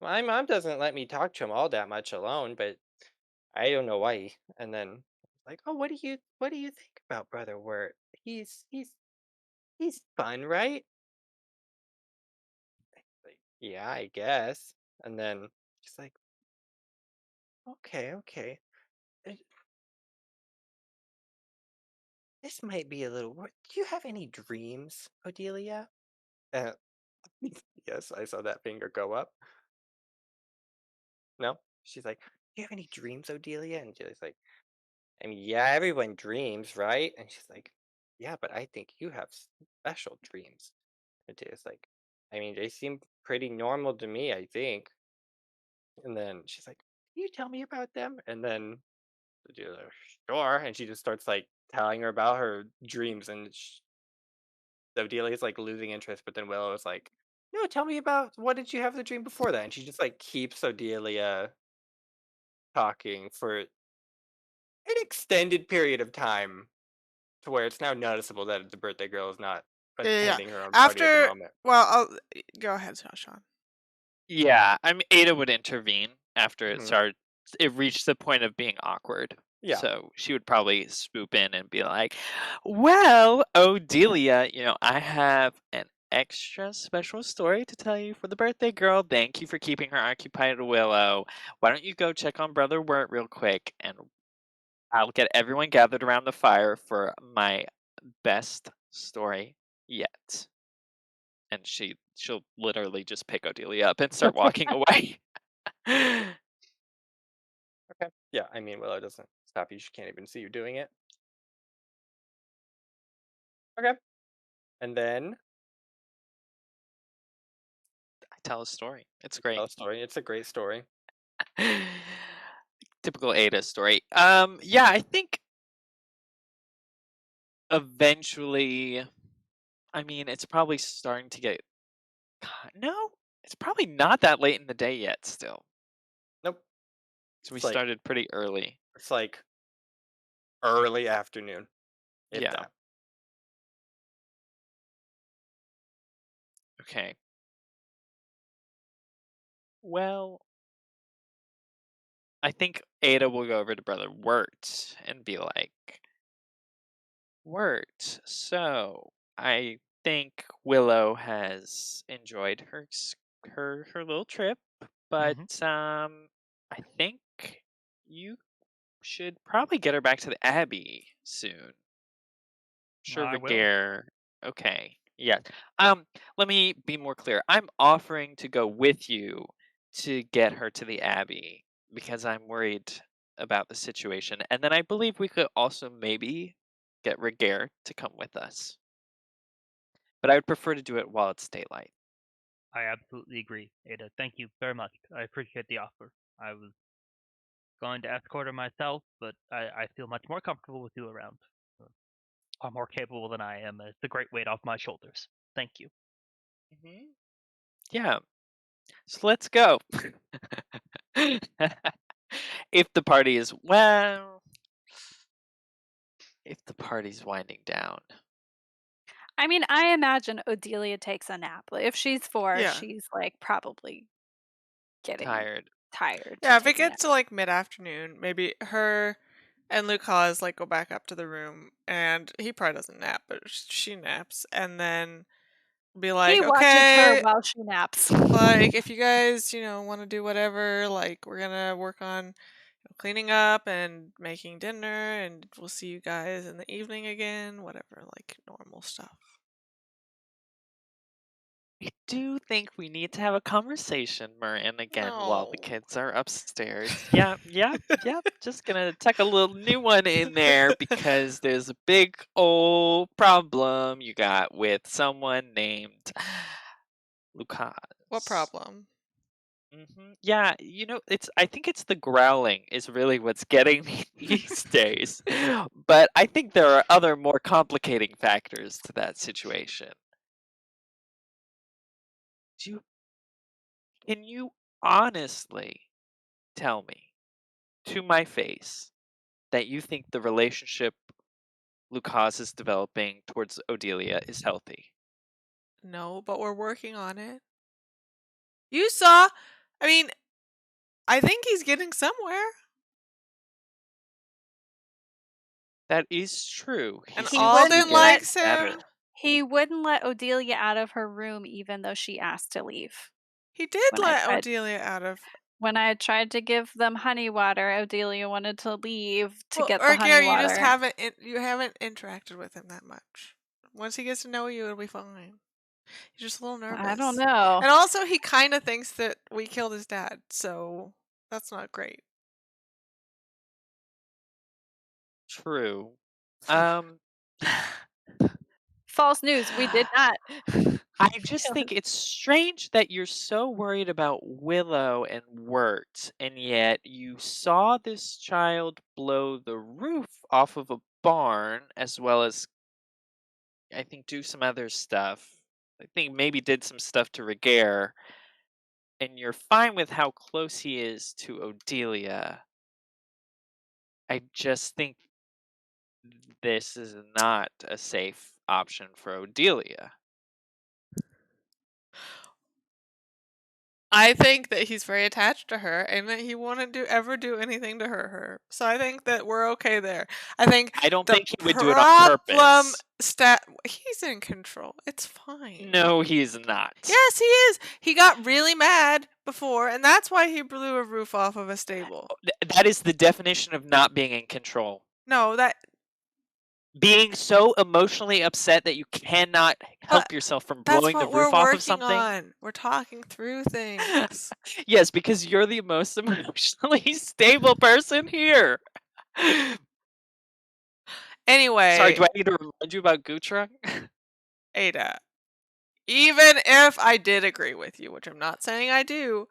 My mom doesn't let me talk to him all that much alone, but I don't know why." And then "Oh, what do you think about Brother Wirt? He's fun, right?" Like, "Yeah, I guess." And then she's like, "Okay, okay. uh, This might be a little weird. Do you have any dreams, Odelia?" Uh, yes, I saw that finger go up. No? She's like, "Do you have any dreams, Odelia?" And she's like, "I mean, yeah, everyone dreams, right?" And she's like, "Yeah, but I think you have special dreams." And Odelia's like, "I mean, they seem pretty normal to me, I think." And then she's like, "Can you tell me about them?" And then Odelia's like, "Sure." And she just starts telling her about her dreams, and Odelia's losing interest, but then Willow is like, "No, tell me about what did you have the dream before that?" And she just keeps Odelia talking for an extended period of time to where it's now noticeable that the birthday girl is not Yeah. attending her own party at the After, moment. well, go ahead, Sean. Yeah, I mean, Ada would intervene after Mhm. it reached the point of being awkward. Yeah. So she would probably swoop in and be like, "Well, Odelia, I have an extra special story to tell you for the birthday girl. Thank you for keeping her occupied, Willow. Why don't you go check on Brother Wirt real quick, and I'll get everyone gathered around the fire for my best story yet." And she'll literally just pick Odelia up and start walking away. Okay. Yeah, I mean, Willow doesn't stop you. She can't even see you doing it. Okay. And then I tell a story. It's you great. tell a story. It's a great story. Typical Ada story. Yeah, I think eventually, I mean, it's probably starting to get. No, it's probably not that late in the day yet. Still, Nope. so we It's like started pretty early. it's like early afternoon, if Yeah. that. Okay. Well, I think Ada will go over to Brother Wirt and be like, Wirt, so I think Willow has enjoyed her little trip, but I think you should probably get her back to the Abbey soon. Sure, I will. Ragaire. Okay. Yeah. Let me be more clear. I'm offering to go with you to get her to the Abbey because I'm worried about the situation. And then I believe we could also maybe get Ragaire to come with us. But I would prefer to do it while it's daylight. I absolutely agree, Ada. Thank you very much. I appreciate the offer. I was going to escort her myself, but I feel much more comfortable with you around. Far more capable than I am. It's a great weight off my shoulders. Thank you. Yeah. So let's go. If the party is if the party's winding down. I mean, I imagine Odelia takes a nap. Like, if she's 4, Yeah. she's like probably getting Tired. tired. Yeah, if to it take a nap. gets to like mid-afternoon, maybe her and Lucas like go back up to the room, and he probably doesn't nap, but she naps, and then be like, He watches her okay, while she naps. like if you guys, want to do whatever, like we're gonna work on cleaning up and making dinner, and we'll see you guys in the evening again, whatever, like normal stuff. I do think we need to have a conversation, Morrine, again while the No. kids are upstairs. Yeah. Just gonna tuck a little new one in there because there's a big old problem you got with someone named Lucas. What problem? Yeah, I think it's the growling is really what's getting me these days. But I think there are other more complicating factors to that situation. Can you honestly tell me to my face that you think the relationship Lucas is developing towards Odelia is healthy? No, but we're working on it. You saw, I mean, I think he's getting somewhere. That is true. And He seems to be wouldn't Alden getting likes better. him. He wouldn't let Odelia out of her room even though she asked to leave. He did When I let tried- Odelia out of. When I tried to give them honey water, Odelia wanted to leave to get the Or honey Gary, water. you just haven't interacted with him that much. Once he gets to know you, it'll be fine. He's just a little nervous. I don't know. And also, he kind of thinks that we killed his dad, so that's not great. True. False news. We did not. I just think it's strange that you're so worried about Willow and Wirt, and yet you saw this child blow the roof off of a barn, as well as, I think, do some other stuff. I think maybe did some stuff to Ragaire, and you're fine with how close he is to Odelia. I just think this is not a safe option for Odelia. I think that he's very attached to her, and that he wouldn't ever do anything to hurt her. So I think that we're okay there. I don't think he would do it on purpose. He's in control. It's fine. No, he's not. Yes, he is. He got really mad before, and that's why he blew a roof off of a stable. That is the definition of not being in control. No, Being so emotionally upset that you cannot help yourself from blowing the roof off of something. On. We're talking through things. Yes, because you're the most emotionally stable person here. Anyway, Sorry, do I need to remind you about Gutra? Ada, even if I did agree with you, which I'm not saying I do,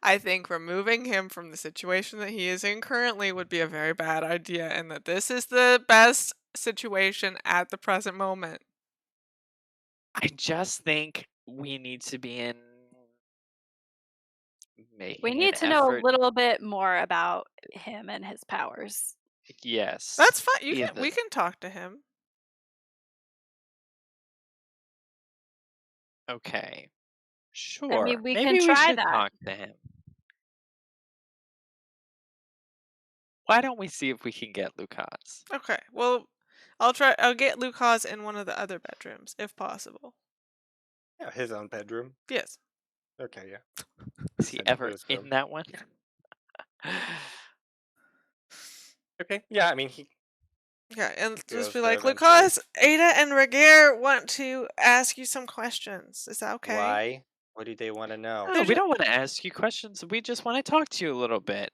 I think removing him from the situation that he is in currently would be a very bad idea, and that this is the best situation at the present moment. I just think we need to be in making We an need to know a effort. little bit more about him and his powers. Yes. That's fine. We either. can talk to him. Okay. Sure. I mean, we Maybe can we try should that. talk to him. Why don't we see if we can get Lucas? Okay. Well, I'll get Lucas in one of the other bedrooms if possible. Yeah, his own bedroom. Yes. Okay, yeah. Is he Send ever Lou's in room. that one? Okay, yeah, I mean, he Yeah, and just goes be there like, eventually. Lucas, Ada and Ragaire want to ask you some questions. Is that okay? Why? What do they want to know? No, we don't want to ask you questions. We just want to talk to you a little bit.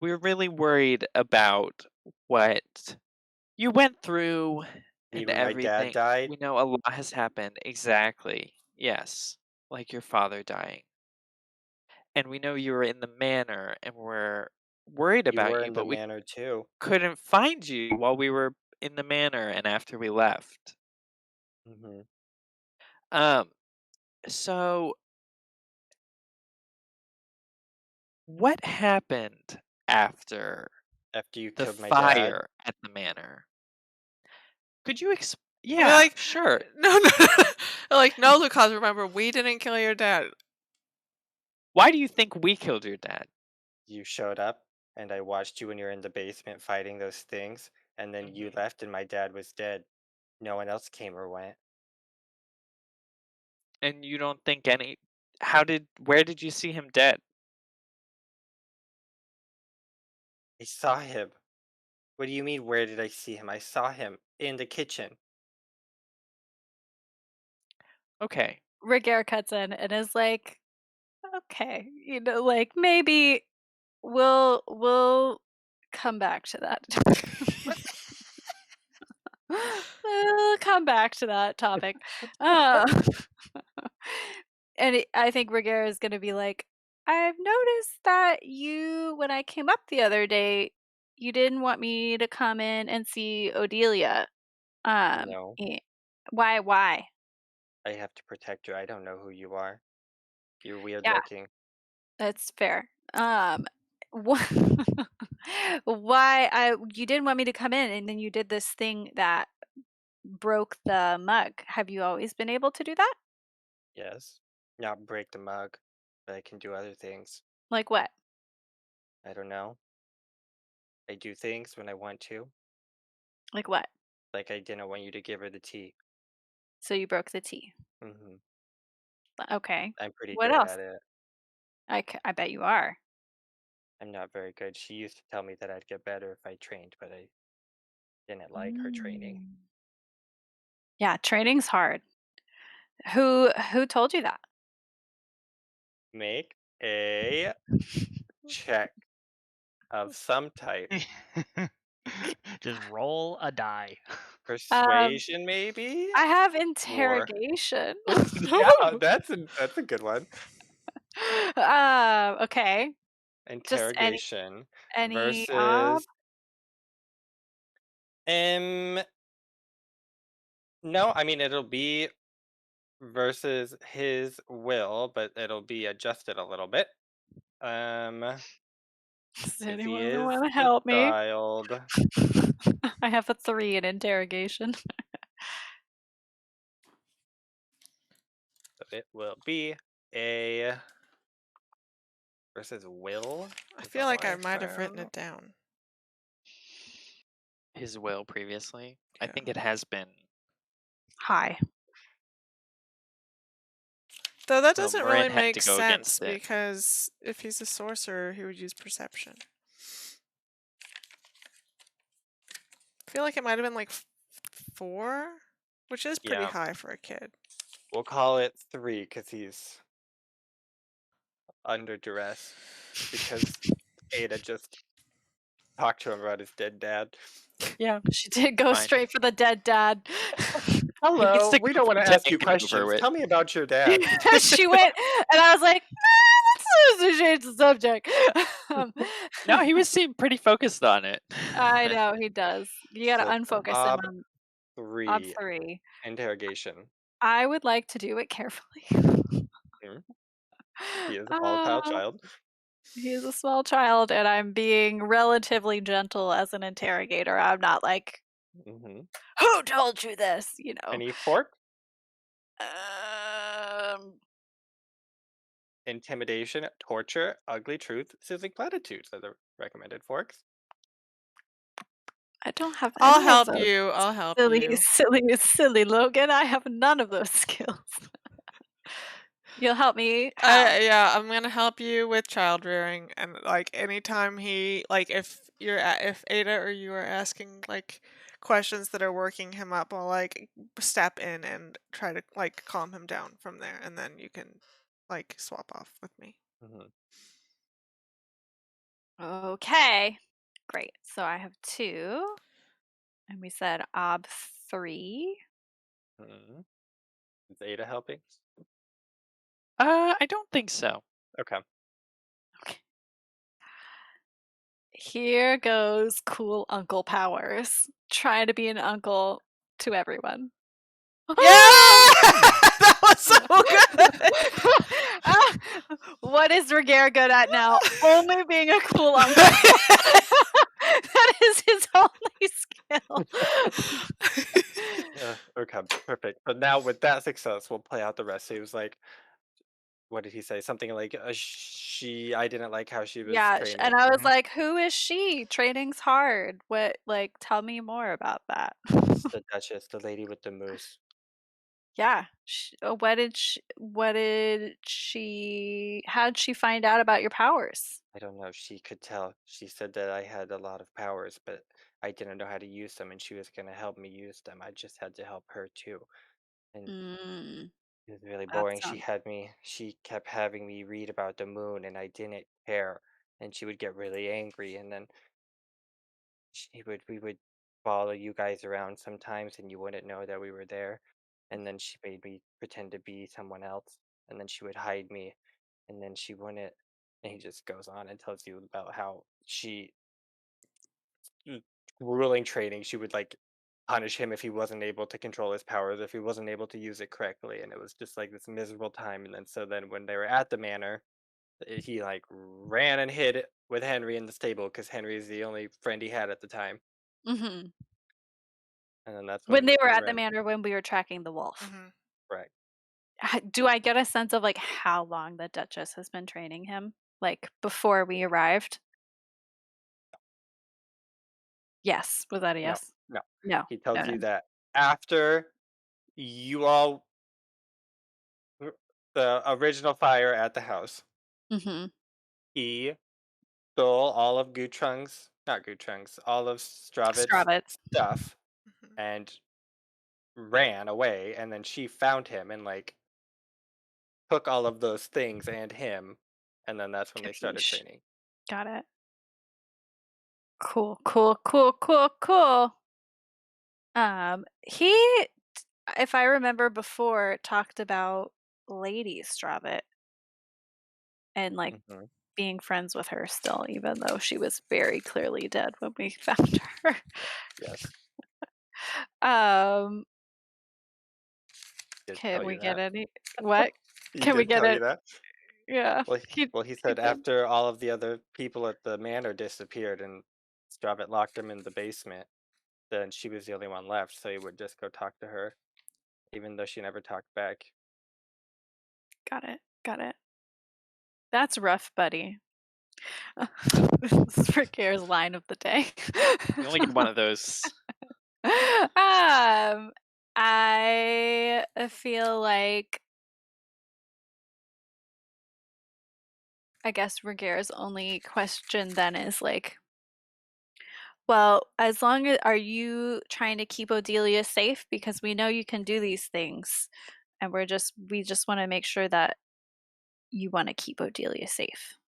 We're really worried about what you went through and Even my dad everything. died. We know a lot has happened. Exactly. Yes. Like your father dying. And we know you were in the manor and we're worried You about were you, in the but we manor too. couldn't find you while we were in the manor and after we left. Hmm. So what happened after After you the killed my dad, fire at the manor? Could you We're Yeah, like, sure. no. They're like, no, Lucas, remember, we didn't kill your dad. Why do you think we killed your dad? you showed up and I watched you when you were in the basement fighting those things, and then you left and my dad was dead. No one else came or went. And you don't think where did you see him dead? I saw him. What do you mean, where did I see him? I saw him in the kitchen. Okay. Ragaire cuts in and is like, okay, like maybe we'll come back to that. We'll come back to that topic. And I think Ragaire is going to be like, I've noticed that when I came up the other day, you didn't want me to come in and see Odelia. No, Why? I have to protect you. I don't know who you are. You're weird Yeah, looking. that's fair. Wh- why you didn't want me to come in and then you did this thing that broke the mug. Have you always been able to do that? Yes. Not break the mug, but I can do other things. Like what? I don't know. I do things when I want to. Like what? Like I didn't want you to give her the tea. So you broke the tea. Hmm. Okay. I'm pretty What good else? at it. I bet you are. I'm not very good. She used to tell me that I'd get better if I trained, but I didn't like her training. Mm. Yeah, training's hard. Who told you that? Make a check of some type. Just roll a die. Persuasion, maybe? I have Or interrogation. yeah, that's a good one. Okay. Just Interrogation any versus um no, I mean it'll be versus his will, but it'll be adjusted a little bit. Does Because he anyone is want to the help me? child. I have a 3 in interrogation. So it will be a versus will. I Is feel that like what I might have written found? it down. His will previously. I Yeah. think it has been. Hi. Though that No, doesn't Morrine really had to make go sense against it. because if he's a sorcerer, he would use perception. I feel like it might have been like 4, which is pretty Yeah. high for a kid. We'll call it 3 because he's under duress because Ada just talked to him about his dead dad. Yeah. She did go Fine. straight for the dead dad. Hello, to we go don't for want to the ask you tank maneuver questions. with- Tell me about your dad. She went, and I was like, let's change the subject. No, he was seeming pretty focused on it. I know he does. You gotta So, unfocus him Ob on Ob 3 3. interrogation. I would like to do it carefully. He is a volatile child. He is a small child, and I'm being relatively gentle as an interrogator. I'm not like, hmm who told you this? You know. Any fork? Um, Intimidation, torture, ugly truth, sizzling platitudes are the recommended forks. I don't have I'll any of help those. you. I'll help Silly, you. silly Logan. I have none of those skills. You'll help me? How? Yeah, I'm gonna help you with child rearing, and like anytime he like if if Ada or you are asking like questions that are working him up, I'll like step in and try to like calm him down from there, and then you can like swap off with me. Mhm. Okay. Great. So I have 2. And we said Ob 3. Mhm. Is Ada helping? I don't think so. Okay. Here goes cool uncle powers. Trying to be an uncle to everyone. Yeah, that was so good. Ah, what is Ragaire good at now? Only being a cool uncle. That is his only skill. Okay, perfect. But now with that success, we'll play out the rest. He was like, what did he say? Something like, I didn't like how she was Yeah, training. and I was like, who is she? Training's hard. What, like, tell me more about that. The Duchess, the lady with the moose. Yeah. How'd she find out about your powers? I don't know. She could tell. She said that I had a lot of powers, but I didn't know how to use them, and she was going to help me use them. I just had to help her too. And Mm, it was really that boring. sounds. She kept having me read about the moon, and I didn't care. And she would get really angry, and then we would follow you guys around sometimes, and you wouldn't know that we were there. And then she made me pretend to be someone else, and then she would hide me, and then she wouldn't. And he just goes on and tells you about how grueling training, she would like punish him if he wasn't able to control his powers, if he wasn't able to use it correctly, and it was just like this miserable time. And then when they were at the manor, he like ran and hid with Henry in the stable because Henry is the only friend he had at the time. Hmm. And then that's When when they were we at the ran. manor when we were tracking the wolf. Mhm. Right. Do I get a sense of like how long the Duchess has been training him? Like before we arrived? Yes. Was that a No, yes? no. No. He tells No, no. you that after you all the original fire at the house, Mm-hmm. he stole all of not Gutrung's, all of Stravitz's Stravitz. stuff Mhm. and ran away, and then she found him and like took all of those things and him, and then that's when they started Capiche. training. Got it. Cool, cool, cool, cool, cool. He, if I remember before, talked about Lady Stravit and like Mhm. being friends with her still, even though she was very clearly dead when we found her. Yes, Um, he did can tell we you get that. any? What? He Can we did get tell you it? that. Yeah. Well, He, he he said did. after all of the other people at the manor disappeared and Stravit locked him in the basement, then she was the only one left, so he would just go talk to her, even though she never talked back. Got it. Got it. That's rough, buddy. This is Rickare's line of the day. You only get one of those. I feel like I guess Ragaire's only question then is like, well, as long as are you trying to keep Odelia safe? Because we know you can do these things, and we just want to make sure that you want to keep Odelia safe.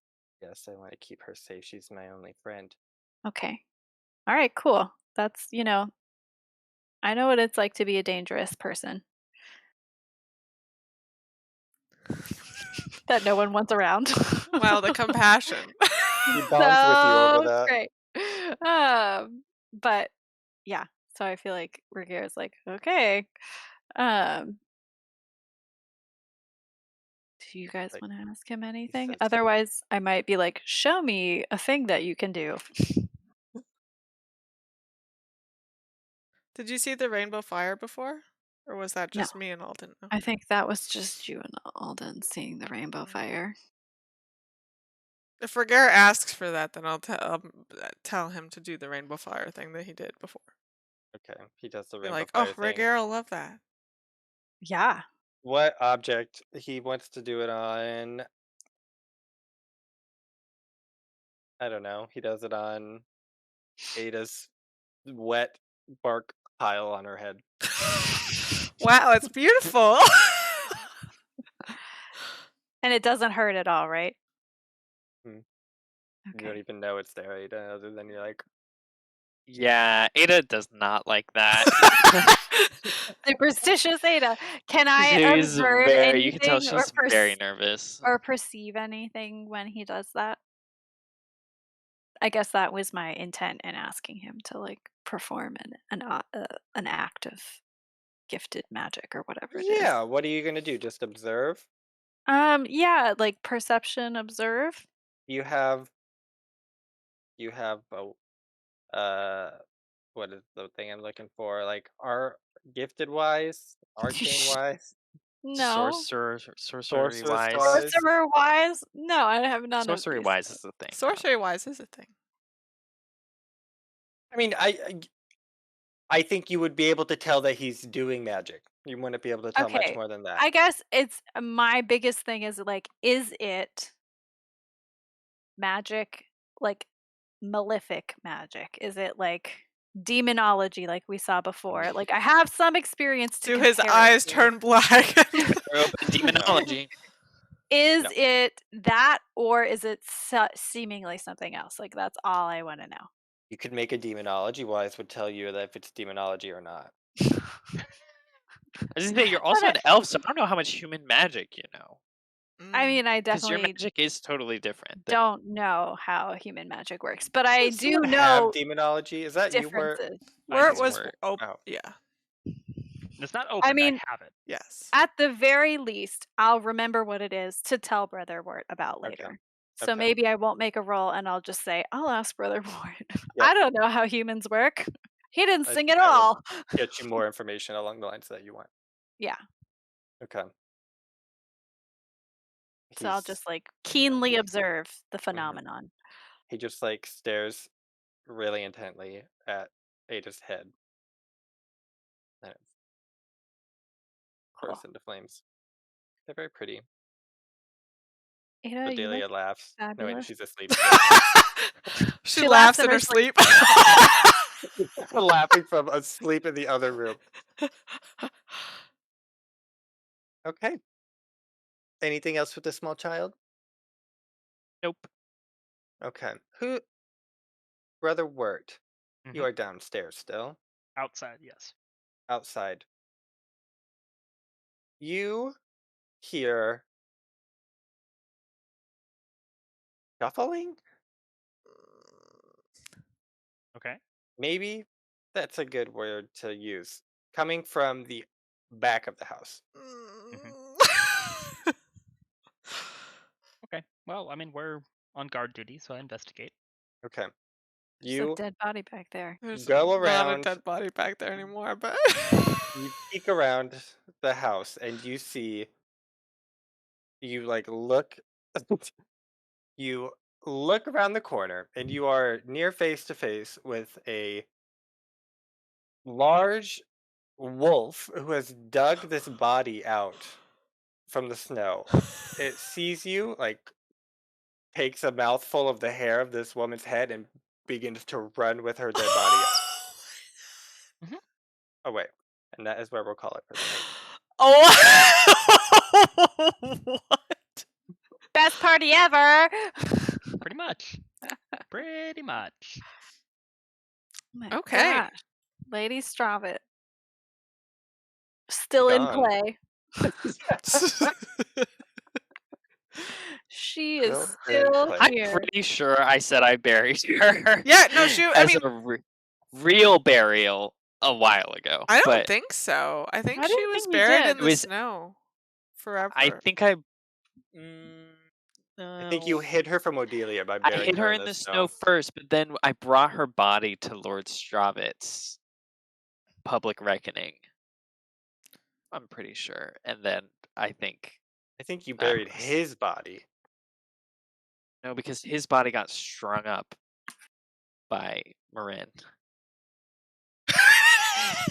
Yes, I want to keep her safe. She's my only friend. Okay. All right, cool. That's, I know what it's like to be a dangerous person that no one wants around. Wow, the compassion. He bonds with you over So that. great. But yeah, so I feel like Ragaire's like, okay. Do you guys Like, want to ask him anything? says- Otherwise, I might be like, show me a thing that you can do. Did you see the rainbow fire before? Or was that No. just me and Alden? I think that was just you and Alden seeing the rainbow fire. If Ragaire asks for that, then I'll tell him to do the rainbow fire thing that he did before. Okay, he does the Be rainbow like, fire oh, thing. Ragaire will love that. Yeah. What object he wants to do it on? I don't know. He does it on Ada's wet bark pile on her head. Wow, it's beautiful. And it doesn't hurt at all, right? You don't Okay. even know it's there, Ada, other than you're like, Yeah, Ada does not like that. Superstitious Ada. Can I She's observe very. You can tell anything she's very nervous. or perceive anything when he does that? I guess that was my intent in asking him to like perform an act of gifted magic or whatever it is. yeah, what are you gonna do? Just observe? Yeah, like perception, observe. You have what is the thing I'm looking for? Like gifted wise, arcane wise, No. Sorcery sorceress wise. wise. Sorcerer wise? No, I have none Sorcery of these. wise is the thing. Sorcery wise is a thing. I mean, I think you would be able to tell that he's doing magic. You wouldn't be able to tell much Okay, more than that. I guess it's my biggest thing is like, is it magic, like malefic magic? Is it like demonology, like we saw before? Like I have some experience to Do his compare it eyes to. turn black? Demonology. Is No. it that, or is it seemingly something else? Like that's all I want to know. You could make a demonology wise would tell you that if it's demonology or not. I was gonna say you're also an elf, so I don't know how much human magic you know. I mean, I Because your definitely magic is totally different. don't know how human magic works, but I Does do someone know have demonology. Is that you were? differences. Where it think was Wirt. oh, Oh. yeah. It's not open. mean- I have it. Yes. At the very least, I'll remember what it is to tell Brother Wirt about Okay. later. So Okay. maybe I won't make a roll and I'll just say, I'll ask Brother Wirt. Yep. I don't know how humans work. He didn't I sing think at I will all. get you more information along the lines that you want. Yeah. Okay. So I'll He's- just like keenly observe the phenomenon. He just like stares really intently at Ada's head. And it Cool. bursts into flames. They're very pretty. Ada, you Bedelia look laughs. No, wait, fabulous. she's asleep. She laughs in her sleep. Laughing from asleep in the other room. Okay. Anything else with the small child? Nope. Okay. Brother Wirt, you Mhm. are downstairs still. Outside, yes. Outside. You hear shuffling? Okay. Maybe that's a good word to use. Coming from the back of the house. Okay. Well, I mean, we're on guard duty, so I investigate. Okay. There's a You dead body back there. There's Go not a around- dead body back there anymore, but you peek around the house and you see you like look you look around the corner and you are near face to face with a large wolf who has dug this body out from the snow. It sees you, like takes a mouthful of the hair of this woman's head and begins to run with her dead body away. And that is where we'll call it for the night. oh, what? Best party ever! Pretty much. Pretty much. My Okay. gosh. Lady Stravit. Still in Gone. play. She is Still in still play. I'm here. pretty sure I said I buried her. Yeah, no, I as mean, a real burial a while ago. I don't but think so. I think I she didn't was think you buried did. in It the was- snow I forever. think I. I think you hid her from Odelia by I burying hid her in the the snow first, but then I brought her body to Lord Stravit's public reckoning. I'm pretty sure, and then I think I think you I buried was- his body. no, because his body got strung up by Morrine.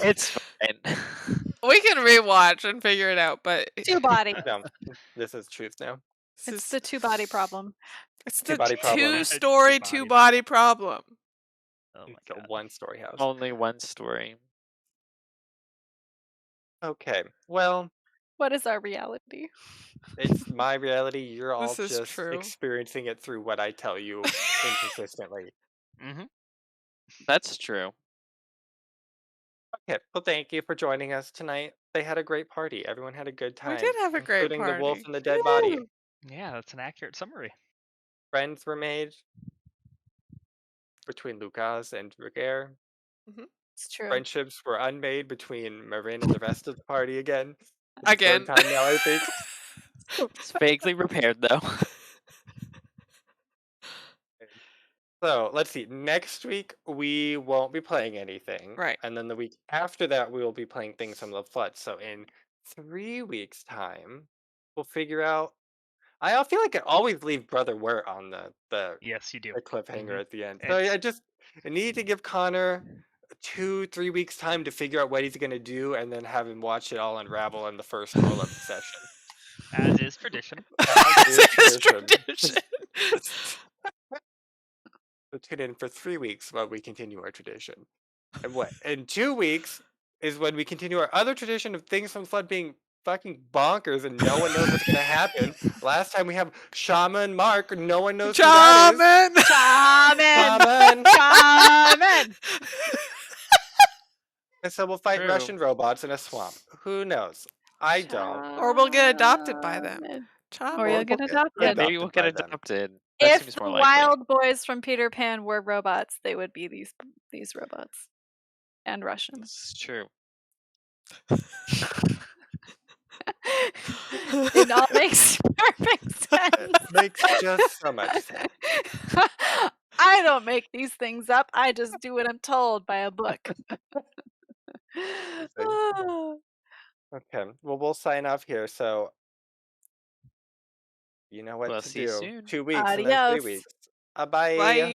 It's fine. We can rewatch and figure it out, but Two body. No, this is truth now. this It's is- the two body problem. it's two the body problem. two-story, Two-body two-body problem. Oh my It's a god. one-story house. Only one story. Okay, well, What is our reality? it's my reality. You're all This is just true. experiencing it through what I tell you inconsistently. Mm-hmm. That's true. Okay, well, thank you for joining us tonight. They had a great party. Everyone had a good time. We did have a great including the wolf party. and the dead body. Woo! Yeah, that's an accurate summary. Friends were made between Lucas and Ragaire. It's true. Friendships were unmade between Marin and the rest of the party again. For the Again. third time now, I think. It's vaguely repaired though. So let's see. Next week we won't be playing anything, Right. and then the week after that we will be playing things from the flood. So in 3 weeks' time, we'll figure out. I feel like I always leave Brother Wirt on the Yes, you do. cliffhanger Mhm. at the end. So I need to give Connor 2-3 weeks time to figure out what he's gonna do, and then have him watch it all unravel in the first roll-up session. As is tradition. As is It's tradition. tradition. So tune in for 3 weeks while we continue our tradition. And what? In 2 weeks is when we continue our other tradition of things from Flood being fucking bonkers and no one knows what's gonna happen. Last time we have Shaman Mark, no one knows who that is. Shaman! Shaman! Shaman! Shaman! And so we'll fight True. Russian robots in a swamp. Who knows? I don't. Or we'll get adopted by them. Shaman. Shaman. Or you'll get we'll adopted. Maybe we'll get by them. adopted. That If seems the more likely. wild boys from Peter Pan were robots, they would be these robots. And Russian. It's true. It all makes perfect sense. It makes just so much sense. I don't make these things up. I just do what I'm told by a book. Oh. Okay. Well, we'll sign off here. So you know what We'll to see you do. soon. 2 weeks and then 3 Adios. weeks. Bye. Bye.